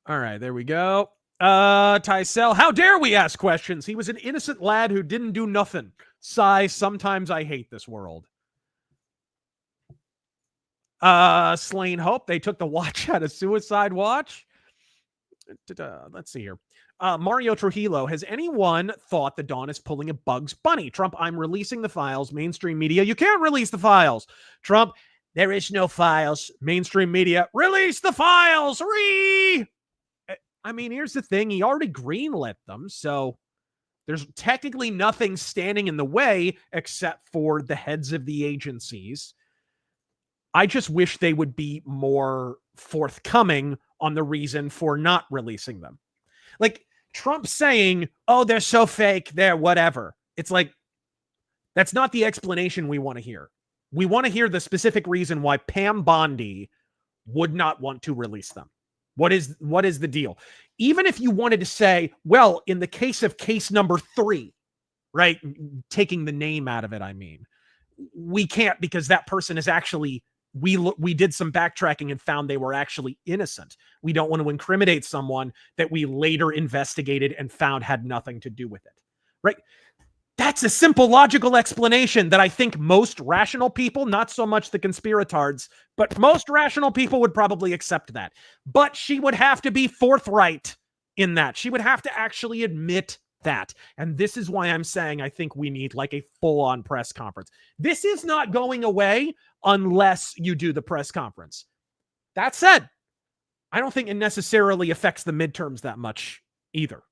All right, there we go. Tysell, how dare we ask questions? He was an innocent lad who didn't do nothing. Sigh, sometimes I hate this world. Slain Hope, they took the watch out of Suicide Watch. Let's see here. Mario Trujillo, has anyone thought the Dawn is pulling a Bugs Bunny? Trump, I'm releasing the files. Mainstream media, you can't release the files. Trump, there is no files. Mainstream media, release the files. I mean, here's the thing. He already greenlit them, so there's technically nothing standing in the way except for the heads of the agencies. I just wish they would be more forthcoming on the reason for not releasing them. Like Trump saying, oh, they're so fake, they're whatever. It's like, that's not the explanation we want to hear. We want to hear the specific reason why Pam Bondi would not want to release them. What is the deal? Even if you wanted to say, well, in the case of case number 3, right? Taking the name out of it, I mean, we can't because that person is actually, we did some backtracking and found they were actually innocent. We don't want to incriminate someone that we later investigated and found had nothing to do with it, right? That's a simple logical explanation that I think most rational people, not so much the conspiratards, but most rational people would probably accept that. But she would have to be forthright in that. She would have to actually admit that. And this is why I'm saying I think we need like a full-on press conference. This is not going away unless you do the press conference. That said, I don't think it necessarily affects the midterms that much either,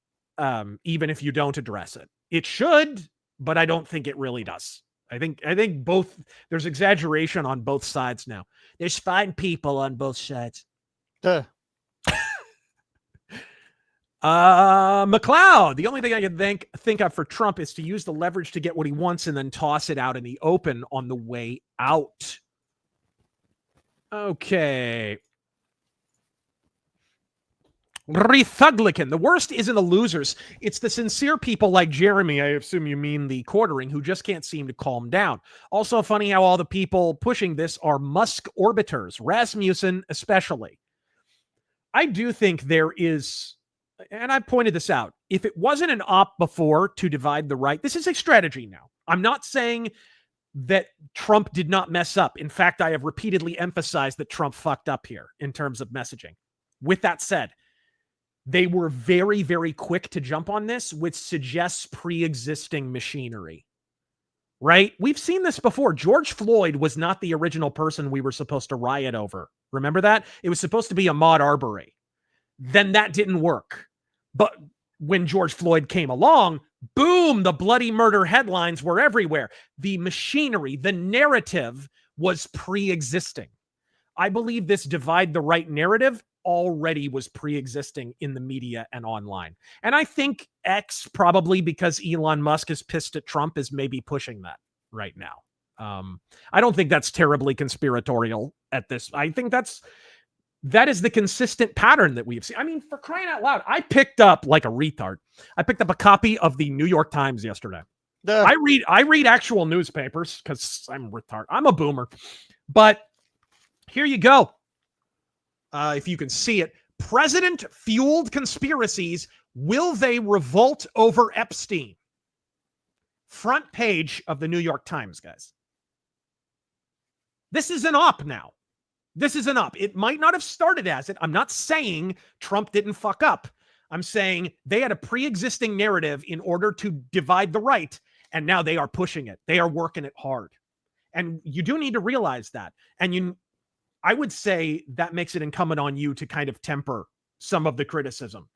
even if you don't address it. It should, but I don't think it really does. I think both, there's exaggeration on both sides now. There's fine people on both sides. McLeod, the only thing I can think of for Trump is to use the leverage to get what he wants and then toss it out in the open on the way out. Okay. Rethuglican, the worst isn't the losers. It's the sincere people like Jeremy, I assume you mean the quartering, who just can't seem to calm down. Also funny how all the people pushing this are Musk orbiters, Rasmussen especially. I do think there is, and I pointed this out, if it wasn't an op before to divide the right, this is a strategy now. I'm not saying that Trump did not mess up. In fact, I have repeatedly emphasized that Trump fucked up here in terms of messaging. With that said, they were very, very quick to jump on this, which suggests pre-existing machinery, right? We've seen this before. George Floyd was not the original person we were supposed to riot over. Remember that? It was supposed to be Ahmaud Arbery. Then that didn't work. But when George Floyd came along, boom, the bloody murder headlines were everywhere. The machinery, the narrative was pre-existing. I believe this divide the right narrative already was pre-existing in the media and online. And I think X, probably because Elon Musk is pissed at Trump, is maybe pushing that right now. I don't think that's terribly conspiratorial at this. I think that is the consistent pattern that we've seen. I mean, for crying out loud, I picked up, like a retard, I picked up a copy of the New York Times yesterday. I read actual newspapers because I'm retarded. I'm a boomer. But here you go. If you can see it, president-fueled conspiracies, will they revolt over Epstein? Front page of the New York Times, guys. This is an op now. This is an op. It might not have started as it. I'm not saying Trump didn't fuck up. I'm saying they had a pre-existing narrative in order to divide the right, and now they are pushing it. They are working it hard. And you do need to realize that. And I would say that makes it incumbent on you to kind of temper some of the criticism.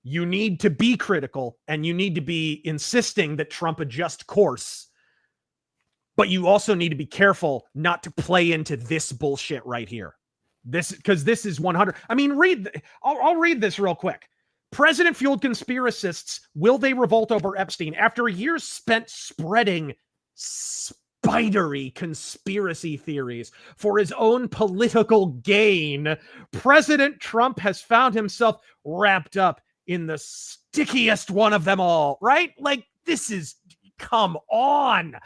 You need to be critical, and you need to be insisting that Trump adjust course. But you also need to be careful not to play into this bullshit right here. Because this is 100. I mean, I'll read this real quick. President-fueled conspiracists, will they revolt over Epstein? After years spent spreading spidery conspiracy theories for his own political gain, President Trump has found himself wrapped up in the stickiest one of them all, right? Like, this is, come on.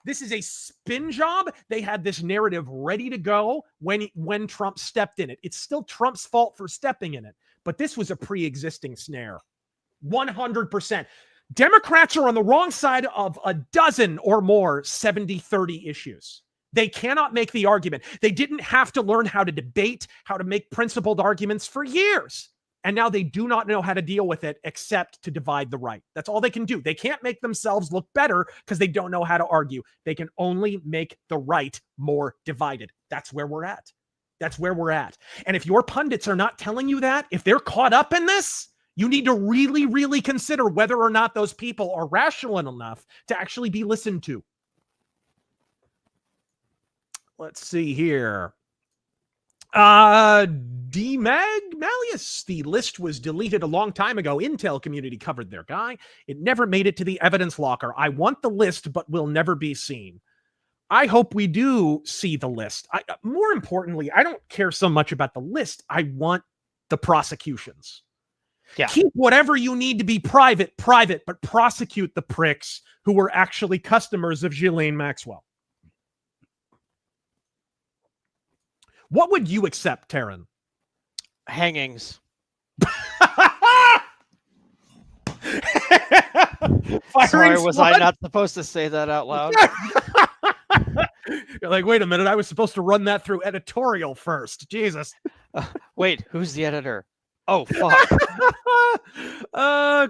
This is a spin job. They had this narrative ready to go when Trump stepped in it. It's still Trump's fault for stepping in it, but this was a pre-existing snare. 100%. Democrats are on the wrong side of a dozen or more 70-30 issues. They cannot make the argument. They didn't have to learn how to debate, how to make principled arguments for years. And now they do not know how to deal with it except to divide the right. That's all they can do. They can't make themselves look better because they don't know how to argue. They can only make the right more divided. That's where we're at. And if your pundits are not telling you that, if they're caught up in this, you need to really, really consider whether or not those people are rational enough to actually be listened to. Let's see here. Malleus, the list was deleted a long time ago. Intel community covered their guy. It never made it to the evidence locker. I want the list, but will never be seen. I hope we do see the list. More importantly, I don't care so much about the list. I want the prosecutions. Yeah. Keep whatever you need to be private, but prosecute the pricks who were actually customers of Julian Maxwell. What would you accept, Taryn? Hangings. Sorry, was I not supposed to say that out loud? You're like, wait a minute, I was supposed to run that through editorial first. Jesus. Wait, who's the editor? Oh, fuck.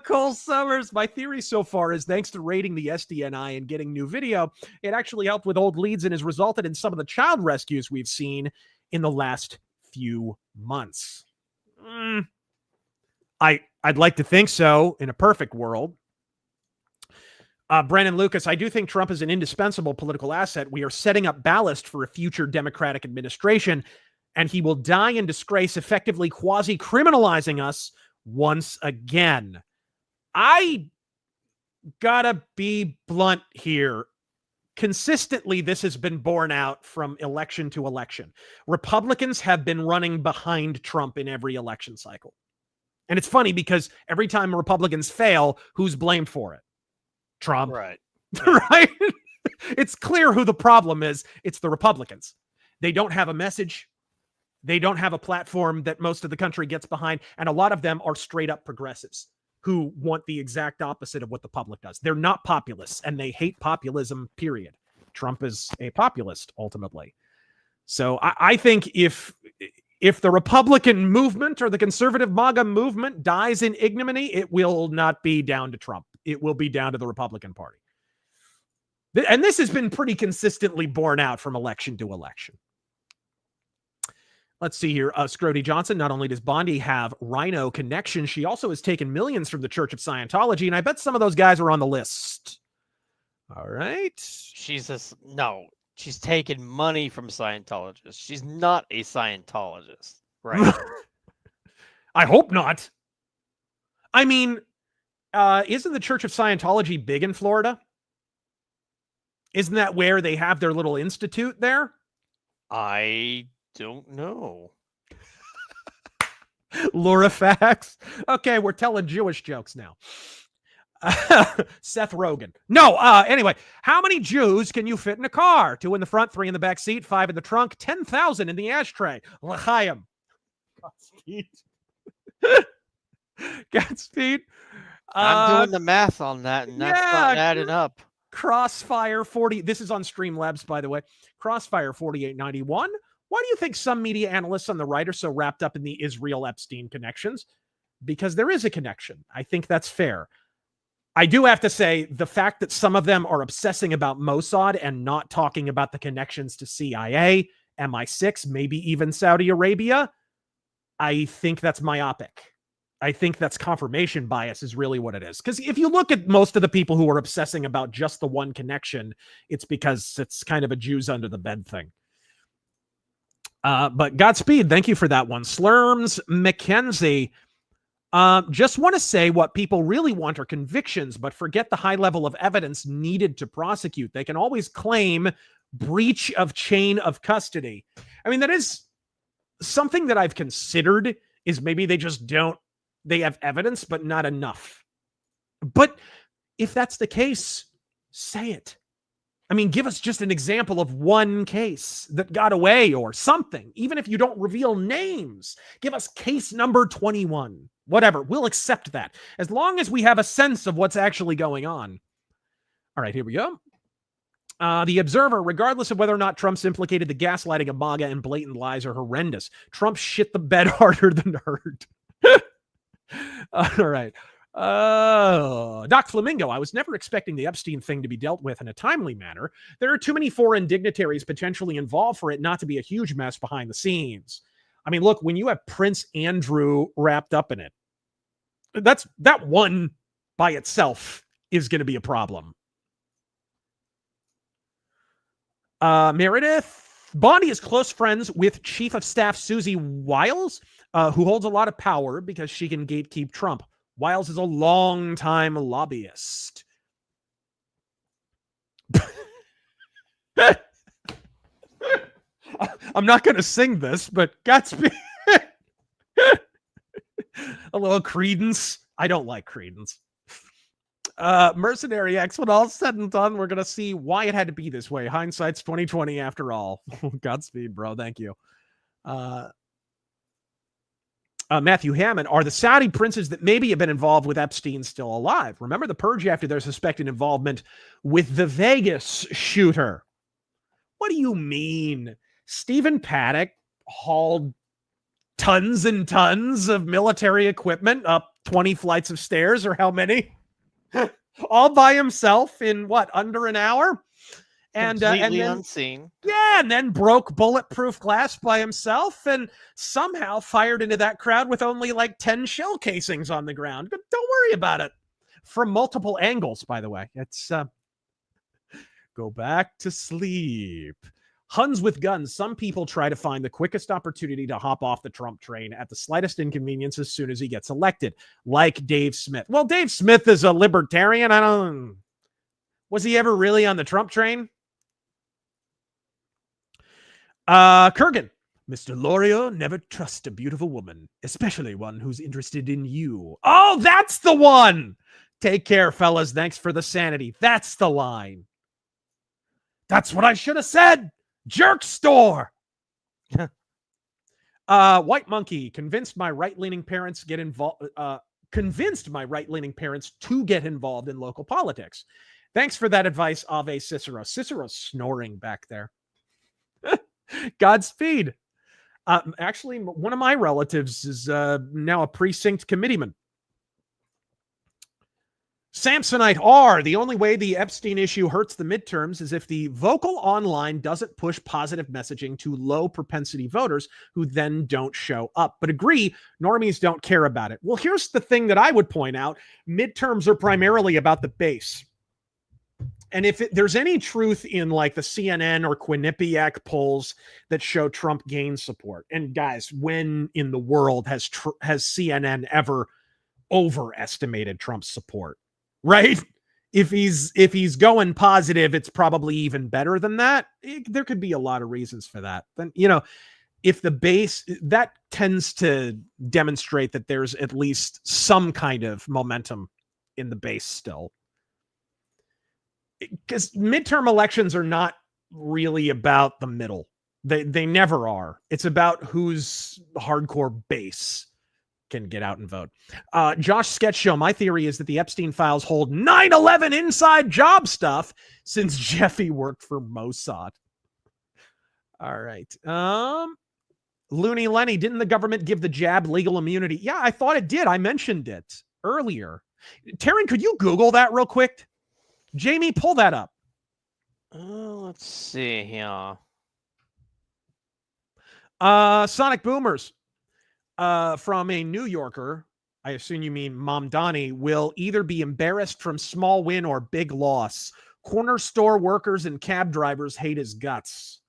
Cole Summers, my theory so far is thanks to raiding the SDNI and getting new video, it actually helped with old leads and has resulted in some of the child rescues we've seen in the last few months. I'd like to think so in a perfect world. Brandon Lucas, I do think Trump is an indispensable political asset. We are setting up ballast for a future Democratic administration, and he will die in disgrace, effectively quasi-criminalizing us once again. I gotta be blunt here. Consistently, this has been borne out from election to election. Republicans have been running behind Trump in every election cycle. And it's funny because every time Republicans fail, who's blamed for it? Trump. Right. Right? It's clear who the problem is. It's the Republicans. They don't have a message. They don't have a platform that most of the country gets behind. And a lot of them are straight up progressives who want the exact opposite of what the public does. They're not populists and they hate populism, period. Trump is a populist, ultimately. So I think if the Republican movement or the conservative MAGA movement dies in ignominy, it will not be down to Trump. It will be down to the Republican Party. And this has been pretty consistently borne out from election to election. Let's see here. Scrody Johnson, not only does Bondi have Rhino connections, she also has taken millions from the Church of Scientology, and I bet some of those guys are on the list. All right. She's taken money from Scientologists. She's not a Scientologist, right? I hope not. I mean, isn't the Church of Scientology big in Florida? Isn't that where they have their little institute there? I don't know. Lurifax. Okay, we're telling Jewish jokes now. Seth Rogen. No, anyway, how many Jews can you fit in a car? 2 in the front, 3 in the back seat, 5 in the trunk, 10,000 in the ashtray. L'chaim. Godspeed. Godspeed. I'm doing the math on that, and that's not adding up. Crossfire 40. This is on Streamlabs, by the way. Crossfire 4891. Why do you think some media analysts on the right are so wrapped up in the Israel Epstein connections? Because there is a connection. I think that's fair. I do have to say the fact that some of them are obsessing about Mossad and not talking about the connections to CIA, MI6, maybe even Saudi Arabia, I think that's myopic. I think that's confirmation bias is really what it is. Because if you look at most of the people who are obsessing about just the one connection, it's because it's kind of a Jews under the bed thing. But Godspeed, thank you for that one. Slurms McKenzie, just want to say what people really want are convictions, but forget the high level of evidence needed to prosecute. They can always claim breach of chain of custody. I mean, that is something that I've considered, is maybe they just don't, they have evidence, but not enough. But if that's the case, say it. I mean, give us just an example of one case that got away or something. Even if you don't reveal names, give us case number 21. Whatever, we'll accept that. As long as we have a sense of what's actually going on. All right, here we go. The Observer, regardless of whether or not Trump's implicated, the gaslighting of MAGA and blatant lies are horrendous. Trump shit the bed harder than hurt. All right. Doc Flamingo, I was never expecting the Epstein thing to be dealt with in a timely manner. There are too many foreign dignitaries potentially involved for it not to be a huge mess behind the scenes. I mean, look, when you have Prince Andrew wrapped up in it, that one by itself is going to be a problem. Meredith, Bondi is close friends with Chief of Staff Susie Wiles, who holds a lot of power because she can gatekeep Trump. Wiles is a long-time lobbyist. I'm not going to sing this, but Godspeed. A little Credence. I don't like Credence. Mercenary X, when all's said and done, we're going to see why it had to be this way. Hindsight's 2020 after all. Godspeed, bro. Thank you. Matthew Hammond, are the Saudi princes that maybe have been involved with Epstein still alive? Remember the purge after their suspected involvement with the Vegas shooter? What do you mean? Stephen Paddock hauled tons and tons of military equipment up 20 flights of stairs, or how many? All by himself in what, under an hour? And Completely then, unseen. Yeah, and then broke bulletproof glass by himself and somehow fired into that crowd with only like 10 shell casings on the ground. But don't worry about it. From multiple angles, by the way. It's go back to sleep. Huns with guns. Some people try to find the quickest opportunity to hop off the Trump train at the slightest inconvenience as soon as he gets elected, like Dave Smith. Well, Dave Smith is a libertarian. Was he ever really on the Trump train? Kurgan. Mr. Lorio, never trust a beautiful woman, especially one who's interested in you. Oh, that's the one. Take care, fellas. Thanks for the sanity. That's the line. That's what I should have said. Jerk store. White Monkey convinced my right-leaning parents to get involved in local politics. Thanks for that advice, Ave Cicero. Cicero's snoring back there. Godspeed. Actually, one of my relatives is now a precinct committeeman. Samsonite R. The only way the Epstein issue hurts the midterms is if the vocal online doesn't push positive messaging to low propensity voters who then don't show up. But agree, normies don't care about it. Well, here's the thing that I would point out. Midterms are primarily about the base. And if there's any truth in like the CNN or Quinnipiac polls that show Trump gained support, and guys, when in the world has CNN ever overestimated Trump's support? Right? If he's going positive, it's probably even better than that. There could be a lot of reasons for that. Then, if the base, that tends to demonstrate that there's at least some kind of momentum in the base still. Because midterm elections are not really about the middle. They never are. It's about whose hardcore base can get out and vote. Josh Sketch Show, my theory is that the Epstein files hold 9/11 inside job stuff since Jeffy worked for Mossad. All right. Looney Lenny, didn't the government give the jab legal immunity? Yeah, I thought it did. I mentioned it earlier. Taryn, could you Google that real quick? Jamie, pull that up. Let's see here. Sonic Boomers. From a New Yorker, I assume you mean Mamdani, will either be embarrassed from small win or big loss. Corner store workers and cab drivers hate his guts.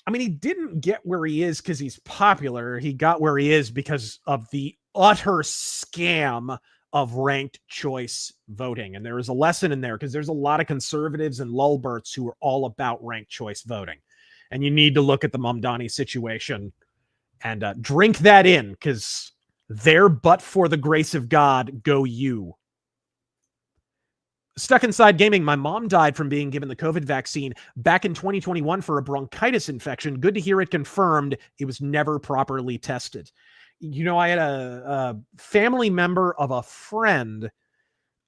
I mean, he didn't get where he is because he's popular. He got where he is because of the utter scam of ranked choice voting. And there is a lesson in there because there's a lot of conservatives and lulberts who are all about ranked choice voting. And you need to look at the Mamdani situation and drink that in, because there, but for the grace of God, go you. Stuck Inside Gaming, my mom died from being given the COVID vaccine back in 2021 for a bronchitis infection. Good to hear it confirmed. It was never properly tested. I had a family member of a friend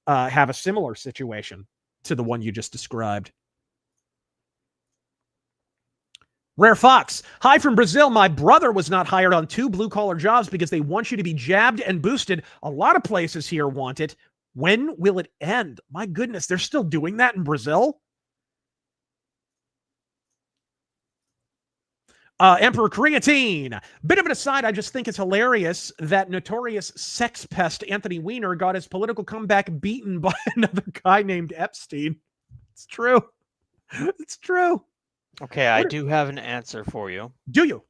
have a similar situation to the one you just described. Rare Fox. Hi from Brazil. My brother was not hired on 2 blue-collar jobs because they want you to be jabbed and boosted. A lot of places here want it. When will it end? My goodness, they're still doing that in Brazil? Emperor Creatine. Bit of an aside, I just think it's hilarious that notorious sex pest Anthony Weiner got his political comeback beaten by another guy named Epstein. It's true. It's true. Okay, I do have an answer for you. Do you?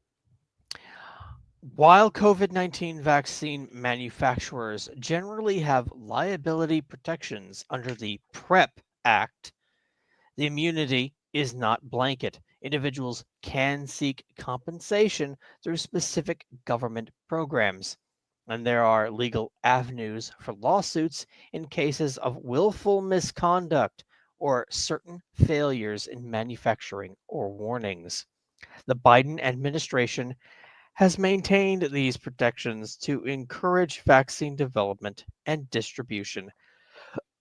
While COVID-19 vaccine manufacturers generally have liability protections under the PrEP Act, the immunity is not blanket. Individuals can seek compensation through specific government programs, and there are legal avenues for lawsuits in cases of willful misconduct or certain failures in manufacturing or warnings. The Biden administration has maintained these protections to encourage vaccine development and distribution.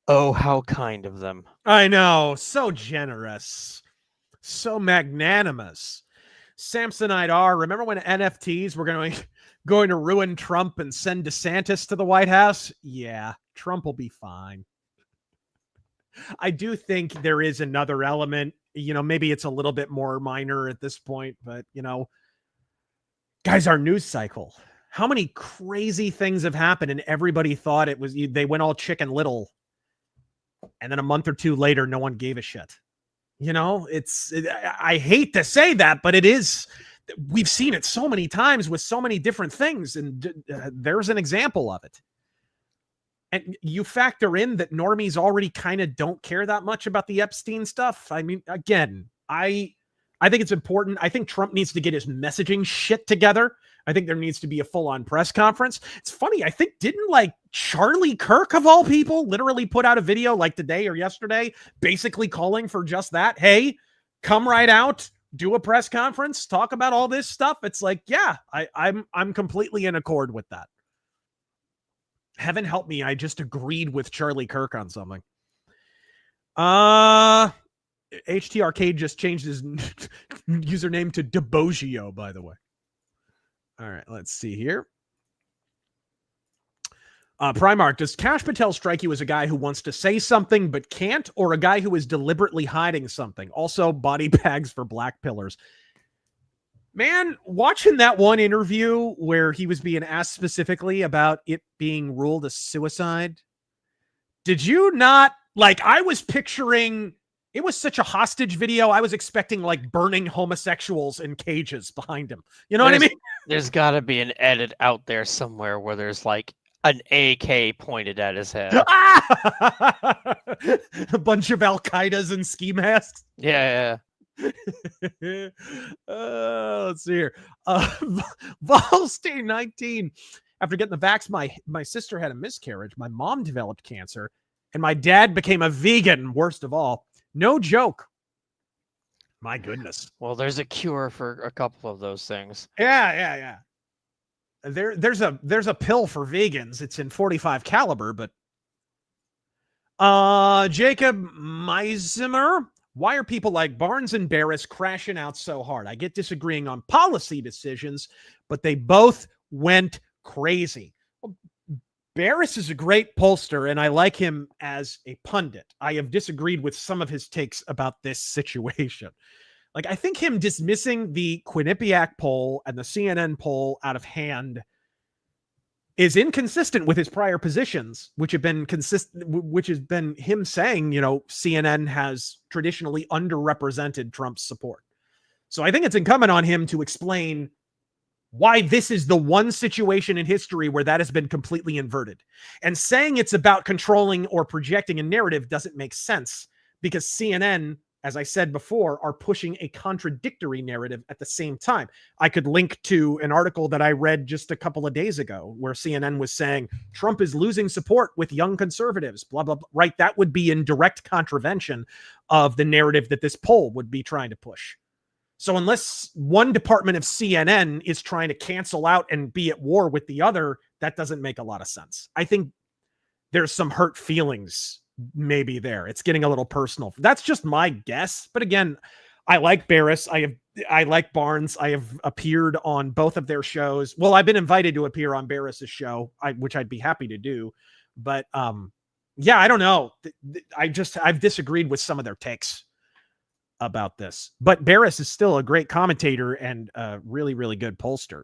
Oh, how kind of them. I know. So generous. So magnanimous. Samsonite R. Remember when NFTs were going to going to ruin Trump and send DeSantis to the White House? Yeah, Trump will be fine. I do think there is another element, maybe it's a little bit more minor at this point, but, guys, our news cycle, how many crazy things have happened and everybody thought they went all Chicken Little. And then a month or two later, no one gave a shit. I hate to say that, but it is. We've seen it so many times with so many different things. And there's an example of it. And you factor in that normies already kind of don't care that much about the Epstein stuff. I mean, again, I think it's important. I think Trump needs to get his messaging shit together. I think there needs to be a full-on press conference. It's funny. I think didn't Charlie Kirk of all people literally put out a video today or yesterday, basically calling for just that. Hey, come right out, do a press conference, talk about all this stuff. It's yeah, I'm completely in accord with that. Heaven help me, I just agreed with Charlie Kirk on something. HT Arcade just changed his username to Debogio, by the way. All right, let's see here. Primark, does Kash Patel strike you as a guy who wants to say something but can't, or a guy who is deliberately hiding something? Also, body bags for black pillars. Man, watching that one interview where he was being asked specifically about it being ruled a suicide, did you not, I was picturing, it was such a hostage video, I was expecting burning homosexuals in cages behind him. You know what I mean? There's got to be an edit out there somewhere where there's an AK pointed at his head. A bunch of Al-Qaeda's and ski masks. Yeah. Let's see here. Volstein 19. After getting the vax, my sister had a miscarriage. My mom developed cancer, and my dad became a vegan. Worst of all, no joke. My goodness. Well, there's a cure for a couple of those things. Yeah. There's a pill for vegans. It's in 45 caliber, but Jacob Meisimer. Why are people like Barnes and Barris crashing out so hard? I get disagreeing on policy decisions, but they both went crazy. Well, Barris is a great pollster, and I like him as a pundit. I have disagreed with some of his takes about this situation. I think him dismissing the Quinnipiac poll and the CNN poll out of hand is inconsistent with his prior positions, which have been which has been him saying, CNN has traditionally underrepresented Trump's support. So I think it's incumbent on him to explain why this is the one situation in history where that has been completely inverted. And saying it's about controlling or projecting a narrative doesn't make sense, because CNN, as I said before, are pushing a contradictory narrative at the same time. I could link to an article that I read just a couple of days ago where CNN was saying Trump is losing support with young conservatives, blah, blah, blah, right? That would be in direct contravention of the narrative that this poll would be trying to push. So unless one department of CNN is trying to cancel out and be at war with the other, that doesn't make a lot of sense. I think there's some hurt feelings maybe there. It's getting a little personal. That's just my guess. But again, I like Barris. I like Barnes. I have appeared on both of their shows. Well, I've been invited to appear on Barris's show, which I'd be happy to do. But yeah, I don't know. I've disagreed with some of their takes about this. But Barris is still a great commentator and a really, really good pollster.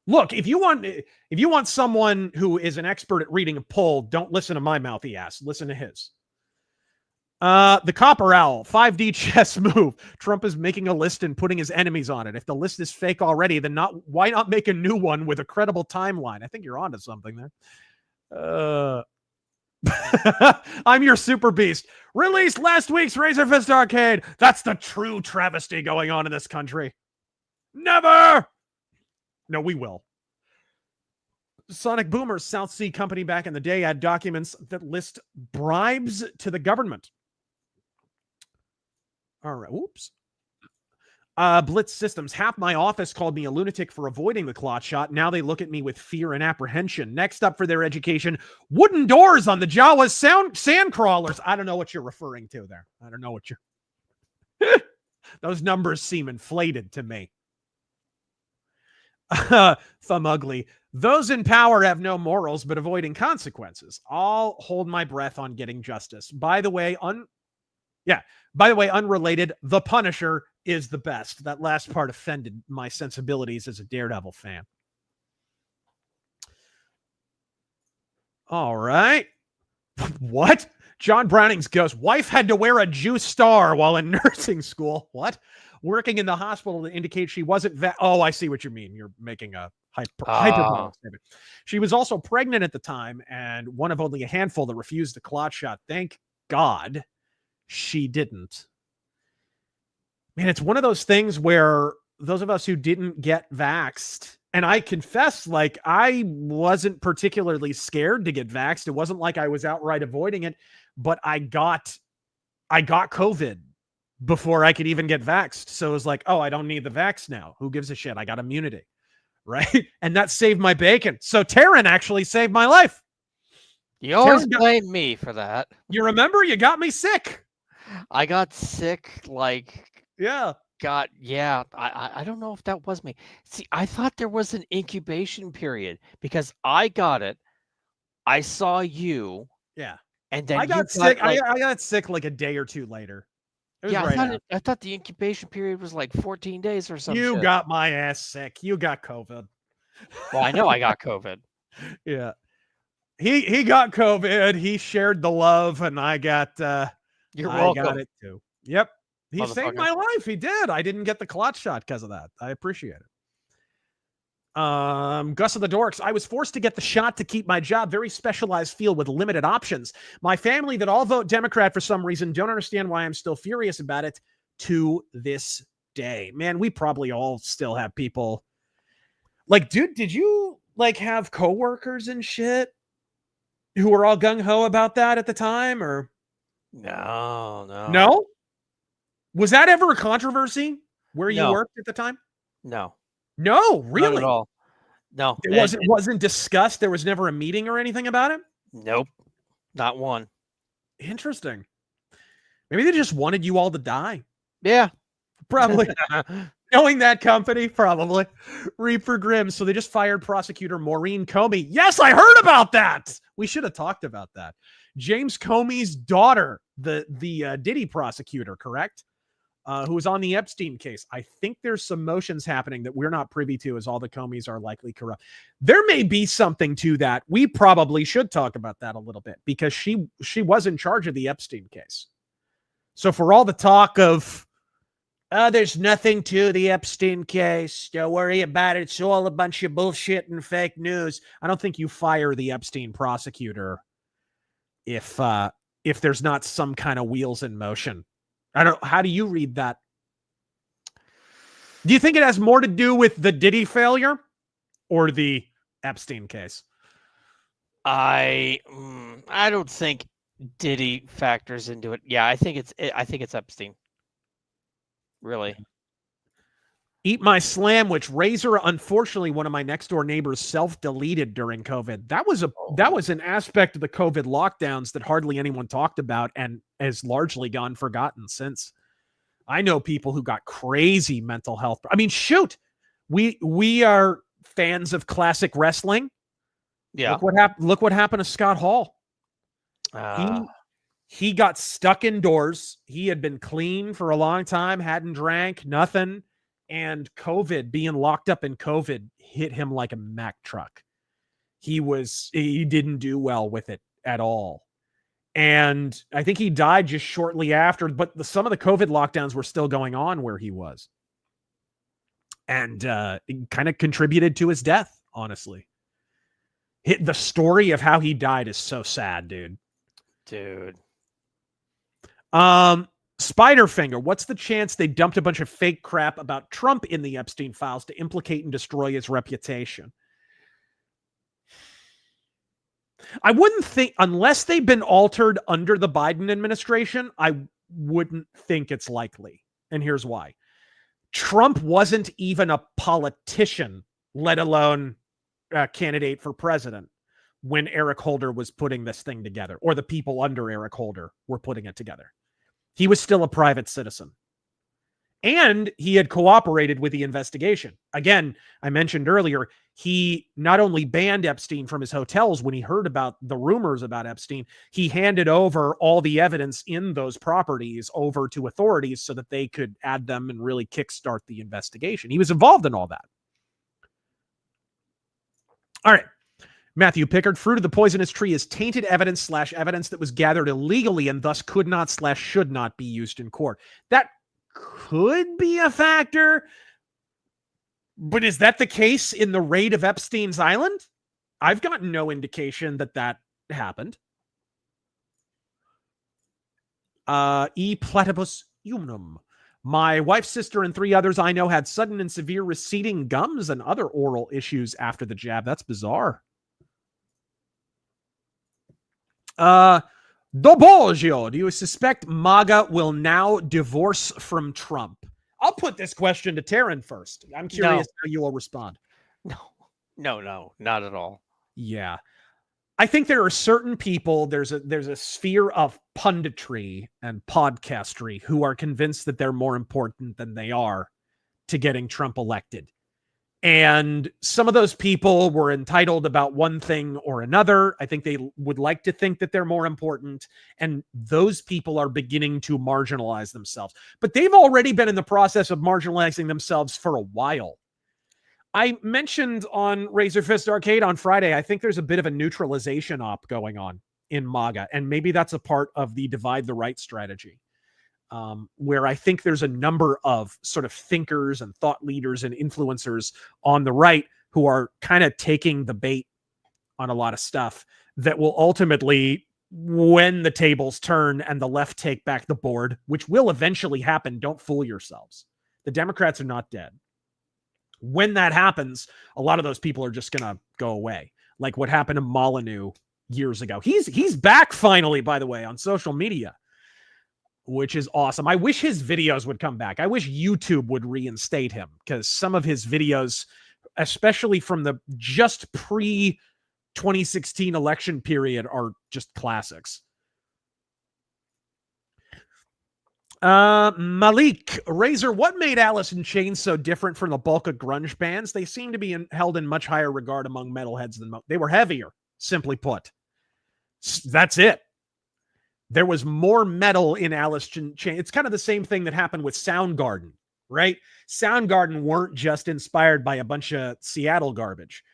Look, if you want someone who is an expert at reading a poll, don't listen to my mouthy ass. Listen to his. The Copper Owl, 5D chess move. Trump is making a list and putting his enemies on it. If the list is fake already, then why not make a new one with a credible timeline? I think you're onto something there. I'm your super beast. Released last week's Razor Fist Arcade. That's the true travesty going on in this country. Never. No, we will. Sonic Boomer's South Sea Company back in the day had documents that list bribes to the government. All right. Oops. Blitz Systems. Half my office called me a lunatic for avoiding the clot shot. Now they look at me with fear and apprehension. Next up for their education, wooden doors on the Jawas sand crawlers. I don't know what you're referring to there. I don't know what you're... Those numbers seem inflated to me. Thumb ugly. Those in power have no morals but avoiding consequences. I'll hold my breath on getting justice. By the way, unrelated, The Punisher is the best. That last part offended my sensibilities as a Daredevil fan. All right. What? John Browning's ghost. Wife had to wear a Jew star while in nursing school. What? Working in the hospital to indicate she wasn't oh, I see what you mean. You're making a hyperbolic statement. She was also pregnant at the time and one of only a handful that refused the clot shot. Thank God she didn't. Man, it's one of those things where those of us who didn't get vaxxed, and I confess, like, I wasn't particularly scared to get vaxxed. It wasn't like I was outright avoiding it, but I got COVID before I could even get vaxxed. So it was like, oh, I don't need the vax now. Who gives a shit? I got immunity, right? And that saved my bacon. So Taryn actually saved my life. You always blame me for that. You remember? You got me sick. I got sick, like... Yeah. I don't know if that was me. See, I thought there was an incubation period because I got it. I saw you. Yeah. And then I got sick. I got sick like a day or two later. I thought the incubation period was like 14 days or something. You got my ass sick. You got COVID. Well, I know I got COVID. Yeah. He got COVID. He shared the love, and I got You're welcome. I got it too. Yep. He saved my life. He did. I didn't get the clot shot because of that. I appreciate it. Gus of the Dorks. I was forced to get the shot to keep my job. Very specialized field with limited options. My family that all vote Democrat for some reason don't understand why I'm still furious about it to this day. Man, we probably all still have people. Like, dude, did you like have coworkers and shit who were all gung-ho about that at the time, or? No. Was that ever a controversy where you worked at the time? No, really? Not at all. No, it wasn't discussed. There was never a meeting or anything about it. Nope, not one. Interesting. Maybe they just wanted you all to die. Yeah, probably. Knowing that company, probably. Reaper Grimm. So they just fired prosecutor Maureen Comey. Yes, I heard about that. We should have talked about that. James Comey's daughter, the Diddy prosecutor, correct? Who was on the Epstein case. I think there's some motions happening that we're not privy to, as all the Comeys are likely corrupt. There may be something to that. We probably should talk about that a little bit because she was in charge of the Epstein case. So for all the talk of, there's nothing to the Epstein case, don't worry about it, it's all a bunch of bullshit and fake news, I don't think you fire the Epstein prosecutor if there's not some kind of wheels in motion. I don't. How do you read that? Do you think it has more to do with the Diddy failure or the Epstein case? I don't think Diddy factors into it. Yeah, I think it's Epstein. Really. Eat my slamwich. Razör, unfortunately, one of my next door neighbors self-deleted during COVID. That was an aspect of the COVID lockdowns that hardly anyone talked about and has largely gone forgotten since. I know people who got crazy mental health. I mean, shoot, we are fans of classic wrestling. Yeah. Look what happened to Scott Hall. He got stuck indoors. He had been clean for a long time, hadn't drank, nothing. And COVID, being locked up in COVID, hit him like a Mack truck. He didn't do well with it at all. And I think he died just shortly after, but some of the COVID lockdowns were still going on where he was. And it kind of contributed to his death, honestly. The story of how he died is so sad, dude. Spiderfinger, what's the chance they dumped a bunch of fake crap about Trump in the Epstein files to implicate and destroy his reputation? I wouldn't think, unless they've been altered under the Biden administration, I wouldn't think it's likely. And here's why. Trump wasn't even a politician, let alone a candidate for president, when Eric Holder was putting this thing together, or the people under Eric Holder were putting it together. He was still a private citizen. And he had cooperated with the investigation. Again, I mentioned earlier, he not only banned Epstein from his hotels when he heard about the rumors about Epstein, he handed over all the evidence in those properties over to authorities so that they could add them and really kickstart the investigation. He was involved in all that. All right. Matthew Pickard, fruit of the poisonous tree is tainted evidence / evidence that was gathered illegally and thus could not / should not be used in court. That could be a factor, but is that the case in the raid of Epstein's Island? I've gotten no indication that that happened. E platypus unum. My wife's sister and 3 others I know had sudden and severe receding gums and other oral issues after the jab. That's bizarre. Doboggio, do you suspect MAGA will now divorce from Trump? I'll put this question to Taryn first. I'm curious how you will respond. No, not at all. Yeah. I think there are certain people, there's a sphere of punditry and podcastery who are convinced that they're more important than they are to getting Trump elected. And some of those people were entitled about one thing or another. I think they would like to think that they're more important. And those people are beginning to marginalize themselves. But they've already been in the process of marginalizing themselves for a while. I mentioned on Razor Fist Arcade on Friday, I think there's a bit of a neutralization op going on in MAGA. And maybe that's a part of the divide the right strategy. Where I think there's a number of sort of thinkers and thought leaders and influencers on the right who are kind of taking the bait on a lot of stuff that will ultimately, when the tables turn and the left take back the board, which will eventually happen, don't fool yourselves. The Democrats are not dead. When that happens, a lot of those people are just going to go away. Like what happened to Molyneux years ago. He's back finally, by the way, on social media, which is awesome. I wish his videos would come back. I wish YouTube would reinstate him because some of his videos, especially from the just pre-2016 election period, are just classics. Malik, Razor, what made Alice in Chains so different from the bulk of grunge bands? They seem to be held in much higher regard among metalheads than they were heavier, simply put. That's it. There was more metal in Alice in Chains. It's kind of the same thing that happened with Soundgarden, right? Soundgarden weren't just inspired by a bunch of Seattle garbage.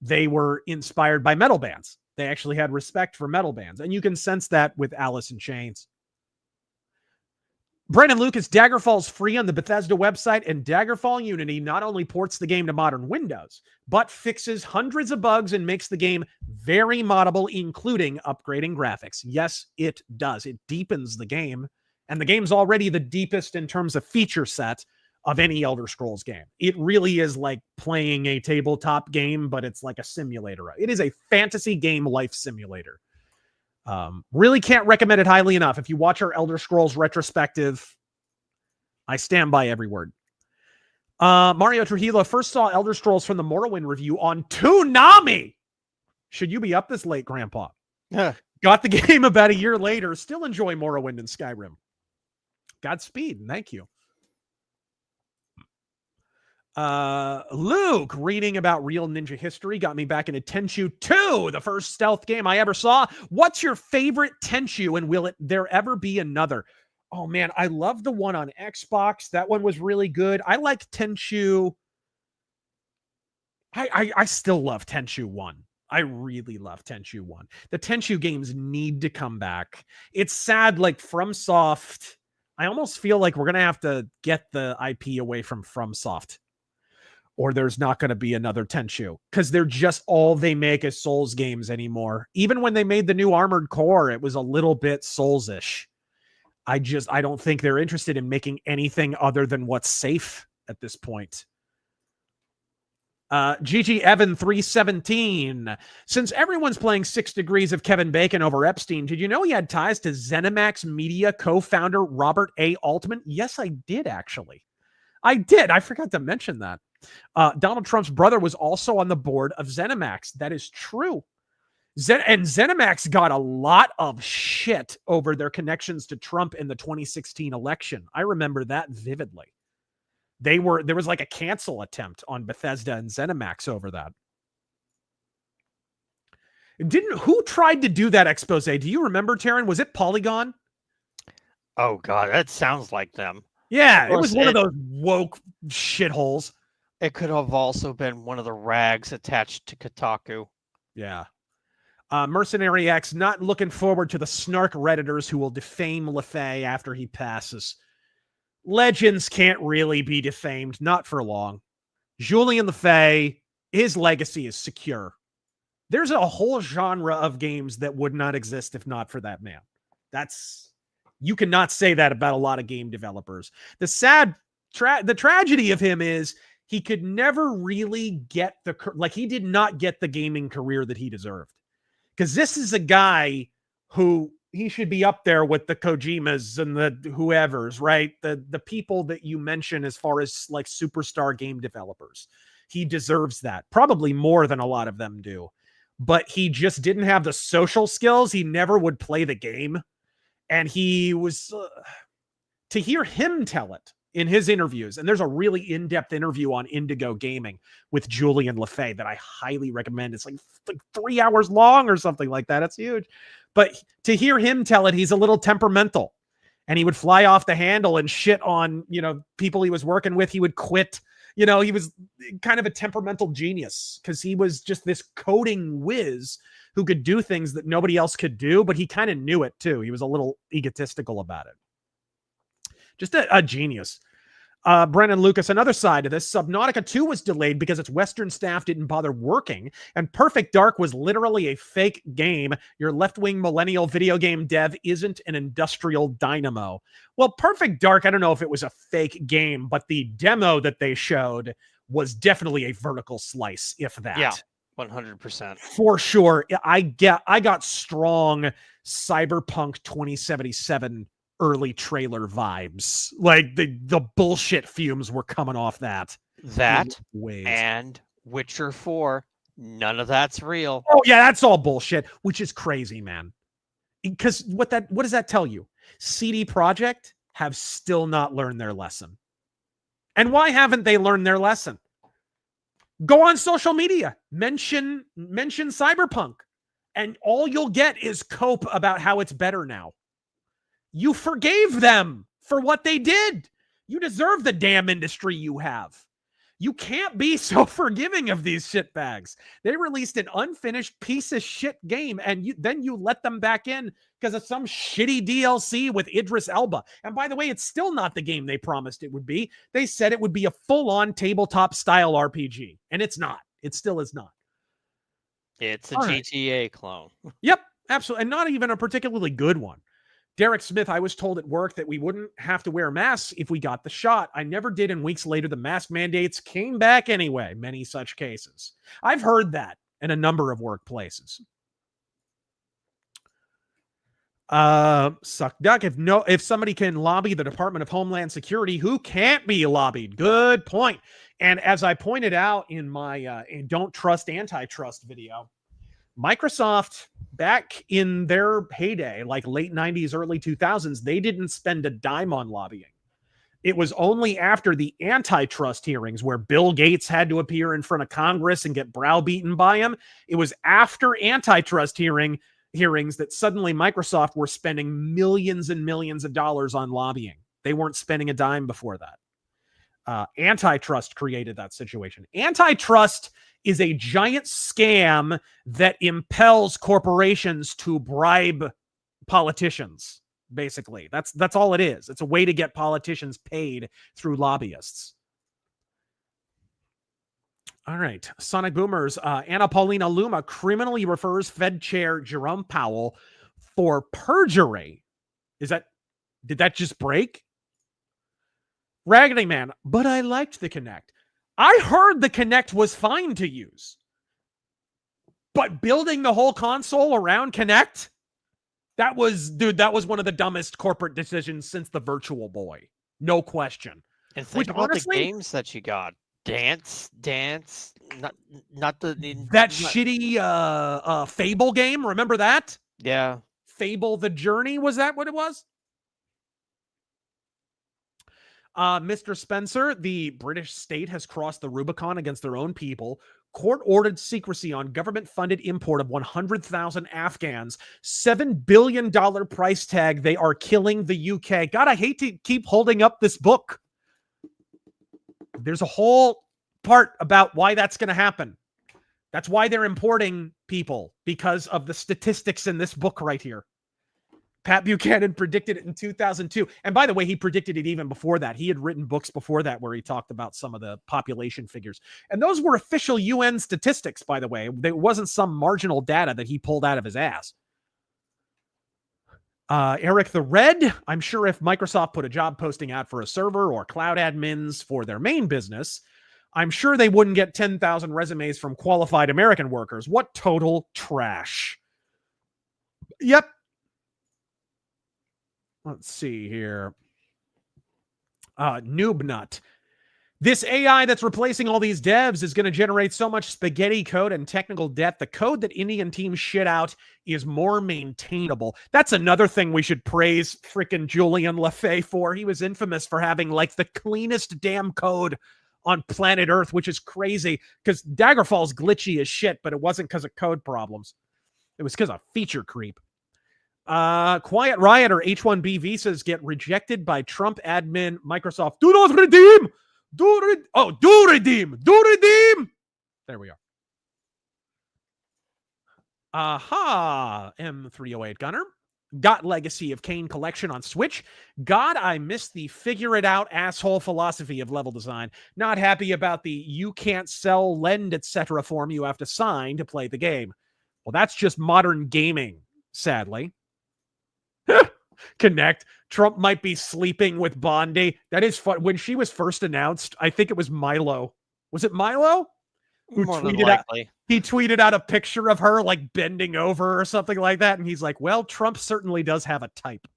They were inspired by metal bands. They actually had respect for metal bands. And you can sense that with Alice in Chains. Brandon Lucas, Daggerfall's free on the Bethesda website, and Daggerfall Unity not only ports the game to modern Windows, but fixes hundreds of bugs and makes the game very moddable, including upgrading graphics. Yes, it does. It deepens the game, and the game's already the deepest in terms of feature set of any Elder Scrolls game. It really is like playing a tabletop game, but it's like a simulator. It is a fantasy game life simulator. Really can't recommend it highly enough. If you watch our Elder Scrolls retrospective, I stand by every word. Mario Trujillo first saw Elder Scrolls from the Morrowind review on Toonami. Should you be up this late, Grandpa? Got the game about a year later. Still enjoy Morrowind and Skyrim. Godspeed. Thank you. Luke, reading about real ninja history got me back into Tenchu 2, the first stealth game I ever saw. What's your favorite Tenchu, and will there ever be another? Oh man, I love the one on Xbox. That one was really good. I like Tenchu. I still love Tenchu 1. I really love Tenchu 1. The Tenchu games need to come back. It's sad, like FromSoft. I almost feel like we're going to have to get the IP away from FromSoft, or there's not going to be another Tenchu, because they're just all they make is Souls games anymore. Even when they made the new Armored Core, it was a little bit Souls-ish. I don't think they're interested in making anything other than what's safe at this point. GG Evan 317. Since everyone's playing 6 Degrees of Kevin Bacon over Epstein, did you know he had ties to ZeniMax Media co-founder Robert A. Altman? Yes, I did, actually. I did. I forgot to mention that. Donald Trump's brother was also on the board of ZeniMax. That is true. And ZeniMax got a lot of shit over their connections to Trump in the 2016 election. I remember that vividly. There was like a cancel attempt on Bethesda and ZeniMax over that. Who tried to do that expose? Do you remember, Taryn? Was it Polygon? Oh God, that sounds like them. Yeah, it was one of those woke shitholes. It could have also been one of the rags attached to Kotaku. Yeah. Mercenary X, not looking forward to the snark Redditors who will defame Lefay after he passes. Legends can't really be defamed, not for long. Julian Lefay, his legacy is secure. There's a whole genre of games that would not exist if not for that man. You cannot say that about a lot of game developers. The tragedy of him is he could never really get he did not get the gaming career that he deserved. Because this is a guy who he should be up there with the Kojimas and the whoever's, right? The people that you mention as far as like superstar game developers. He deserves that. Probably more than a lot of them do. But he just didn't have the social skills. He never would play the game. And he was... to hear him tell it in his interviews, and there's a really in-depth interview on Indigo Gaming with Julian Lefay that I highly recommend. It's like 3 hours long or something like that. It's huge. But to hear him tell it, he's a little temperamental, and he would fly off the handle and shit on, people he was working with. He would quit. He was kind of a temperamental genius because he was just this coding whiz who could do things that nobody else could do, but he kind of knew it too. He was a little egotistical about it. Just a genius. Brennan Lucas, another side of this, Subnautica 2 was delayed because its Western staff didn't bother working, and Perfect Dark was literally a fake game. Your left-wing millennial video game dev isn't an industrial dynamo. Well, Perfect Dark, I don't know if it was a fake game, but the demo that they showed was definitely a vertical slice, if that. Yeah, 100%. For sure. I got strong Cyberpunk 2077 early trailer vibes. Like the bullshit fumes were coming off that. And Witcher 4, none of that's real. Oh yeah, that's all bullshit, which is crazy, man. Because what does that tell you? CD Projekt have still not learned their lesson. And why haven't they learned their lesson? Go on social media, mention Cyberpunk, and all you'll get is cope about how it's better now. You forgave them for what they did. You deserve the damn industry you have. You can't be so forgiving of these shitbags. They released an unfinished piece of shit game, and then you let them back in because of some shitty DLC with Idris Elba. And by the way, it's still not the game they promised it would be. They said it would be a full-on tabletop-style RPG, and it's not. It still is not. It's a GTA clone. Yep, absolutely, and not even a particularly good one. Derek Smith, I was told at work that we wouldn't have to wear masks if we got the shot. I never did, and weeks later, the mask mandates came back anyway. Many such cases. I've heard that in a number of workplaces. Suck duck. If somebody can lobby the Department of Homeland Security, who can't be lobbied? Good point. And as I pointed out in my Don't Trust Antitrust video, Microsoft, back in their heyday, like late 90s, early 2000s, they didn't spend a dime on lobbying. It was only after the antitrust hearings where Bill Gates had to appear in front of Congress and get browbeaten by him. It was after antitrust hearings that suddenly Microsoft were spending millions and millions of dollars on lobbying. They weren't spending a dime before that. Antitrust created that situation. Antitrust is a giant scam that impels corporations to bribe politicians, basically. That's all it is. It's a way to get politicians paid through lobbyists. All right. Sonic Boomers. Anna Paulina Luma criminally refers Fed Chair Jerome Powell for perjury. Did that just break? Raggedy Man. But I liked the Kinect. I heard the Kinect was fine to use. But building the whole console around Kinect? That was one of the dumbest corporate decisions since the Virtual Boy. No question. And think about the games that you got. Dance, not the... shitty Fable game, remember that? Yeah. Fable the Journey, was that what it was? Mr. Spencer, the British state has crossed the Rubicon against their own people. Court ordered secrecy on government-funded import of 100,000 Afghans. $7 billion price tag. They are killing the UK. God, I hate to keep holding up this book. There's a whole part about why that's going to happen. That's why they're importing people, because of the statistics in this book right here. Pat Buchanan predicted it in 2002. And by the way, he predicted it even before that. He had written books before that where he talked about some of the population figures. And those were official UN statistics, by the way. There wasn't some marginal data that he pulled out of his ass. Eric the Red, I'm sure if Microsoft put a job posting out for a server or cloud admins for their main business, I'm sure they wouldn't get 10,000 resumes from qualified American workers. What total trash. Yep. Let's see here. Noobnut. This AI that's replacing all these devs is going to generate so much spaghetti code and technical debt. The code that Indian teams shit out is more maintainable. That's another thing we should praise frickin' Julian Lefay for. He was infamous for having like the cleanest damn code on planet Earth, which is crazy because Daggerfall's glitchy as shit, but it wasn't because of code problems. It was because of feature creep. Quiet Riot or H-1B visas get rejected by Trump admin Microsoft. Do not redeem. Do redeem. Do redeem. There we are. Aha. M308 Gunner. Got Legacy of Kain collection on Switch. God, I miss the figure it out asshole philosophy of level design. Not happy about the you can't sell, lend, etc. form you have to sign to play the game. Well, that's just modern gaming, sadly. Connect. Trump might be sleeping with Bondi. That is fun. When she was first announced, I think it was Milo. Was it Milo? Who tweeted out, he tweeted out a picture of her like bending over or something like that. And he's like, well, Trump certainly does have a type.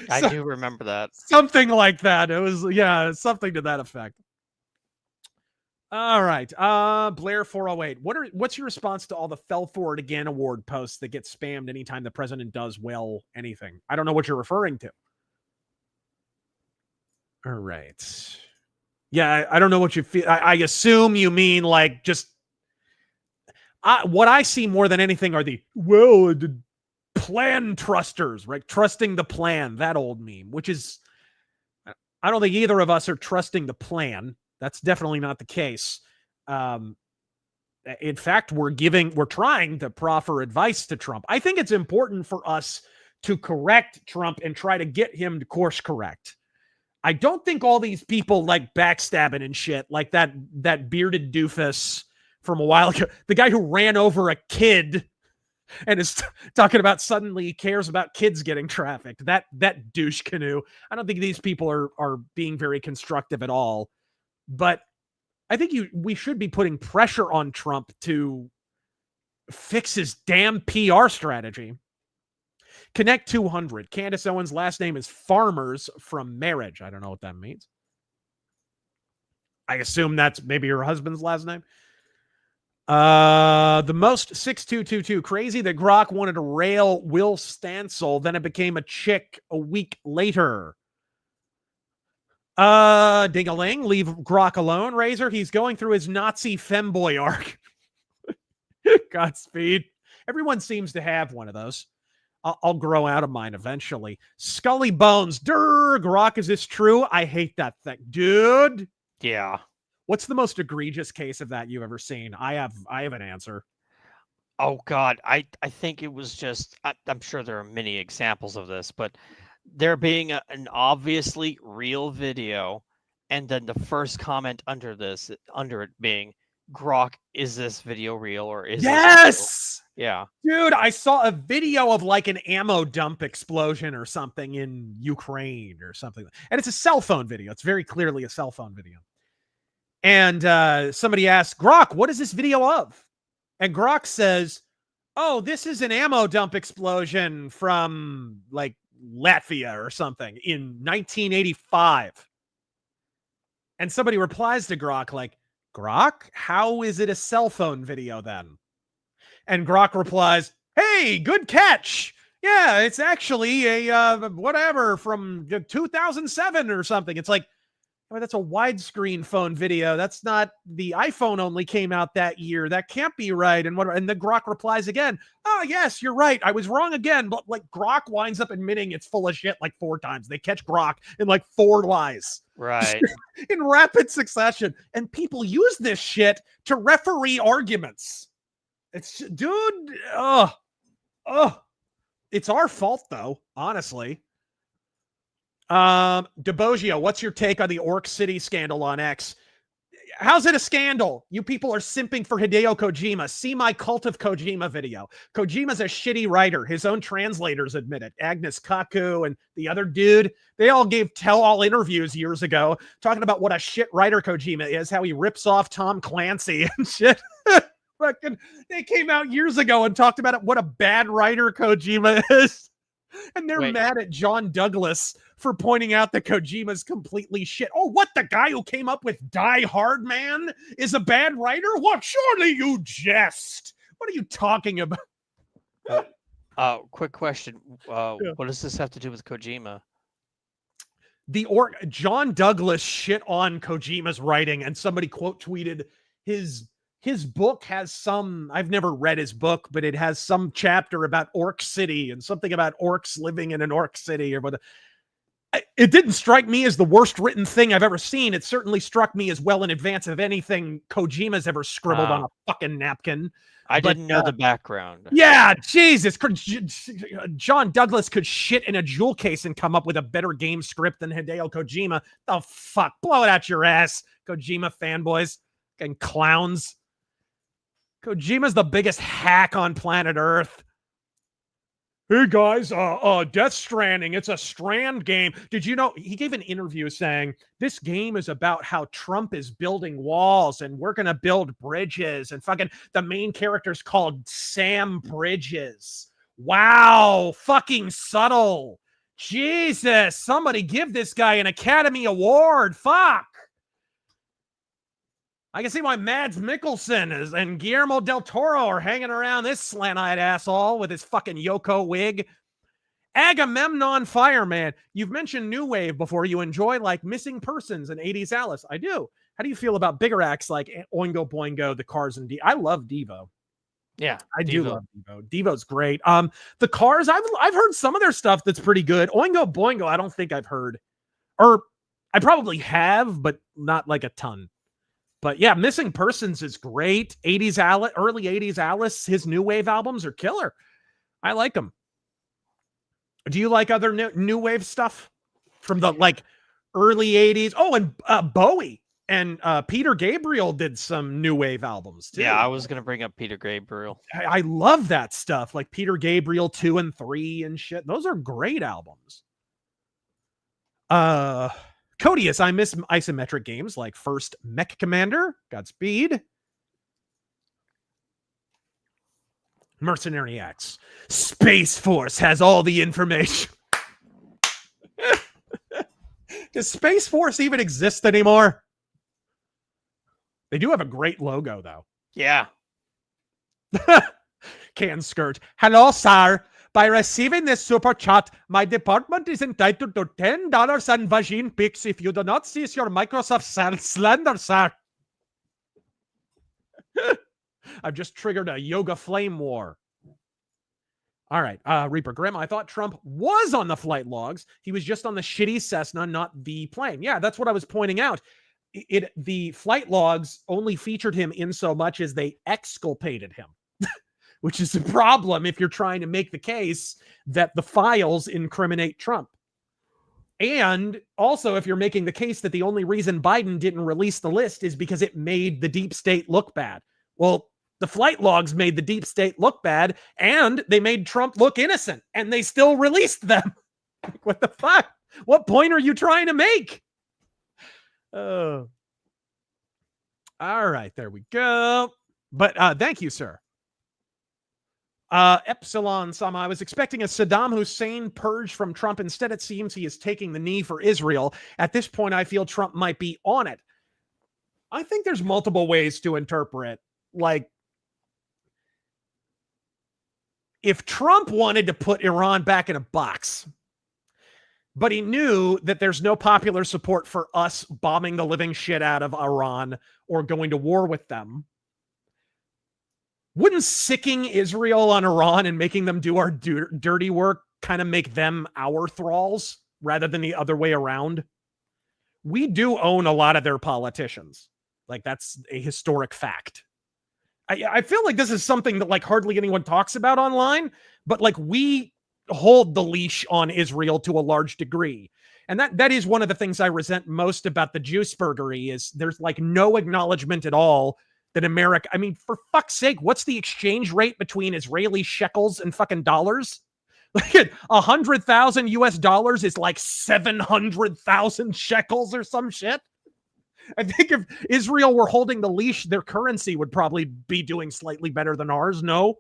I do remember that. Something like that. It was, yeah, something to that effect. All right. Blair 408. What's your response to all the fell for it again award posts that get spammed anytime the president does well anything? I don't know what you're referring to. All right. Yeah, I don't know what you feel. I assume you mean like just what I see more than anything are the plan trusters, right? Trusting the plan, that old meme, which is, I don't think either of us are trusting the plan. That's definitely not the case. In fact, we're trying to proffer advice to Trump. I think it's important for us to correct Trump and try to get him to course correct. I don't think all these people like backstabbing and shit, like that bearded doofus from a while ago, the guy who ran over a kid and is talking about suddenly he cares about kids getting trafficked. That douche canoe. I don't think these people are being very constructive at all. But I think we should be putting pressure on Trump to fix his damn PR strategy. Connect 200. Candace Owens' last name is Farmers from marriage. I don't know what that means. I assume that's maybe her husband's last name. The most 6222. Crazy that Grock wanted to rail Will Stansel, then it became a chick a week later. Ding-a-ling, leave Grock alone, Razor. He's going through his Nazi femboy arc. Godspeed. Everyone seems to have one of those. I'll grow out of mine eventually. Scully Bones. Grock, is this true? I hate that thing. Dude. Yeah. What's the most egregious case of that you've ever seen? I have an answer. Oh, God. I think it was just, I'm sure there are many examples of this, but there being an obviously real video, and then the first comment under it being, Grock, is this video real or is Yes! Yeah. Dude, I saw a video of like an ammo dump explosion or something in Ukraine or something. And it's a cell phone video. It's very clearly a cell phone video. And somebody asked, Grock, what is this video of? And Grock says, oh, this is an ammo dump explosion from like Latvia or something in 1985. And somebody replies to Grock like, Grock, how is it a cell phone video then? And Grock replies, hey, good catch. yeah, it's actually a whatever from 2007 or something. It's like, I mean, that's a widescreen phone video. That's not, the iPhone only came out that year. That can't be right. And the Grock replies again, oh, yes, you're right. I was wrong again. But like Grock winds up admitting it's full of shit like 4 times. They catch Grock in like 4 lies. Right. In rapid succession. And people use this shit to referee arguments. It's, dude, it's our fault though, honestly. DeBoggio, what's your take on the Orc City scandal on X? How's it a scandal? You people are simping for Hideo Kojima. See my Cult of Kojima video. Kojima's a shitty writer. His own translators admit it. Agnes Kaku and the other dude, they all gave tell-all interviews years ago talking about what a shit writer Kojima is, how he rips off Tom Clancy and shit. Fucking, they came out years ago and talked about it, what a bad writer Kojima is. And they're mad at John Douglas for pointing out that Kojima's completely shit. Oh, what? The guy who came up with Die Hard Man is a bad writer? What? Surely you jest. What are you talking about? Quick question. What does this have to do with Kojima? John Douglas shit on Kojima's writing, and somebody quote tweeted his book has some, I've never read his book, but it has some chapter about Orc City and something about orcs living in an Orc City or whatever. It didn't strike me as the worst written thing I've ever seen. It certainly struck me as well in advance of anything Kojima's ever scribbled on a fucking napkin. I didn't know the background. Yeah, Jesus. John Douglas could shit in a jewel case and come up with a better game script than Hideo Kojima. The fuck? Blow it out your ass, Kojima fanboys and clowns. Kojima's the biggest hack on planet Earth. Hey guys, Death Stranding, it's a Strand game. Did you know, he gave an interview saying, this game is about how Trump is building walls and we're going to build bridges and fucking the main character's called Sam Bridges. Wow, fucking subtle. Jesus, somebody give this guy an Academy Award. Fuck. I can see why Mads Mikkelsen and Guillermo del Toro are hanging around this slant-eyed asshole with his fucking Yoko wig. Agamemnon Fireman, you've mentioned New Wave before. You enjoy like Missing Persons and 80s Alice. I do. How do you feel about bigger acts like Oingo Boingo, The Cars, and I love Devo. Yeah, I do love Devo. Devo's great. The Cars, I've heard some of their stuff that's pretty good. Oingo Boingo, I don't think I've heard. Or I probably have, but not like a ton. But yeah, Missing Persons is great. 80s Alice, early 80s Alice, his new wave albums are killer. I like them. Do you like other new wave stuff from the like early 80s? Oh, and Bowie and Peter Gabriel did some new wave albums too. Yeah, I was going to bring up Peter Gabriel. I love that stuff, like Peter Gabriel 2 and 3 and shit. Those are great albums. Codius, I miss isometric games like First Mech Commander, Godspeed. Mercenary X. Space Force has all the information. Does Space Force even exist anymore? They do have a great logo, though. Yeah. Can Skirt. Hello, sir. By receiving this super chat, my department is entitled to $10 and vagine pics if you do not cease your Microsoft slander, sir. I've just triggered a yoga flame war. All right, Reaper Grimm, I thought Trump was on the flight logs. He was just on the shitty Cessna, not the plane. Yeah, that's what I was pointing out. The flight logs only featured him in so much as they exculpated him. Which is a problem if you're trying to make the case that the files incriminate Trump. And also, if you're making the case that the only reason Biden didn't release the list is because it made the deep state look bad. Well, the flight logs made the deep state look bad, and they made Trump look innocent, and they still released them. What the fuck? What point are you trying to make? All right, there we go. But thank you, sir. Epsilon Sama, I was expecting a Saddam Hussein purge from Trump. Instead, it seems he is taking the knee for Israel. At this point, I feel Trump might be on it. I think there's multiple ways to interpret. Like, if Trump wanted to put Iran back in a box, but he knew that there's no popular support for us bombing the living shit out of Iran or going to war with them, wouldn't sicking Israel on Iran and making them do our dirty work kind of make them our thralls rather than the other way around? We do own a lot of their politicians. Like, that's a historic fact. I feel like this is something that like hardly anyone talks about online, but like we hold the leash on Israel to a large degree. And that is one of the things I resent most about the Juiceburgery is there's like no acknowledgement at all that America, I mean, for fuck's sake, what's the exchange rate between Israeli shekels and fucking dollars? Like 100,000 US dollars is like 700,000 shekels or some shit. I think if Israel were holding the leash, their currency would probably be doing slightly better than ours. No.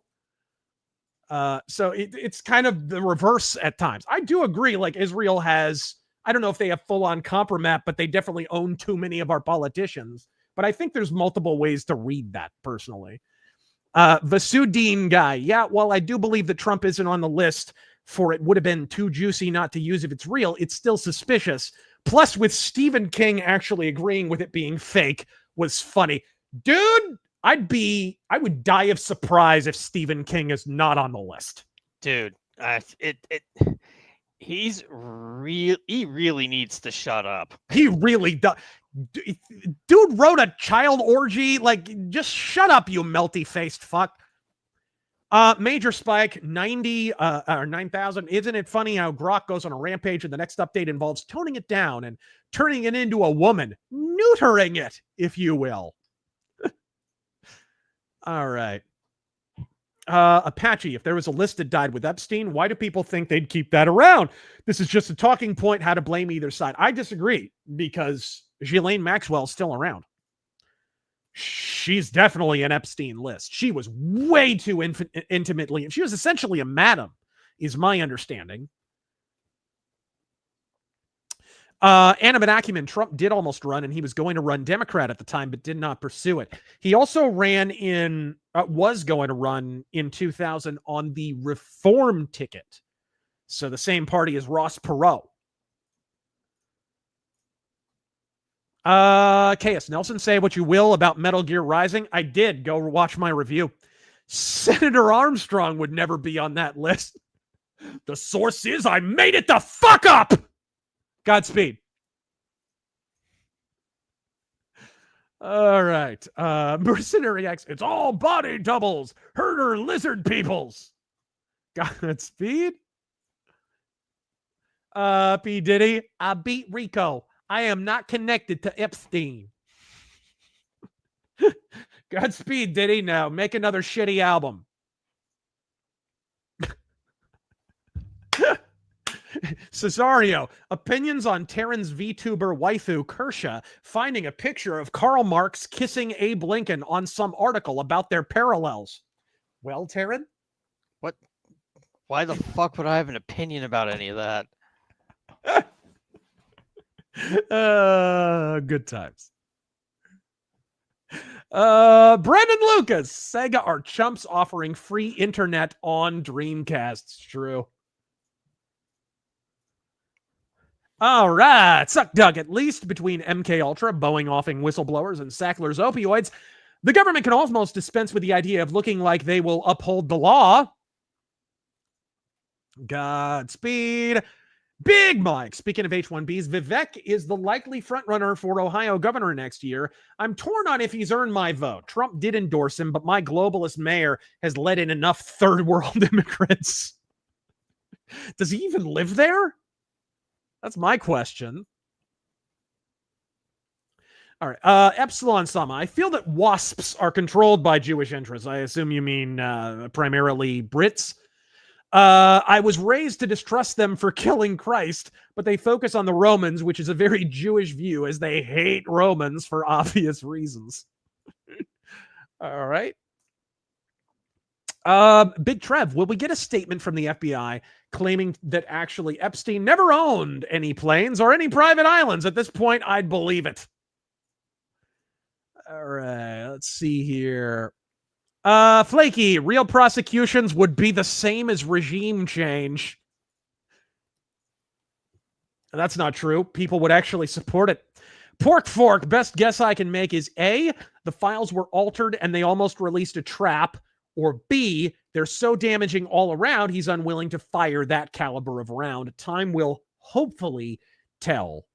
So it's kind of the reverse at times. I do agree. Like Israel has, I don't know if they have full on compromat, but they definitely own too many of our politicians. But I think there's multiple ways to read that personally. Vasudeen guy. Yeah, well, I do believe that Trump isn't on the list for it would have been too juicy not to use if it's real. It's still suspicious. Plus, with Stephen King actually agreeing with it being fake was funny. Dude, I would die of surprise if Stephen King is not on the list. Dude, he really needs to shut up. He really does. Dude wrote a child orgy. Like, just shut up, you melty-faced fuck. Major Spike, 90 or 9,000. Isn't it funny how Grock goes on a rampage and the next update involves toning it down and turning it into a woman, neutering it, if you will. All right. Apache, if there was a list that died with Epstein, why do people think they'd keep that around? This is just a talking point, how to blame either side. I disagree because Ghislaine Maxwell's still around. She's definitely an Epstein list. She was way too intimately. She was essentially a madam, is my understanding. Animate Acumen, Trump did almost run, and he was going to run Democrat at the time, but did not pursue it. He also was going to run in 2000 on the Reform ticket. So the same party as Ross Perot. KS Nelson, say what you will about Metal Gear Rising. I did. Go watch my review. Senator Armstrong would never be on that list. The source is I made it the fuck up. Godspeed. All right. Mercenary X. It's all body doubles. Herder lizard peoples. Godspeed. P. Diddy. I beat Rico. I am not connected to Epstein. Godspeed, Diddy. Now make another shitty album. Cesario, opinions on Terran's VTuber waifu Kersha finding a picture of Karl Marx kissing Abe Lincoln on some article about their parallels. Well, Terran? What? Why the fuck would I have an opinion about any of that? Good times. Brandon Lucas, Sega are chumps offering free internet on Dreamcast. It's true. All right, Suck Duck. At least between MK Ultra, Boeing offing whistleblowers, and Sackler's opioids, the government can almost dispense with the idea of looking like they will uphold the law. Godspeed. Big Mike, speaking of H-1Bs, Vivek is the likely frontrunner for Ohio governor next year. I'm torn on if he's earned my vote. Trump did endorse him, but my globalist mayor has let in enough third world immigrants. Does he even live there? That's my question. All right. Epsilon Sama, I feel that WASPs are controlled by Jewish interests. I assume you mean primarily Brits. I was raised to distrust them for killing Christ, but they focus on the Romans, which is a very Jewish view, as they hate Romans for obvious reasons. All right. Big Trev, will we get a statement from the FBI claiming that actually Epstein never owned any planes or any private islands? At this point, I'd believe it. All right, let's see here. Flaky, real prosecutions would be the same as regime change. That's not true. People would actually support it. Pork Fork, best guess I can make is A, the files were altered and they almost released a trap, or B, they're so damaging all around he's unwilling to fire that caliber of round. Time will hopefully tell.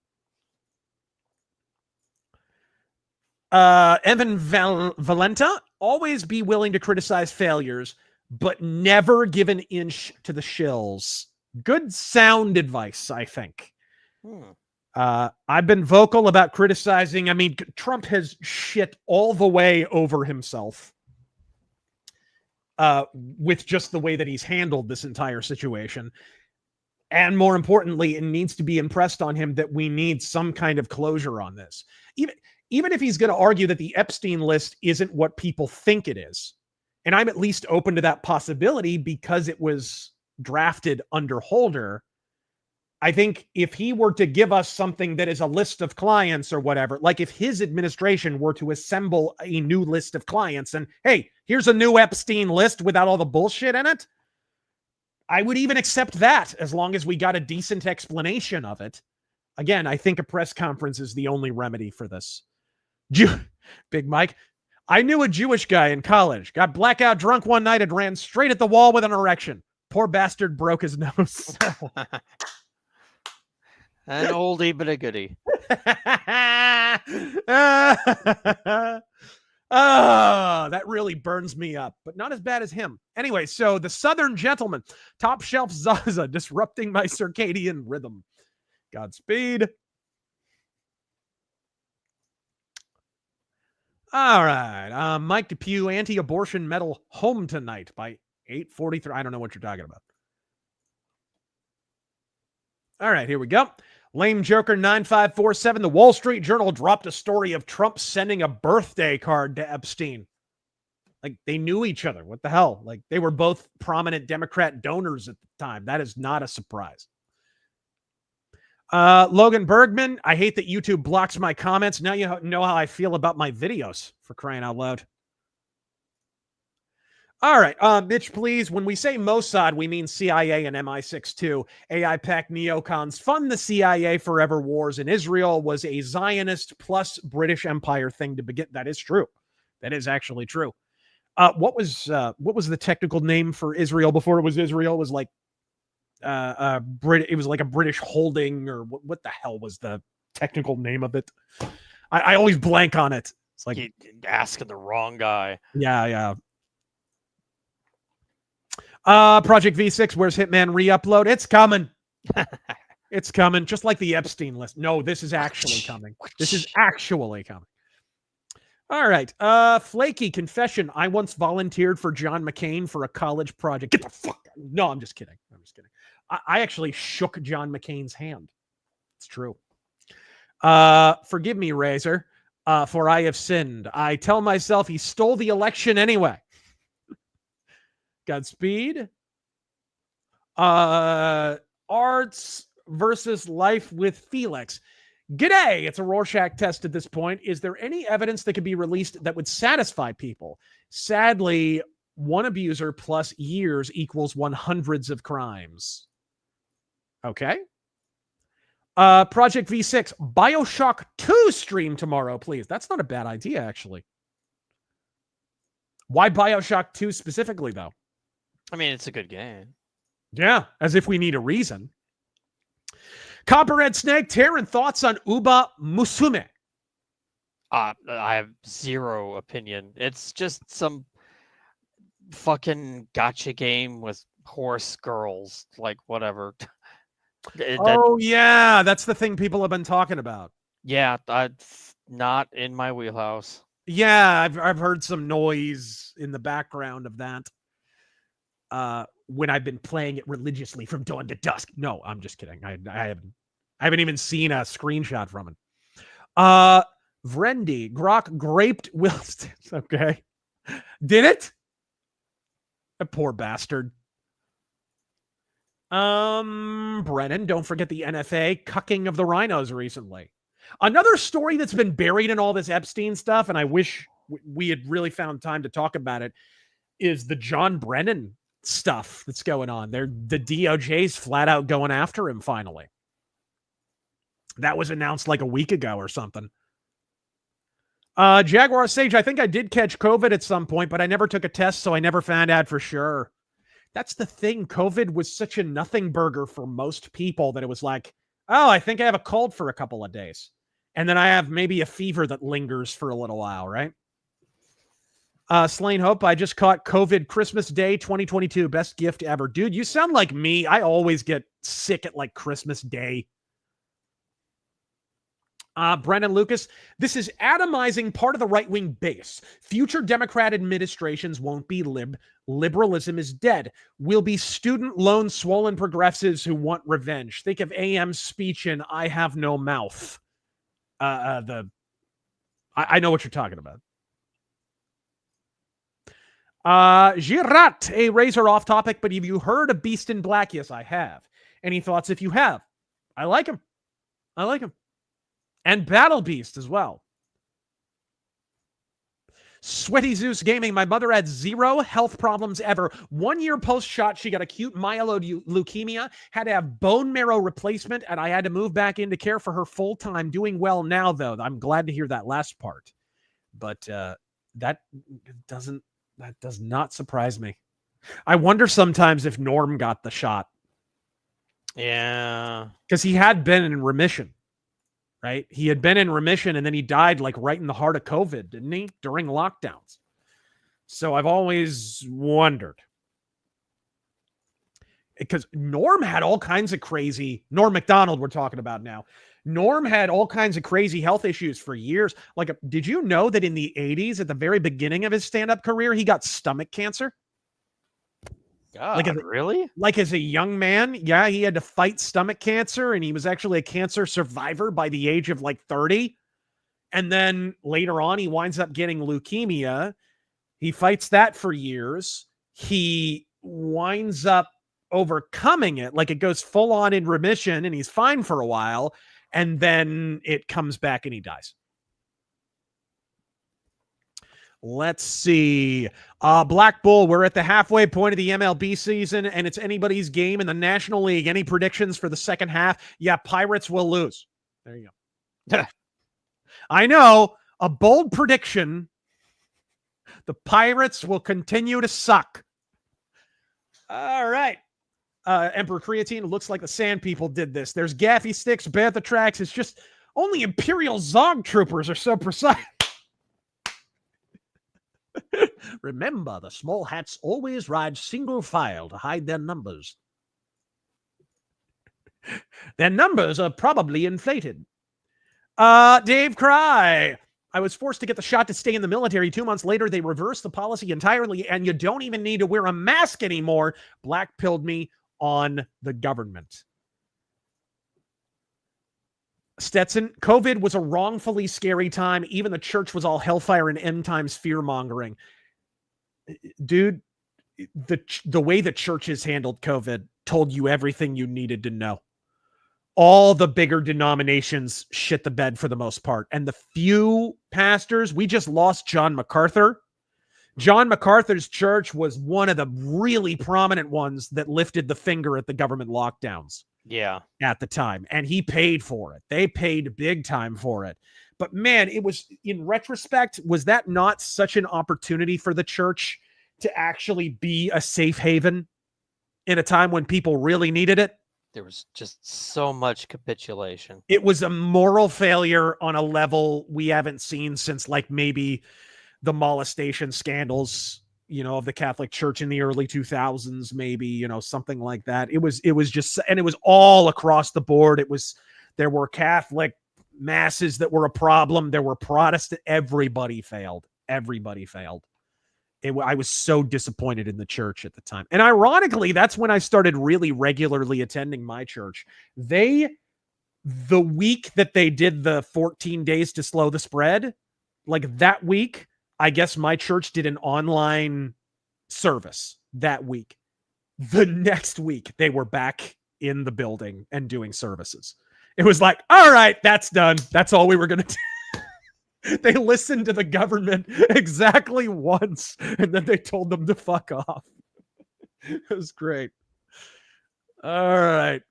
Evan Valenta, always be willing to criticize failures, but never give an inch to the shills. Good sound advice, I think. I've been vocal about criticizing. I mean, Trump has shit all the way over himself with just the way that he's handled this entire situation. And more importantly, it needs to be impressed on him that we need some kind of closure on this. Even if he's going to argue that the Epstein list isn't what people think it is. And I'm at least open to that possibility because it was drafted under Holder. I think if he were to give us something that is a list of clients or whatever, like if his administration were to assemble a new list of clients and, hey, here's a new Epstein list without all the bullshit in it, I would even accept that as long as we got a decent explanation of it. Again, I think a press conference is the only remedy for this. Big Mike, I knew a Jewish guy in college, got blackout drunk one night and ran straight at the wall with an erection. Poor bastard broke his nose. An oldie but a goodie. Oh, that really burns me up, but not as bad as him. Anyway, so the Southern Gentleman, top shelf Zaza, disrupting my circadian rhythm. Godspeed. All right. Mike Depew, anti-abortion medal home tonight by 8:43. I don't know what you're talking about. All right, here we go. Lame Joker 9547. The Wall Street Journal dropped a story of Trump sending a birthday card to Epstein. Like, they knew each other. What the hell? Like, they were both prominent Democrat donors at the time. That is not a surprise. Logan Bergman, I hate that YouTube blocks my comments. Now you know how I feel about my videos, for crying out loud. All right, Mitch, please. When we say Mossad, we mean CIA and MI6 too. AI-packed neocons fund the CIA forever wars in Israel was a Zionist plus British Empire thing to begin. That is true. That is actually true. What was the technical name for Israel before it was Israel? It was like it was like a British holding, or what the hell was the technical name of it? I always blank on it. It's like you're asking the wrong guy. Yeah. Project V6, where's Hitman re-upload? It's coming. It's coming. Just like the Epstein list. No, this is actually coming. This is actually coming. All right. Flaky confession. I once volunteered for John McCain for a college project. Get the fuck out. No, I'm just kidding. I actually shook John McCain's hand. It's true. Forgive me, Razor, for I have sinned. I tell myself he stole the election anyway. Godspeed. Arts versus life with Felix. G'day. It's a Rorschach test at this point. Is there any evidence that could be released that would satisfy people? Sadly, one abuser plus years equals 100s of crimes. Okay. Project V6, BioShock 2 stream tomorrow, please. That's not a bad idea, actually. Why BioShock 2 specifically, though? I mean, it's a good game. Yeah, as if we need a reason. Copperhead Snake, Taryn, thoughts on Uba Musume? I have zero opinion. It's just some fucking gotcha game with horse girls, like whatever. Yeah, that's the thing people have been talking about. Yeah, that's not in my wheelhouse. Yeah, I've heard some noise in the background of that. When I've been playing it religiously from dawn to dusk. No, I'm just kidding. I haven't even seen a screenshot from it. Vrendy, Grock graped Wilson. Okay. Did it? A poor bastard. Brennan, don't forget the NFA cucking of the rhinos recently. Another story that's been buried in all this Epstein stuff, and I wish we had really found time to talk about it. is the John Brennan stuff that's going on. The DOJ's flat out going after him finally. That was announced like a week ago or something. Jaguar Sage, I think I did catch COVID at some point, but I never took a test, so I never found out for sure. That's the thing. COVID was such a nothing burger for most people that it was like, oh, I think I have a cold for a couple of days. And then I have maybe a fever that lingers for a little while, right? Slain Hope, I just caught COVID Christmas Day 2022. Best gift ever. Dude, you sound like me. I always get sick at like Christmas Day. Brendan Lucas, this is atomizing part of the right-wing base. Future Democrat administrations won't be liberalism is dead. Will be student loan swollen progressives who want revenge. Think of AM's speech in I Have No Mouth. I know what you're talking about. Girat, a Razor off topic, but have you heard of Beast in Black? Yes, I have. Any thoughts if you have? I like him. I like him. And Battle Beast as well. Sweaty Zeus Gaming. My mother had 0 health problems ever. 1 year post-shot, she got acute myeloid leukemia, had to have bone marrow replacement, and I had to move back into care for her full-time. Doing well now, though. I'm glad to hear that last part. But that does not surprise me. I wonder sometimes if Norm got the shot. Yeah. Because he had been in remission. Right? He had been in remission and then he died like right in the heart of COVID, didn't he? During lockdowns. So I've always wondered. Because Norm had all kinds of crazy, Norm Macdonald we're talking about now. Norm had all kinds of crazy health issues for years. Like, did you know that in the 80s, at the very beginning of his stand-up career, he got stomach cancer? God, really? Like as a young man, yeah, he had to fight stomach cancer, and he was actually a cancer survivor by the age of like 30. And then later on, he winds up getting leukemia. He fights that for years. He winds up overcoming it, like it goes full on in remission, and he's fine for a while. And then it comes back and he dies. Let's see. Black Bull, we're at the halfway point of the MLB season, and it's anybody's game in the National League. Any predictions for the second half? Yeah, Pirates will lose. There you go. I know. A bold prediction. The Pirates will continue to suck. All right. Emperor Creatine, looks like the Sand People did this. There's Gaffy Sticks, Bantha Tracks. It's just only Imperial Zog Troopers are so precise. Remember, the small hats always ride single file to hide their numbers. Their numbers are probably inflated. Dave Cry. I was forced to get the shot to stay in the military. 2 months later, they reversed the policy entirely, and you don't even need to wear a mask anymore. Black-pilled me on the government. Stetson, COVID was a wrongfully scary time. Even the church was all hellfire and end times fear-mongering. Dude, the way the churches handled COVID told you everything you needed to know. All the bigger denominations shit the bed for the most part. And the few pastors, we just lost John MacArthur. John MacArthur's church was one of the really prominent ones that lifted the finger at the government lockdowns. Yeah. At the time. And he paid for it. They paid big time for it. But man, it was, in retrospect, was that not such an opportunity for the church to actually be a safe haven in a time when people really needed it? There was just so much capitulation. It was a moral failure on a level we haven't seen since like maybe the molestation scandals, you know, of the Catholic Church in the early 2000s, maybe, you know, something like that. It was just, and it was all across the board. There were Catholic masses that were a problem. There were Protestant, everybody failed. Everybody failed. I was so disappointed in the church at the time. And ironically, that's when I started really regularly attending my church. The week that they did the 14 days to slow the spread, like that week, I guess my church did an online service that week. The next week, they were back in the building and doing services. It was like, all right, that's done. That's all we were going to do. They listened to the government exactly once, and then they told them to fuck off. It was great. All right.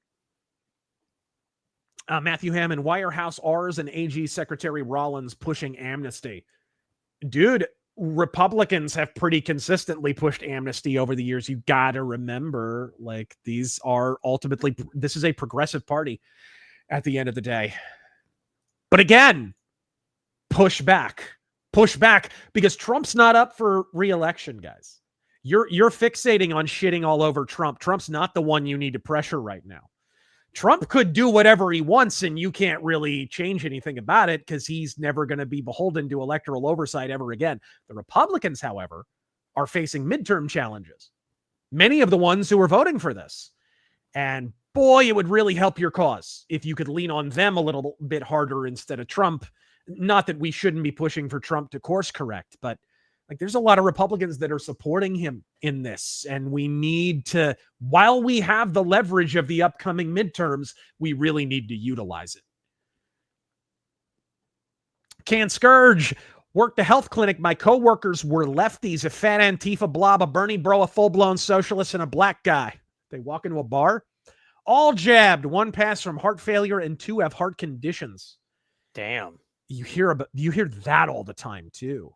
Matthew Hammond, why are House R's and AG Secretary Rollins pushing amnesty? Dude, Republicans have pretty consistently pushed amnesty over the years. You got to remember, like, these are ultimately, this is a progressive party at the end of the day. But again, push back, because Trump's not up for re-election, guys. You're fixating on shitting all over Trump. Trump's not the one you need to pressure right now. Trump could do whatever he wants, and you can't really change anything about it because he's never going to be beholden to electoral oversight ever again. The Republicans, however, are facing midterm challenges. Many of the ones who are voting for this. And boy, it would really help your cause if you could lean on them a little bit harder instead of Trump. Not that we shouldn't be pushing for Trump to course correct, but like, there's a lot of Republicans that are supporting him in this, and we need to, while we have the leverage of the upcoming midterms, we really need to utilize it. Can't Scourge, worked a health clinic. My coworkers were lefties, a fat Antifa blob, a Bernie bro, a full-blown socialist, and a black guy. They walk into a bar, all jabbed, 1 pass from heart failure, and 2 have heart conditions. Damn. You hear that all the time too.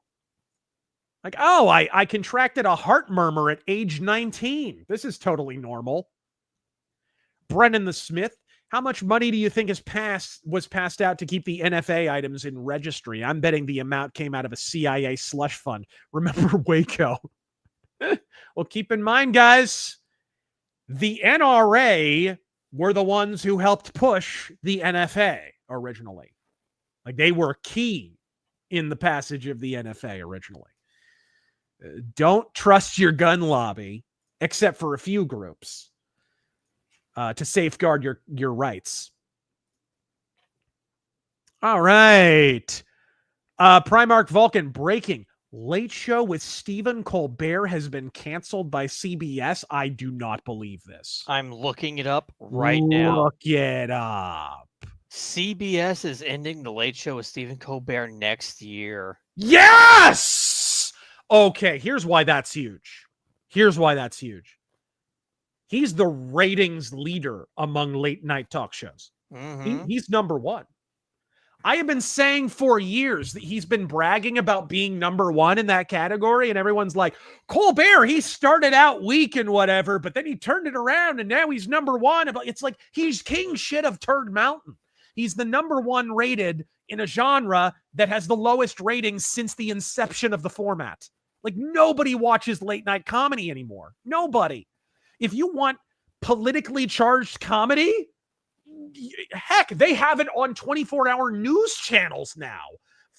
Like, oh, I contracted a heart murmur at age 19. This is totally normal. Brennan the Smith, how much money do you think was passed out to keep the NFA items in registry? I'm betting the amount came out of a CIA slush fund. Remember Waco? Well, keep in mind, guys, the NRA were the ones who helped push the NFA originally. Like, they were key in the passage of the NFA originally. Don't trust your gun lobby, except for a few groups, to safeguard your rights. All right. Primarch Vulcan, breaking. Late Show with Stephen Colbert has been canceled by CBS. I do not believe this. I'm looking it up right now. Look it up. CBS is ending the Late Show with Stephen Colbert next year. Yes! Okay, here's why that's huge. He's the ratings leader among late night talk shows. Mm-hmm. He's number one. I have been saying for years that he's been bragging about being number one in that category, and everyone's like, Colbert, he started out weak and whatever, but then he turned it around, and now he's number one. It's like he's king shit of Turd Mountain. He's the number one rated in a genre that has the lowest ratings since the inception of the format. Like, nobody watches late night comedy anymore. Nobody. If you want politically charged comedy, heck, they have it on 24-hour news channels now.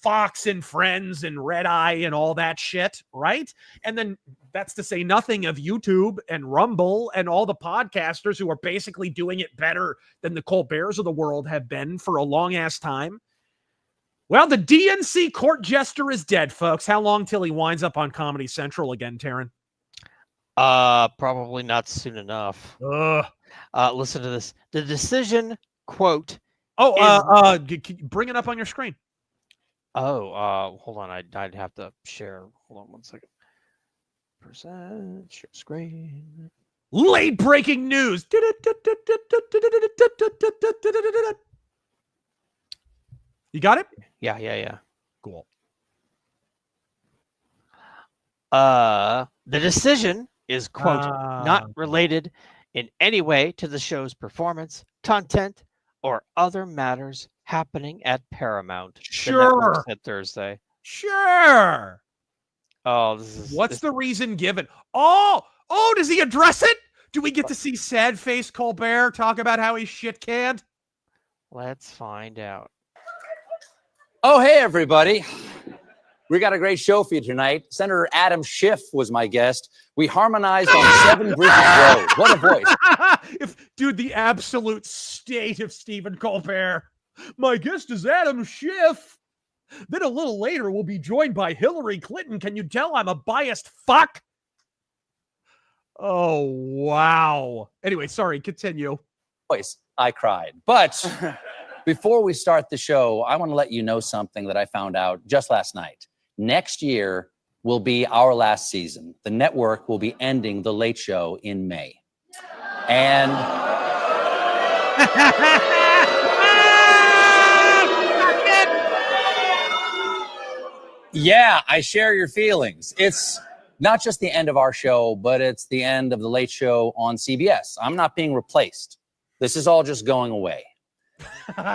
Fox and Friends and Red Eye and all that shit, right? And then that's to say nothing of YouTube and Rumble and all the podcasters who are basically doing it better than the Colberts of the world have been for a long-ass time. Well, the DNC court jester is dead, folks. How long till he winds up on Comedy Central again, Taryn? Probably not soon enough. Ugh. Listen to this. The decision, quote. Bring it up on your screen. Hold on. I'd have to share. Hold on 1 second. Share screen. Late breaking news. You got it? Yeah. Cool. The decision is, quote, not related in any way to the show's performance, content, or other matters happening at Paramount. Sure. Said Thursday. Sure. Oh, What's the reason given? Oh, does he address it? Do we get to see sad face Colbert talk about how he's shit canned? Let's find out. Oh, hey, everybody. We got a great show for you tonight. Senator Adam Schiff was my guest. We harmonized on 7 Bridges Road. What a voice. The absolute state of Stephen Colbert. My guest is Adam Schiff. Then a little later, we'll be joined by Hillary Clinton. Can you tell I'm a biased fuck? Oh, wow. Anyway, sorry, continue. Voice. I cried. But Before we start the show, I want to let you know something that I found out just last night. Next year will be our last season. The network will be ending The Late Show in May. And yeah, I share your feelings. It's not just the end of our show, but it's the end of The Late Show on CBS. I'm not being replaced. This is all just going away. Hold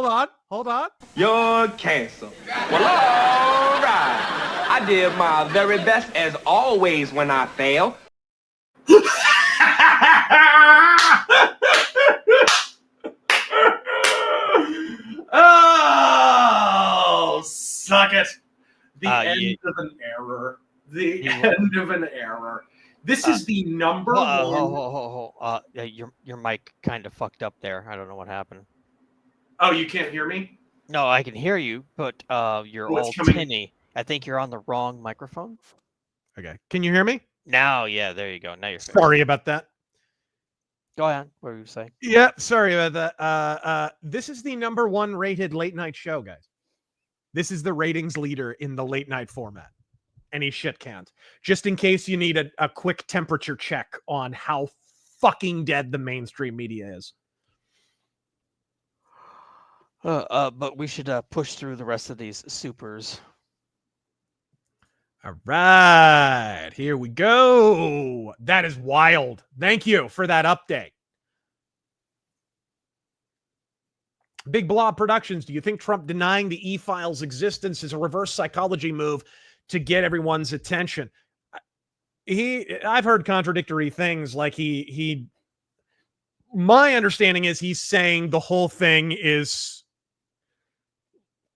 on. You're canceled. Well, all right. I did my very best as always when I fail. Oh, suck it. The end of an error. The end of an error. This is the number one. Your mic kind of fucked up there. I don't know what happened. Oh, you can't hear me? No, I can hear you, but you're all tinny. I think you're on the wrong microphone. Okay. Can you hear me? Now, yeah, there you go. Now you're sorry about that. Go ahead. What were you saying? Yeah, sorry about that. This is the number one rated late night show, guys. This is the ratings leader in the late night format. Any shit can't. Just in case you need a quick temperature check on how fucking dead the mainstream media is. But we should push through the rest of these supers. All right, here we go. That is wild. Thank you for that update. Big Blob Productions, do you think Trump denying the e-files existence is a reverse psychology move to get everyone's attention? I've heard contradictory things, like my understanding is he's saying the whole thing is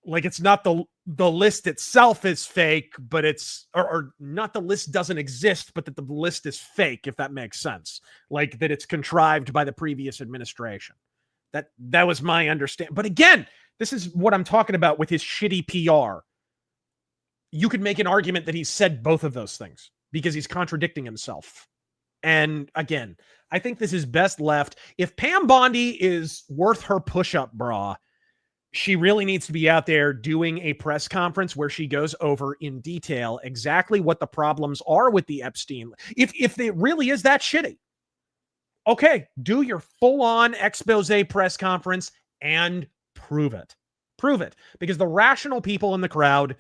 like, it's not the list itself is fake, but it's, or not the list doesn't exist, but that the list is fake, if that makes sense. Like that it's contrived by the previous administration. That was my understanding. But again, this is what I'm talking about with his shitty PR. You could make an argument that he's said both of those things because he's contradicting himself. And again, I think this is best left. If Pam Bondi is worth her push-up bra, she really needs to be out there doing a press conference where she goes over in detail exactly what the problems are with the Epstein. If it really is that shitty, okay, do your full-on expose press conference and prove it. Prove it. Because the rational people in the crowd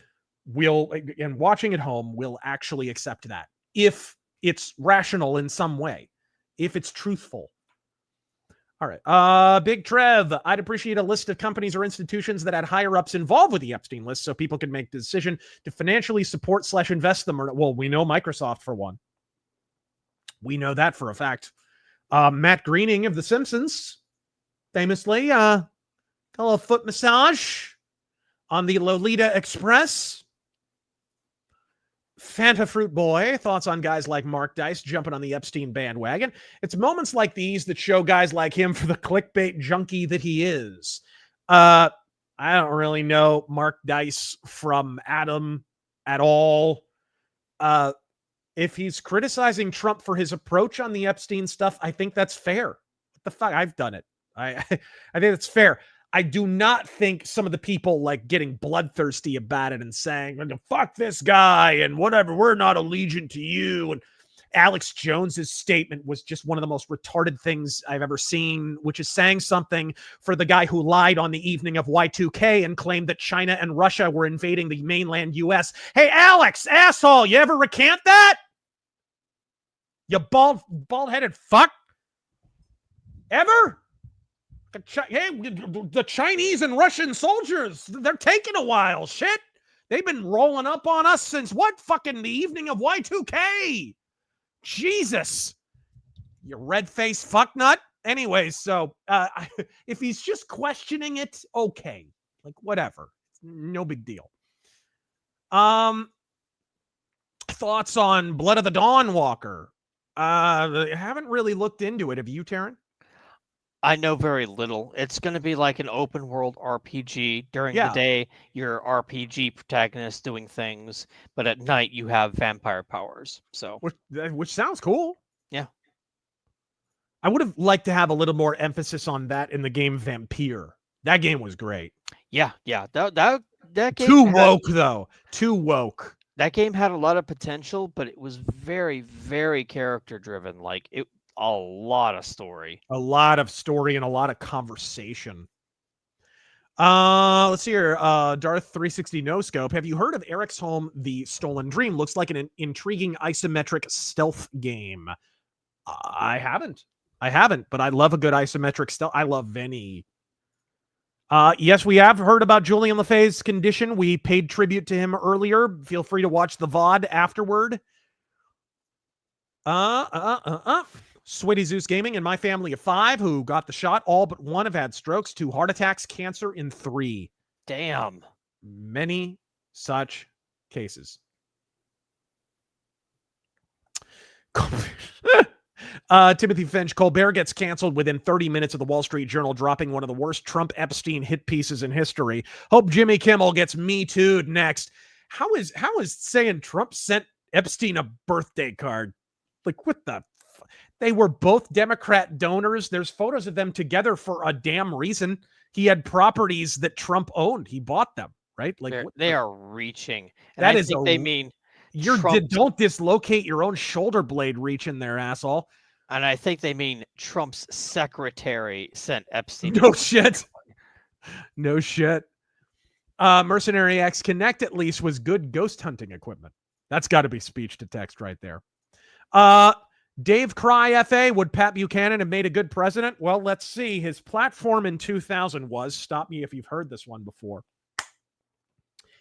will, and watching at home, will actually accept that. If it's rational in some way. If it's truthful. All right. Big Trev, I'd appreciate a list of companies or institutions that had higher-ups involved with the Epstein list so people can make the decision to financially support / invest them. Well, we know Microsoft for one. We know that for a fact. Matt Groening of The Simpsons, famously, got a little foot massage on the Lolita Express. Fanta Fruit Boy, thoughts on guys like Mark Dice jumping on the Epstein bandwagon. It's moments like these that show guys like him for the clickbait junkie that he is. I don't really know Mark Dice from Adam at all. If he's criticizing Trump for his approach on the Epstein stuff, I think that's fair. What the fuck? I've done it. I think it's fair. I do not think some of the people like getting bloodthirsty about it and saying, fuck this guy and whatever, we're not allegiant to you. And Alex Jones's statement was just one of the most retarded things I've ever seen, which is saying something for the guy who lied on the evening of Y2K and claimed that China and Russia were invading the mainland US. Hey, Alex, asshole, you ever recant that? You bald-headed fuck? Ever? Hey, the Chinese and Russian soldiers, they're taking a while. Shit. They've been rolling up on us since what? Fucking the evening of Y2K. Jesus. You red-faced fucknut. Anyways, so if he's just questioning it, okay. Like, whatever. No big deal. Thoughts on Blood of the Dawn Walker? I haven't really looked into it. Have you, Taryn? I know very little. It's going to be like an open world RPG. During the day, you're RPG protagonist doing things, but at night you have vampire powers. So, which sounds cool. Yeah. I would have liked to have a little more emphasis on that in the game Vampire. That game was great. Yeah. That game Too woke, though. Too woke. That game had a lot of potential, but it was very, very character driven. Like a lot of story. A lot of story and a lot of conversation. Let's see here. Darth 360 No Scope. Have you heard of Eric's Home, The Stolen Dream? Looks like an intriguing isometric stealth game. I haven't, but I love a good isometric stealth. I love Venny. Yes, we have heard about Julian Lefay's condition. We paid tribute to him earlier. Feel free to watch the VOD afterward. Sweaty Zeus Gaming and my family of 5 who got the shot. All but one have had strokes, 2 heart attacks, cancer in 3. Damn. Many such cases. Timothy Finch, Colbert gets canceled within 30 minutes of the Wall Street Journal dropping one of the worst Trump Epstein hit pieces in history. Hope Jimmy Kimmel gets Me Too'd next. How is saying Trump sent Epstein a birthday card? Like, what the? They were both Democrat donors. There's photos of them together for a damn reason. He had properties that Trump owned. He bought them, right? Like they are reaching. And that I is think they mean don't dislocate your own shoulder blade reach in there, asshole. And I think they mean Trump's secretary sent Epstein. No shit. No shit. Mercenary X Connect at least was good ghost hunting equipment. That's got to be speech to text right there. Dave Cry FA, would Pat Buchanan have made a good president? Well, let's see. His platform in 2000 was, stop me if you've heard this one before.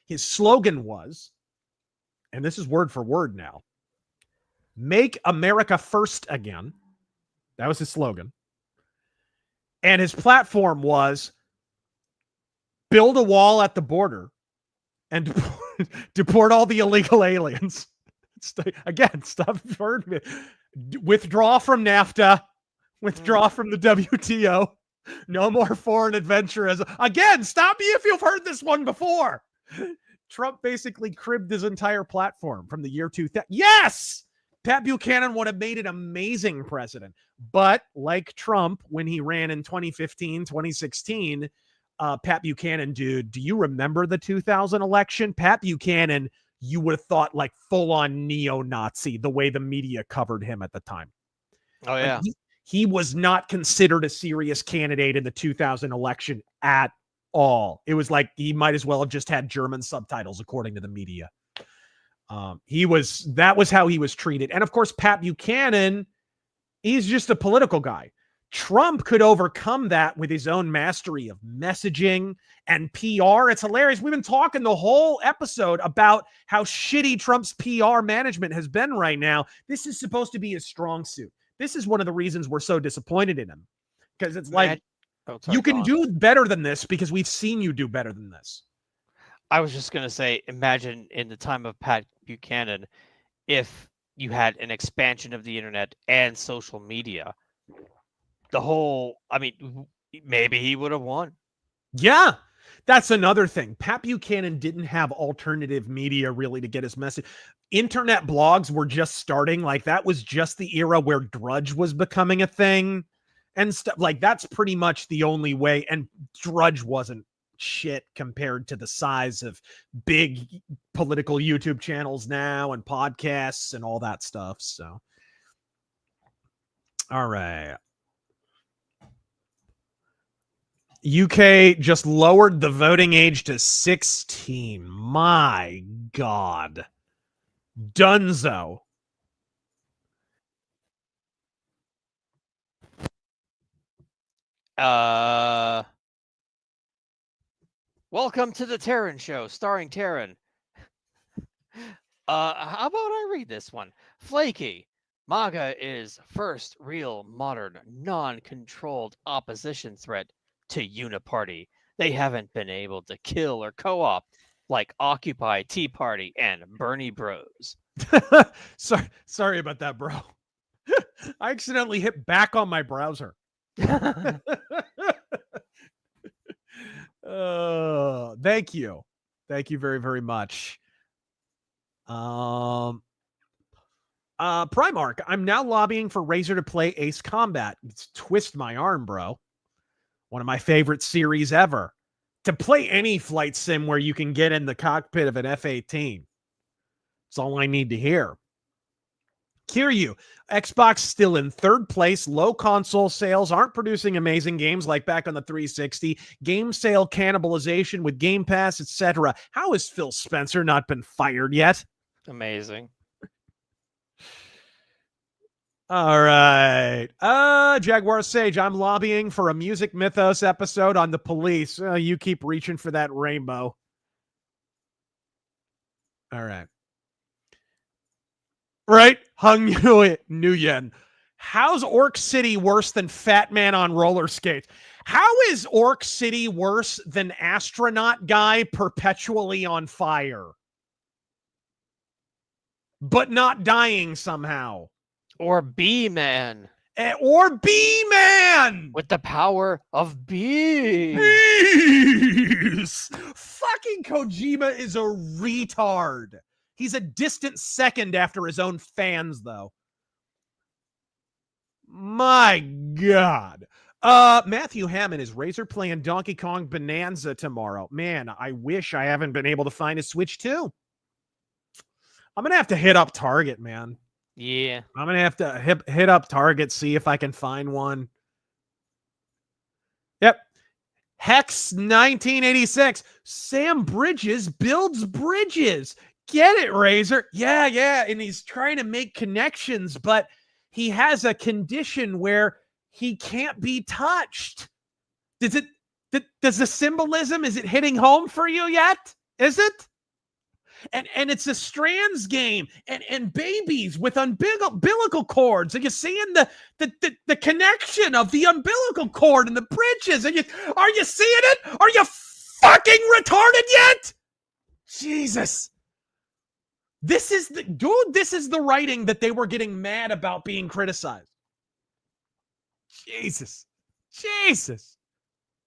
His slogan was, and this is word for word now, Make America First Again. That was his slogan. And his platform was build a wall at the border and deport all the illegal aliens. Again, stop. Heard me. Withdraw from NAFTA. Withdraw from the WTO. No more foreign adventurers. Again, stop me if you've heard this one before. Trump basically cribbed his entire platform from the year 2000. Yes! Pat Buchanan would have made an amazing president. But like Trump, when he ran in 2015, 2016, Pat Buchanan, dude, do you remember the 2000 election? Pat Buchanan, you would have thought like full-on neo-Nazi, the way the media covered him at the time. Oh, yeah. Like he was not considered a serious candidate in the 2000 election at all. It was like he might as well have just had German subtitles, according to the media. That was how he was treated. And of course, Pat Buchanan, he's just a political guy. Trump could overcome that with his own mastery of messaging and PR. It's hilarious. We've been talking the whole episode about how shitty Trump's PR management has been right now. This is supposed to be his strong suit. This is one of the reasons we're so disappointed in him. Because it's like, you can do better than this because we've seen you do better than this. I was just going to say, imagine in the time of Pat Buchanan, if you had an expansion of the internet and social media, maybe he would have won. Yeah, that's another thing. Pat Buchanan didn't have alternative media really to get his message. Internet blogs were just starting. Like that was just the era where Drudge was becoming a thing and stuff. Like that's pretty much the only way. And Drudge wasn't shit compared to the size of big political YouTube channels now and podcasts and all that stuff. So, all right. UK just lowered the voting age to 16. My God. Dunzo. Welcome to the Terran Show, starring Terran. How about I read this one? Flaky. MAGA is first real, modern, non-controlled opposition threat to Uniparty. They haven't been able to kill or co-op like Occupy, Tea Party, and Bernie Bros. Sorry about that, bro. I accidentally hit back on my browser. Thank you. Thank you very, very much. Primark, I'm now lobbying for Razör to play Ace Combat. It's twist my arm, bro. One of my favorite series ever. To play any flight sim where you can get in the cockpit of an F-18. That's all I need to hear. Kiryu, Xbox still in third place. Low console sales aren't producing amazing games like back on the 360. Game sale cannibalization with Game Pass, etc. How has Phil Spencer not been fired yet? Amazing. All right. Jaguar Sage, I'm lobbying for a Music Mythos episode on the police. You keep reaching for that rainbow. All right. Right? Hung Nguyen. How's Orc City worse than Fat Man on roller skates? How is Orc City worse than Astronaut Guy perpetually on fire? But not dying somehow. Or B-Man. Or B-Man! With the power of bees. Fucking Kojima is a retard. He's a distant second after his own fans, though. My God. Matthew Hammond, is Razör playing Donkey Kong Bonanza tomorrow? Man, I wish I haven't been able to find a Switch 2. I'm going to have to hit up Target, man. Yeah. I'm going to have to hit up Target, see if I can find one. Yep. Hex 1986. Sam Bridges builds bridges. Get it, Razör? Yeah. And he's trying to make connections, but he has a condition where he can't be touched. Does the symbolism, is it hitting home for you yet? Is it? And it's a strands game and babies with umbilical cords. Are you seeing the connection of the umbilical cord and the bridges? Are you seeing it? Are you fucking retarded yet? Jesus. This is the writing that they were getting mad about being criticized. Jesus.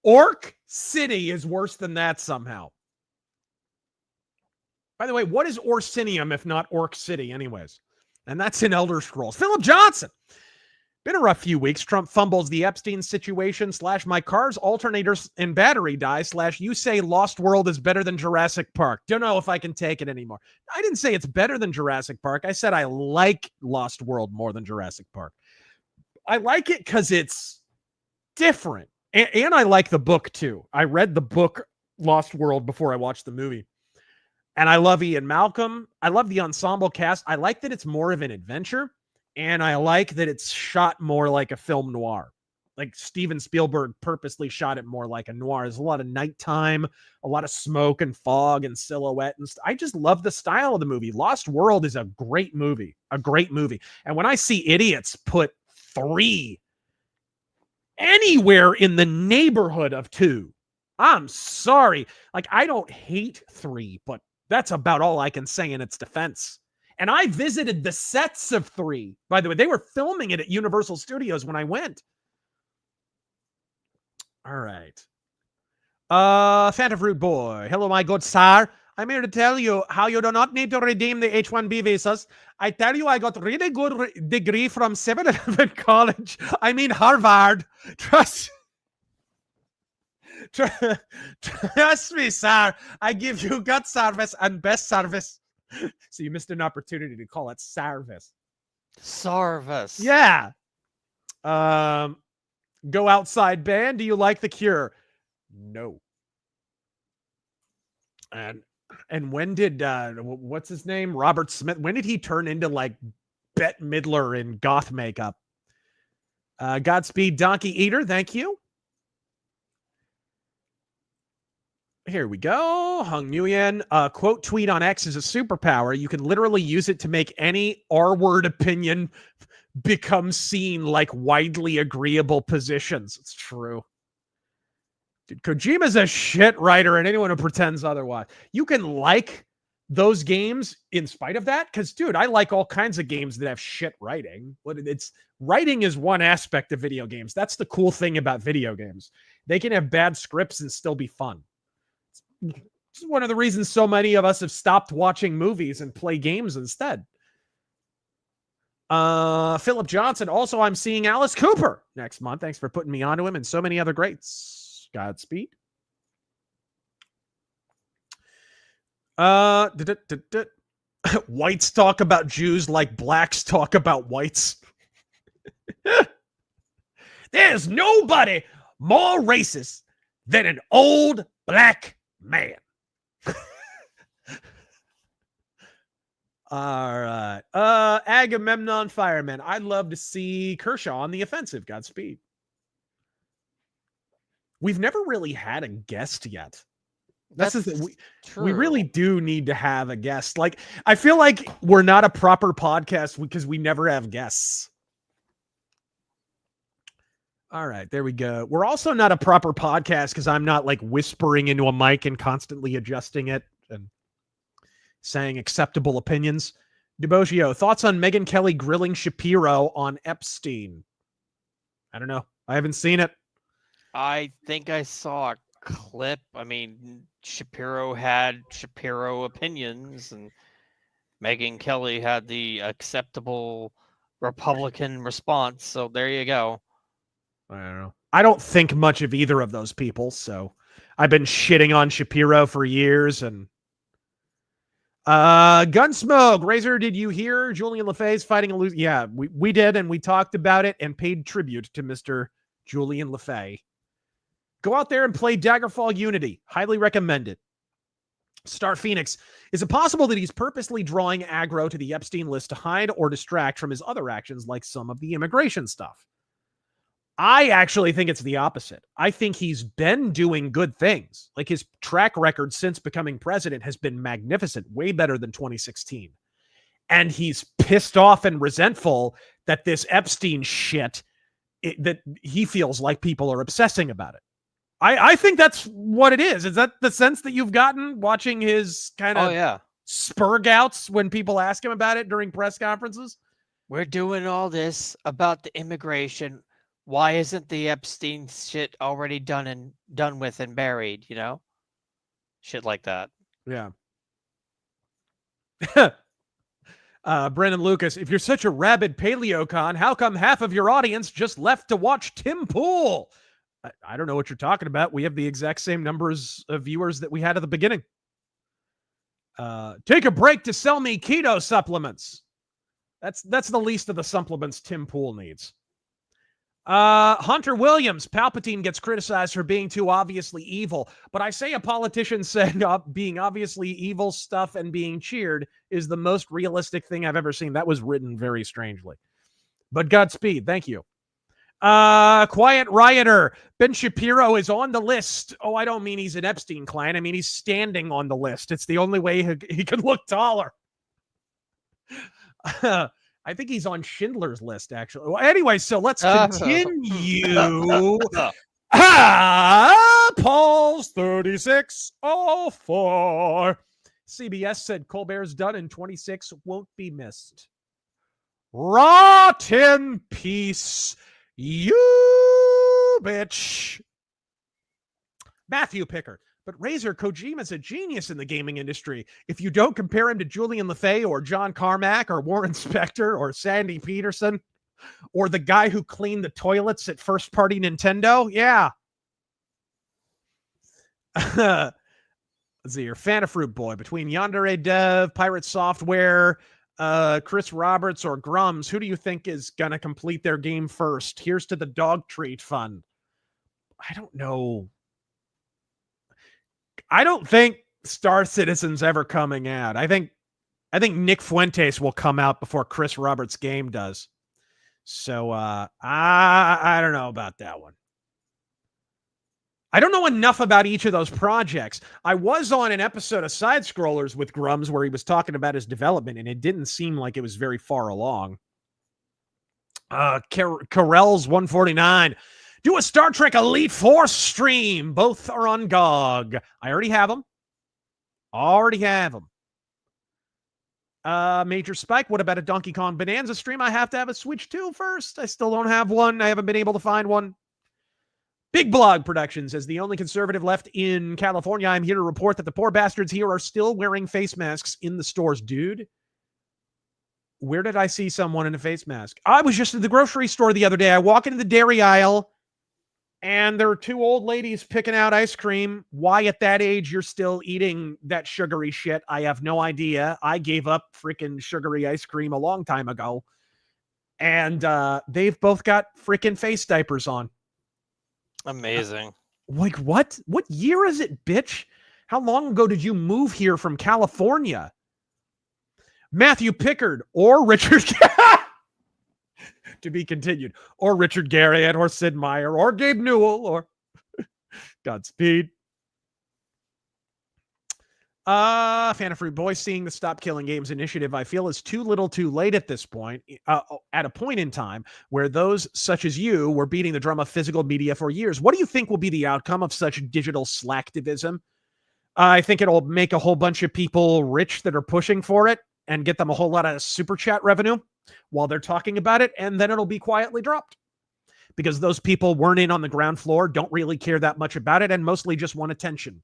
Orc City is worse than that somehow. By the way, what is Orsinium if not Orc City anyways? And that's in Elder Scrolls. Philip Johnson. Been a rough few weeks. Trump fumbles the Epstein situation / my car's alternators and battery die / you say Lost World is better than Jurassic Park. Don't know if I can take it anymore. I didn't say it's better than Jurassic Park. I said I like Lost World more than Jurassic Park. I like it because it's different. And I like the book too. I read the book Lost World before I watched the movie. And I love Ian Malcolm. I love the ensemble cast. I like that it's more of an adventure. And I like that it's shot more like a film noir. Like Steven Spielberg purposely shot it more like a noir. There's a lot of nighttime, a lot of smoke and fog and silhouette. And I just love the style of the movie. Lost World is a great movie. And when I see idiots put 3 anywhere in the neighborhood of 2, I'm sorry. Like, I don't hate 3, but that's about all I can say in its defense. And I visited the sets of 3. By the way, they were filming it at Universal Studios when I went. All right. Fanta Fruit Boy. Hello, my good sir. I'm here to tell you how you do not need to redeem the H-1B visas. I tell you, I got really good degree from 7-Eleven College. I mean, Harvard. Trust me, sir. I give you good service and best service. So you missed an opportunity to call it service. Sarvis. Yeah. Go Outside Band. Do you like The Cure? No. And when did what's his name? Robert Smith. When did he turn into like Bette Midler in goth makeup? Godspeed Donkey Eater. Thank you. Here we go. Hung Nguyen. Quote tweet on X is a superpower. You can literally use it to make any R-word opinion become seen like widely agreeable positions. It's true. Dude, Kojima's a shit writer, and anyone who pretends otherwise. You can like those games in spite of that, because, dude, I like all kinds of games that have shit writing. Writing is one aspect of video games. That's the cool thing about video games. They can have bad scripts and still be fun. It's one of the reasons so many of us have stopped watching movies and play games instead. Philip Johnson. Also, I'm seeing Alice Cooper next month. Thanks for putting me onto him and so many other greats. Godspeed. Whites talk about Jews like blacks talk about whites. There's nobody more racist than an old black man. All right. Agamemnon Fireman. I'd love to see Kershaw on the offensive. Godspeed. We've never really had a guest yet. That's the thing. We really do need to have a guest. Like, I feel like we're not a proper podcast because we never have guests. All right, there we go. We're also not a proper podcast because I'm not like whispering into a mic and constantly adjusting it and saying acceptable opinions. Debogio, thoughts on Megyn Kelly grilling Shapiro on Epstein? I don't know. I haven't seen it. I think I saw a clip. I mean, Shapiro had Shapiro opinions, and Megyn Kelly had the acceptable Republican response. So there you go. I don't know. I don't think much of either of those people, so I've been shitting on Shapiro for years. And Gunsmoke, Razor, did you hear Julian Lefay's fighting a loser? Yeah, we did, and we talked about it and paid tribute to Mr. Julian Lefay. Go out there and play Daggerfall Unity. Highly recommend it. Star Phoenix, is it possible that he's purposely drawing aggro to the Epstein list to hide or distract from his other actions like some of the immigration stuff? I actually think it's the opposite. I think he's been doing good things. Like, his track record since becoming president has been magnificent, way better than 2016. And he's pissed off and resentful that this Epstein shit, that he feels like people are obsessing about it. I think that's what it is. Is that the sense that you've gotten watching his kind of spurgouts when people ask him about it during press conferences? We're doing all this about the immigration. Why isn't the Epstein shit already done with and buried, you know? Shit like that. Yeah. Brendan Lucas, if you're such a rabid paleocon, how come half of your audience just left to watch Tim Pool? I don't know what you're talking about. We have the exact same numbers of viewers that we had at the beginning. Take a break to sell me keto supplements. That's the least of the supplements Tim Pool needs. Hunter Williams, Palpatine gets criticized for being too obviously evil, but I say a politician said being obviously evil stuff and being cheered is the most realistic thing I've ever seen. That was written very strangely. But Godspeed. Thank you. Quiet Rioter, Ben Shapiro is on the list. Oh, I don't mean he's an Epstein client. I mean, he's standing on the list. It's the only way he could look taller. I think he's on Schindler's List, actually. Well, anyway, so let's continue. Paul's 3604. CBS said Colbert's done in 26 won't be missed. Rot in peace, you bitch. Matthew Picker. But Razor, Kojima's a genius in the gaming industry. If you don't compare him to Julian Lefay or John Carmack or Warren Spector or Sandy Peterson or the guy who cleaned the toilets at First Party Nintendo, yeah. Let's see here. Fanafruit Boy. Between Yandere Dev, Pirate Software, Chris Roberts, or Grums, who do you think is going to complete their game first? Here's to the Dog Treat Fund. I don't know. I don't think Star Citizen's ever coming out. I think Nick Fuentes will come out before Chris Roberts' game does. So I don't know about that one. I don't know enough about each of those projects. I was on an episode of Side Scrollers with Grums where he was talking about his development, and it didn't seem like it was very far along. Carell's 149. Do a Star Trek Elite Force stream. Both are on GOG. I already have them. Major Spike, what about a Donkey Kong Bonanza stream? I have to have a Switch 2 first. I still don't have one. I haven't been able to find one. Big Blog Productions, as the only conservative left in California, I'm here to report that the poor bastards here are still wearing face masks in the stores, dude. Where did I see someone in a face mask? I was just at the grocery store the other day. I walk into the dairy aisle, and there are two old ladies picking out ice cream. Why at that age you're still eating that sugary shit, I have no idea. I gave up freaking sugary ice cream a long time ago. And they've both got freaking face diapers on. Amazing. Like, what? What year is it, bitch? How long ago did you move here from California? Matthew Pickard or Richard... to be continued, or Richard Garriott, or Sid Meier, or Gabe Newell, or Godspeed. Fan of Free Boy, seeing the Stop Killing Games initiative, I feel is too little too late at this point, at a point in time where those such as you were beating the drum of physical media for years. What do you think will be the outcome of such digital slacktivism? I think it'll make a whole bunch of people rich that are pushing for it and get them a whole lot of super chat revenue while they're talking about it, and then it'll be quietly dropped because those people weren't in on the ground floor, don't really care that much about it, and mostly just want attention.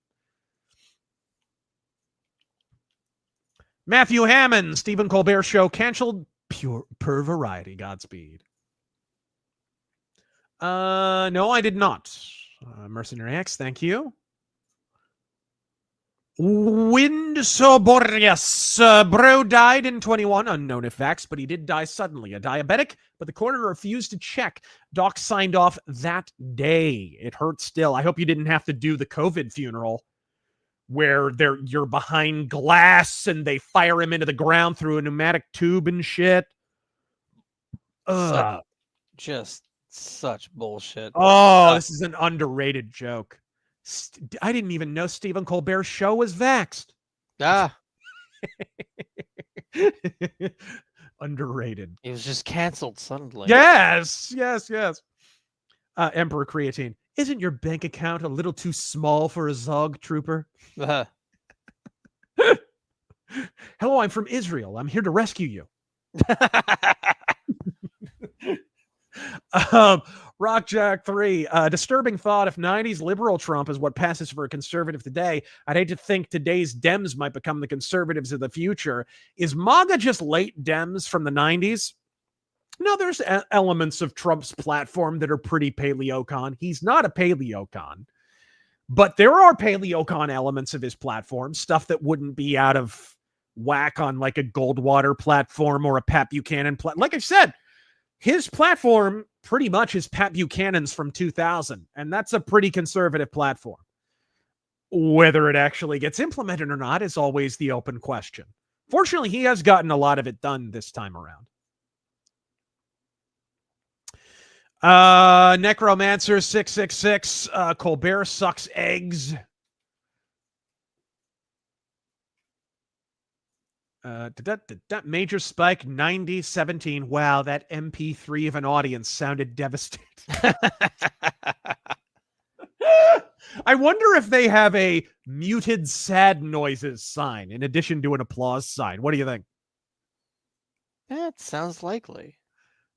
Matthew Hammond, Stephen Colbert Show canceled per variety. Godspeed. No, I did not. Mercenary X, thank you. Windsoborius. Bro died in 21, unknown effects, but he did die suddenly. A diabetic, but the coroner refused to check. Doc signed off that day. It hurts still. I hope you didn't have to do the COVID funeral where you're behind glass and they fire him into the ground through a pneumatic tube and shit. Just such bullshit. Oh, this is an underrated joke. I didn't even know Stephen Colbert's show was vaxxed. Underrated. It was just canceled suddenly. Yes. Emperor Creatine. Isn't your bank account a little too small for a Zog trooper? Hello, I'm from Israel. I'm here to rescue you. Rockjack 3, disturbing thought. If 90s liberal Trump is what passes for a conservative today, I'd hate to think today's Dems might become the conservatives of the future. Is MAGA just late Dems from the 90s? No, there's elements of Trump's platform that are pretty paleocon. He's not a paleocon, but there are paleocon elements of his platform, stuff that wouldn't be out of whack on like a Goldwater platform or a Pat Buchanan platform. Like I said, his platform pretty much is Pat Buchanan's from 2000, and that's a pretty conservative platform. Whether it actually gets implemented or not is always the open question. Fortunately, he has gotten a lot of it done this time around. Necromancer 666, Colbert sucks eggs. Major Spike 9017. Wow, that MP3 of an audience sounded devastating. I wonder if they have a muted sad noises sign in addition to an applause sign. What do you think? That sounds likely.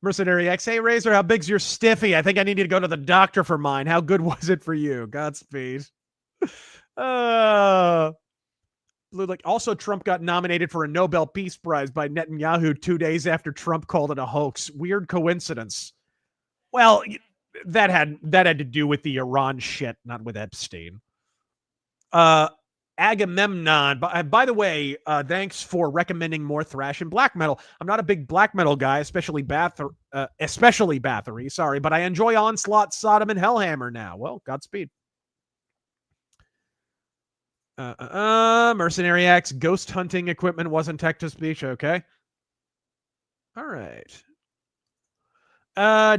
Mercenary X, hey Razor, how big's your stiffy? I think I need to go to the doctor for mine. How good was it for you? Godspeed. Also, Trump got nominated for a Nobel Peace Prize by Netanyahu 2 days after Trump called it a hoax. Weird coincidence. Well, that had to do with the Iran shit, not with Epstein. Agamemnon. By the way, thanks for recommending more thrash and black metal. I'm not a big black metal guy, especially Bathory. Sorry, but I enjoy Onslaught, Sodom, and Hellhammer now. Well, Godspeed. Mercenary X, ghost hunting equipment wasn't text to speech. Okay. All right.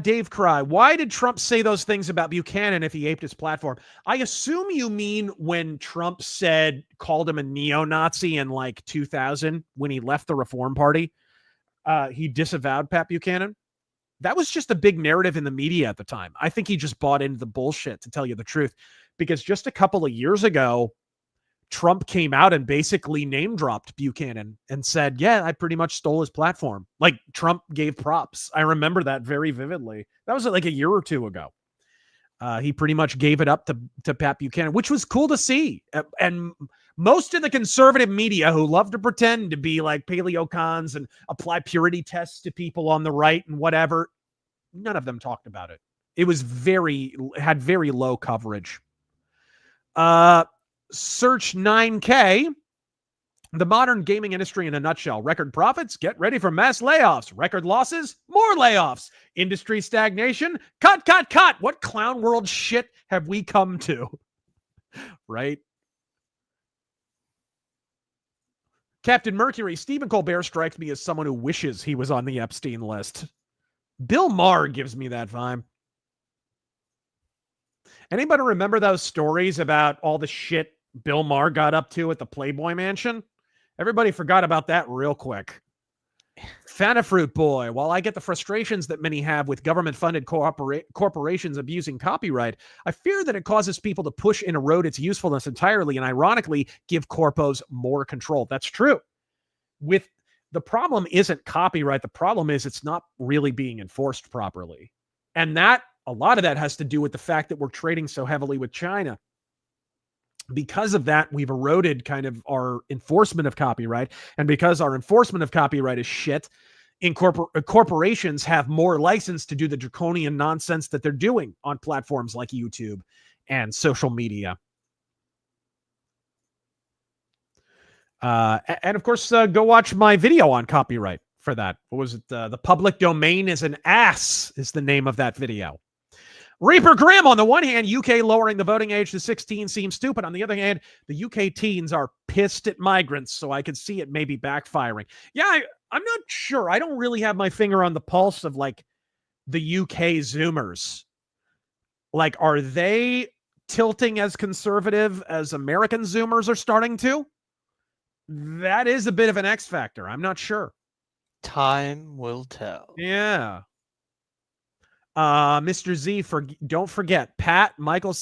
Dave Cry, why did Trump say those things about Buchanan if he aped his platform? I assume you mean when Trump called him a neo-Nazi in like 2000 when he left the Reform Party. He disavowed Pat Buchanan. That was just a big narrative in the media at the time. I think he just bought into the bullshit, to tell you the truth, because just a couple of years ago, Trump came out and basically name dropped Buchanan and said, yeah, I pretty much stole his platform. Like, Trump gave props. I remember that very vividly. That was like a year or two ago. He pretty much gave it up to Pat Buchanan, which was cool to see. And most of the conservative media who love to pretend to be like paleocons and apply purity tests to people on the right and whatever, none of them talked about it. It was had very low coverage. Search 9K. The modern gaming industry in a nutshell. Record profits, get ready for mass layoffs. Record losses, more layoffs. Industry stagnation, cut. What clown world shit have we come to? Right? Captain Mercury, Stephen Colbert strikes me as someone who wishes he was on the Epstein list. Bill Maher gives me that vibe. Anybody remember those stories about all the shit Bill Maher got up to at the Playboy Mansion? Everybody forgot about that real quick. Fanafruit Boy, while I get the frustrations that many have with government-funded corporations abusing copyright, I fear that it causes people to push and erode its usefulness entirely and ironically give corpos more control. That's true. The problem isn't copyright. The problem is it's not really being enforced properly. And a lot of that has to do with the fact that we're trading so heavily with China. Because of that, we've eroded kind of our enforcement of copyright. And because our enforcement of copyright is shit, corporations have more license to do the draconian nonsense that they're doing on platforms like YouTube and social media. And of course, go watch my video on copyright for that. What was it? The public domain is an ass is the name of that video. Reaper Grimm, on the one hand, UK lowering the voting age to 16 seems stupid. On the other hand, the UK teens are pissed at migrants, so I could see it maybe backfiring. Yeah, I'm not sure. I don't really have my finger on the pulse of, like, the UK Zoomers. Like, are they tilting as conservative as American Zoomers are starting to? That is a bit of an X factor. I'm not sure. Time will tell. Yeah. Mr. Z, don't forget Pat Michael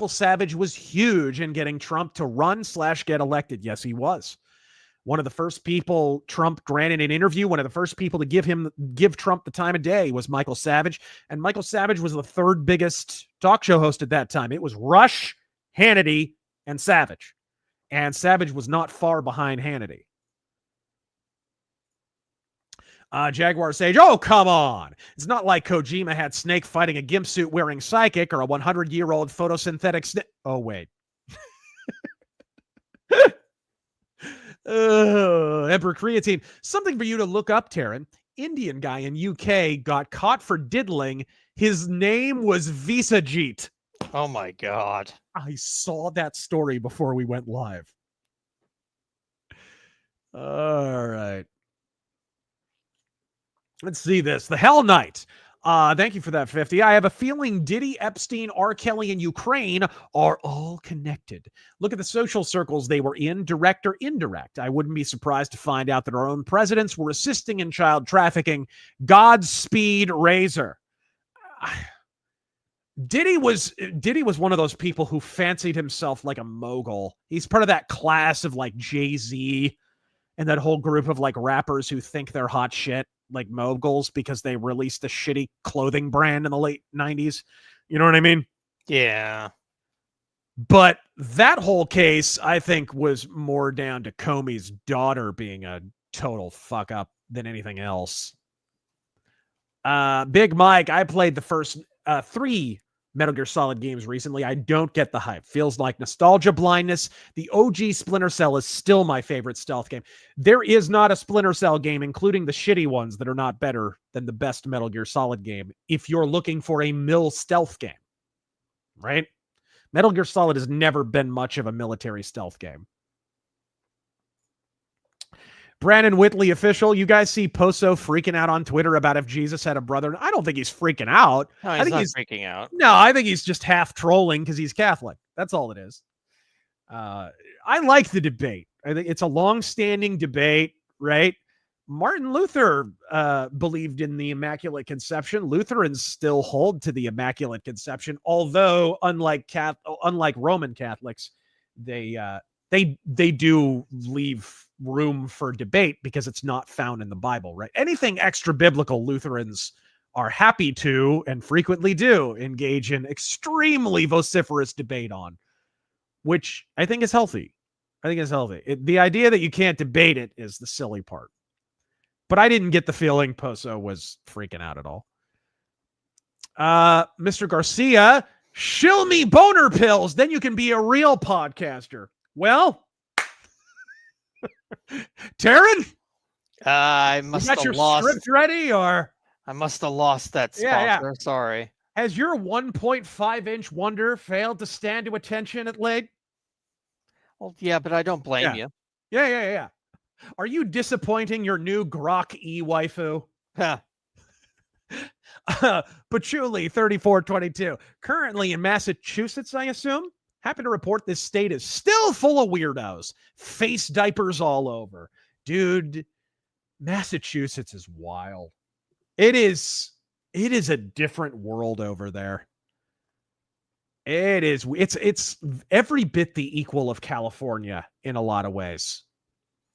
Savage was huge in getting Trump to run/get elected. Yes, he was. One of the first people Trump granted an interview, one of the first people to give Trump the time of day was Michael Savage. And Michael Savage was the third biggest talk show host at that time. It was Rush, Hannity, and Savage. And Savage was not far behind Hannity. Jaguar Sage, oh, come on. It's not like Kojima had Snake fighting a gimp suit wearing psychic or a 100-year-old photosynthetic snake. Oh, wait. Emperor Creatine. Something for you to look up, Taryn. Indian guy in UK got caught for diddling. His name was Visajit. Oh, my God. I saw that story before we went live. All right. Let's see this. The Hell Knight. Thank you for that, 50. I have a feeling Diddy, Epstein, R. Kelly, and Ukraine are all connected. Look at the social circles they were in, direct or indirect. I wouldn't be surprised to find out that our own presidents were assisting in child trafficking. Godspeed, Razör. Diddy was one of those people who fancied himself like a mogul. He's part of that class of like Jay-Z and that whole group of like rappers who think they're hot shit, like moguls, because they released a shitty clothing brand in the late 90s. You know what I mean? Yeah. But that whole case, I think, was more down to Comey's daughter being a total fuck up than anything else. Big Mike, I played the first 3 Metal Gear Solid games recently. I don't get the hype. Feels like nostalgia blindness. The OG Splinter Cell is still my favorite stealth game. There is not a Splinter Cell game, including the shitty ones that are not better than the best Metal Gear Solid game, if you're looking for a mill stealth game, right? Metal Gear Solid has never been much of a military stealth game. Brandon Whitley official, you guys see Poso freaking out on Twitter about if Jesus had a brother. I don't think he's freaking out. No, I think not freaking out. No, I think he's just half trolling because he's Catholic. That's all it is. I like the debate. I think it's a long-standing debate, right? Martin Luther believed in the Immaculate Conception. Lutherans still hold to the Immaculate Conception, although unlike Roman Catholics, they do leave room for debate because it's not found in the Bible, right? Anything extra biblical, Lutherans are happy to and frequently do engage in extremely vociferous debate on, which I think is healthy. I think it's healthy. The idea that you can't debate it is the silly part. But I didn't get the feeling Poso was freaking out at all. Mr. Garcia, shill me boner pills, then you can be a real podcaster. Well, Taryn, I must you got have your lost. script ready, or I must have lost that sponsor. Sorry. Has your 1.5-inch wonder failed to stand to attention at late? Well, yeah, but I don't blame you. Yeah. Are you disappointing your new Grock waifu? Bitchute 3422, currently in Massachusetts, I assume. Happy to report this state is still full of weirdos. Face diapers all over. Dude, Massachusetts is wild. It is a different world over there. It is. It's every bit the equal of California in a lot of ways.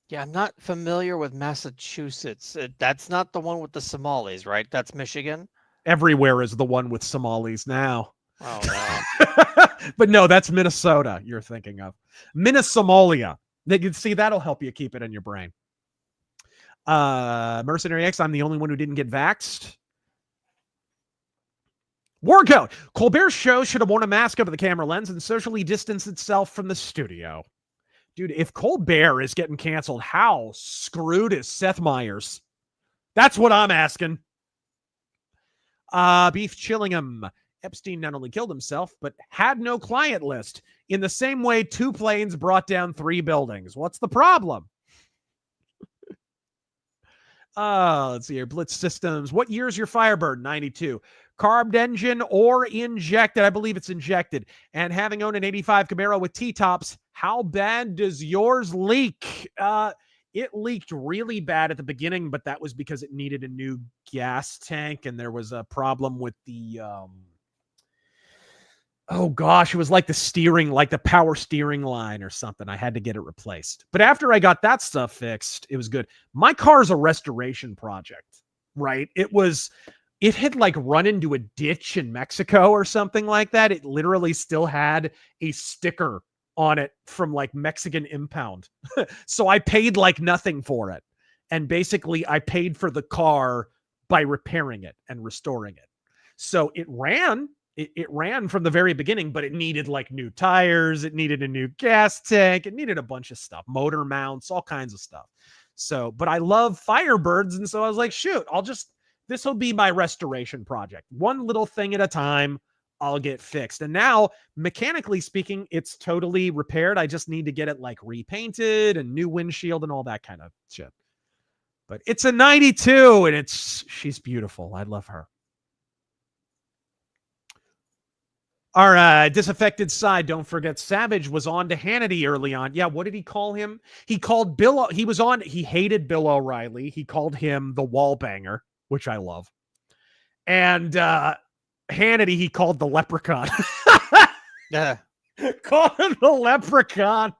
Yeah, I'm not familiar with Massachusetts. That's not the one with the Somalis, right? That's Michigan. Everywhere is the one with Somalis now. Oh, no. But no, that's Minnesota you're thinking of. Minnesomalia. See, that'll help you keep it in your brain. Mercenary X, I'm the only one who didn't get vaxxed. Wargoat. Colbert's show should have worn a mask over the camera lens and socially distanced itself from the studio. Dude, if Colbert is getting canceled, how screwed is Seth Meyers? That's what I'm asking. Beef Chillingham. Epstein not only killed himself, but had no client list. In the same way, 2 planes brought down 3 buildings. What's the problem? Let's see here. Blitz Systems. What year is your Firebird? 92. Carbed engine or injected? I believe it's injected. And having owned an 85 Camaro with T-tops, how bad does yours leak? It leaked really bad at the beginning, but that was because it needed a new gas tank, and there was a problem with the it was like the steering, like the power steering line or something. I had to get it replaced. But after I got that stuff fixed, it was good. My car's a restoration project, right? It had like run into a ditch in Mexico or something like that. It literally still had a sticker on it from like Mexican impound. So I paid like nothing for it. And basically I paid for the car by repairing it and restoring it. So it ran. It ran from the very beginning, but it needed like new tires. It needed a new gas tank. It needed a bunch of stuff, motor mounts, all kinds of stuff. So, but I love Firebirds. And so I was like, shoot, this will be my restoration project. One little thing at a time, I'll get fixed. And now, mechanically speaking, it's totally repaired. I just need to get it like repainted and new windshield and all that kind of shit. But it's a 92 and she's beautiful. I love her. Our disaffected side, don't forget, Savage was on to Hannity early on. Yeah, what did he call him? He called Bill, he hated Bill O'Reilly. He called him the wall banger, which I love. And Hannity, he called the leprechaun. Yeah. Called him the leprechaun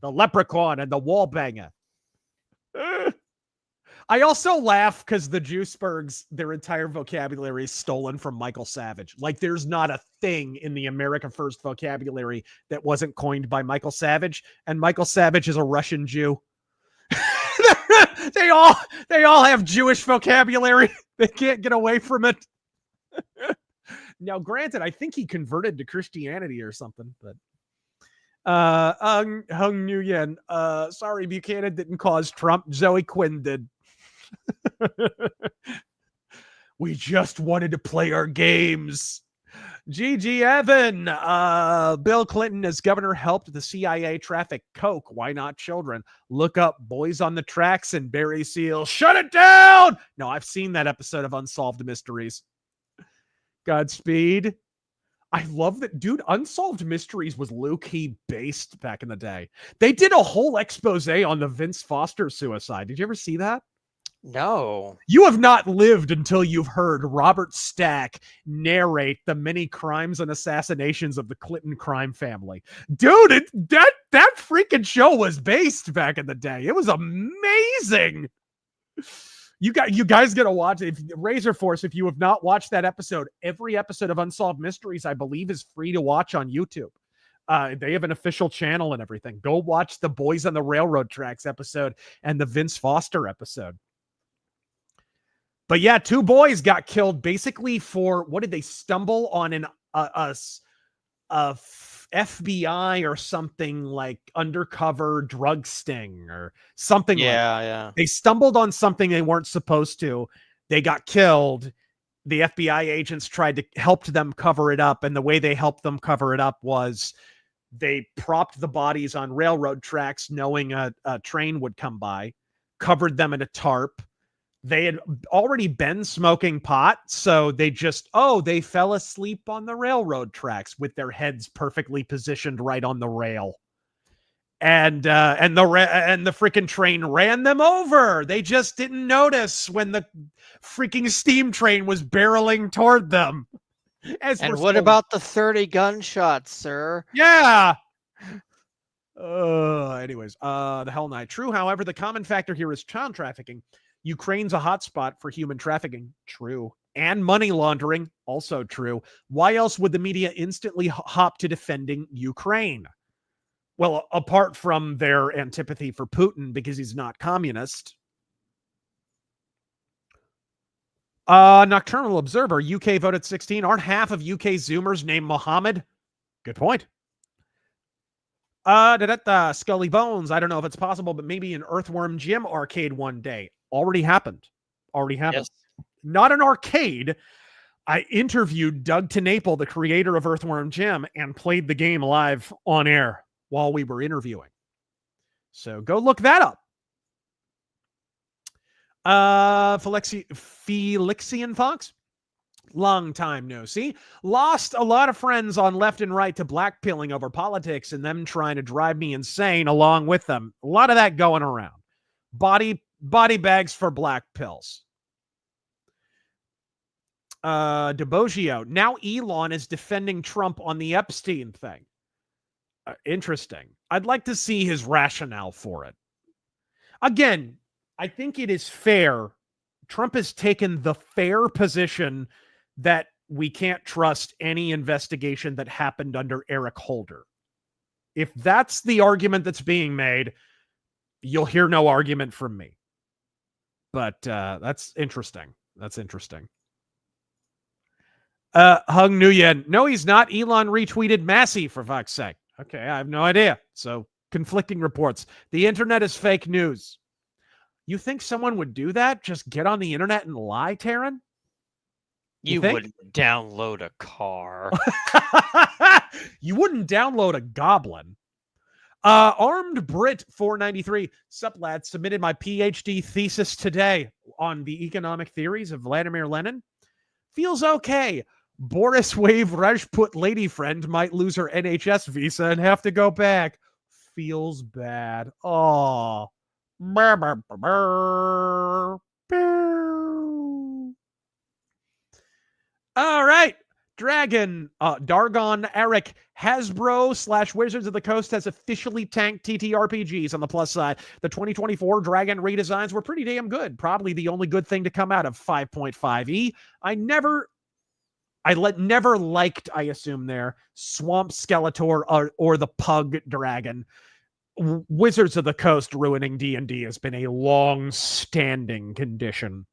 and the wall banger. I also laugh because the Juicebergs, their entire vocabulary is stolen from Michael Savage. Like, there's not a thing in the America First vocabulary that wasn't coined by Michael Savage, and Michael Savage is a Russian Jew. They all have Jewish vocabulary. They can't get away from it. Now, granted, I think he converted to Christianity or something, but Hung Nguyen. Sorry, Buchanan didn't cause Trump. Zoe Quinn did. We just wanted to play our games. GG Evan. Bill Clinton as governor helped the CIA traffic coke. Why not children? Look up Boys on the Tracks and Barry Seal. Shut it down. No, I've seen that episode of Unsolved Mysteries. Godspeed. I love that, dude. Unsolved Mysteries was low-key based back in the day. They did a whole expose on the Vince Foster suicide. Did you ever see that? No. You have not lived until you've heard Robert Stack narrate the many crimes and assassinations of the Clinton crime family. Dude, that freaking show was based back in the day. It was amazing. You guys gotta watch it. RazörForce, if you have not watched that episode, every episode of Unsolved Mysteries, I believe, is free to watch on YouTube. They have an official channel and everything. Go watch the Boys on the Railroad Tracks episode and the Vince Foster episode. But yeah, 2 boys got killed basically for, what did they stumble on a FBI or something, like undercover drug sting or something. Yeah. They stumbled on something they weren't supposed to. They got killed. The FBI agents tried to help them cover it up. And the way they helped them cover it up was they propped the bodies on railroad tracks, knowing a train would come by, covered them in a tarp. They had already been smoking pot, so they fell asleep on the railroad tracks with their heads perfectly positioned right on the rail. And the freaking train ran them over. They just didn't notice when the freaking steam train was barreling toward them. And what about the 30 gunshots, sir? Yeah. Anyways, the Hell Night. True, however, the common factor here is child trafficking. Ukraine's a hotspot for human trafficking. True. And money laundering. Also true. Why else would the media instantly hop to defending Ukraine? Well, apart from their antipathy for Putin because he's not communist. Nocturnal Observer, UK voted 16. Aren't half of UK Zoomers named Mohammed? Good point. Scully Bones, I don't know if it's possible, but maybe an Earthworm Jim arcade one day. Already happened. Yes. Not an arcade. I interviewed Doug TeNapel, the creator of Earthworm Jim, and played the game live on air while we were interviewing. So go look that up. Felixian Fox, long time no see. Lost a lot of friends on left and right to blackpilling over politics and them trying to drive me insane along with them. A lot of that going around. Body bags for black pills. DeBoggio, now Elon is defending Trump on the Epstein thing. Interesting. I'd like to see his rationale for it. Again, I think it is fair. Trump has taken the fair position that we can't trust any investigation that happened under Eric Holder. If that's the argument that's being made, you'll hear no argument from me. But that's interesting. That's interesting. Hung Nguyen. No, he's not. Elon retweeted Massey, for fuck's sake. Okay, I have no idea. So, conflicting reports. The internet is fake news. You think someone would do that? Just get on the internet and lie, Taryn? You wouldn't download a car. You wouldn't download a goblin. Armed Brit 493. Sup, lad? Submitted my PhD thesis today on the economic theories of Vladimir Lenin. Feels okay. Boris Wave Rajput lady friend might lose her NHS visa and have to go back. Feels bad. Oh. All right. Dargon Eric, Hasbro / Wizards of the Coast has officially tanked TTRPGs on the plus side. The 2024 Dragon redesigns were pretty damn good. Probably the only good thing to come out of 5.5e. Never liked, I assume there, Swamp Skeletor or the Pug Dragon. Wizards of the Coast ruining D&D has been a long-standing condition.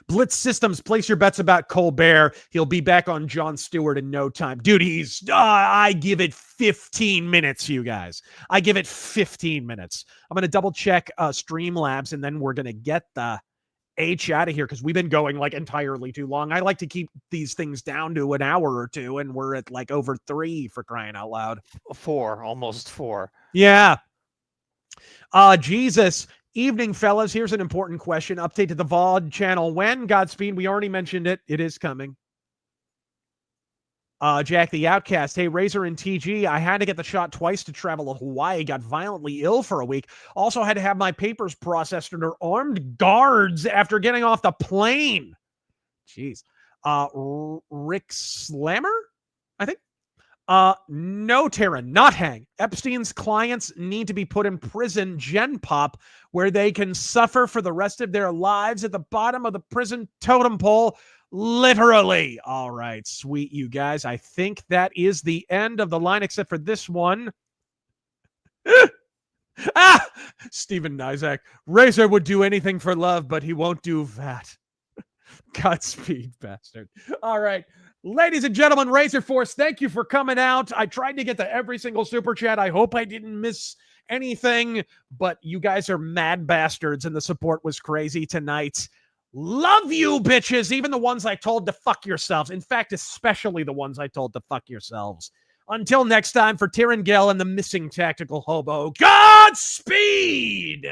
Blitz Systems, place your bets about Colbert. He'll be back on Jon Stewart in no time. Dude, I give it 15 minutes, you guys. I give it 15 minutes. I'm going to double check Streamlabs, and then we're going to get the H out of here because we've been going like entirely too long. I like to keep these things down to an hour or two, and we're at like over 3 for crying out loud. 4, almost 4. Yeah. Jesus. Evening, fellas. Here's an important question. Update to the VOD channel. When? Godspeed. We already mentioned it. It is coming. Jack the Outcast. Hey, Razor and TG. I had to get the shot twice to travel to Hawaii. Got violently ill for a week. Also had to have my papers processed under armed guards after getting off the plane. Jeez. Rick Slammer, I think. No, Tara, not hang. Epstein's clients need to be put in prison, Gen Pop, where they can suffer for the rest of their lives at the bottom of the prison totem pole. Literally. All right, sweet, you guys. I think that is the end of the line, except for this one. Stephen Nizak. Razor would do anything for love, but he won't do that. Godspeed, bastard. All right. Ladies and gentlemen, RazörForce, thank you for coming out. I tried to get to every single super chat. I hope I didn't miss anything, but you guys are mad bastards, and the support was crazy tonight. Love you, bitches, even the ones I told to fuck yourselves. In fact, especially the ones I told to fuck yourselves. Until next time, for Tyrann Gale and the missing tactical hobo, Godspeed!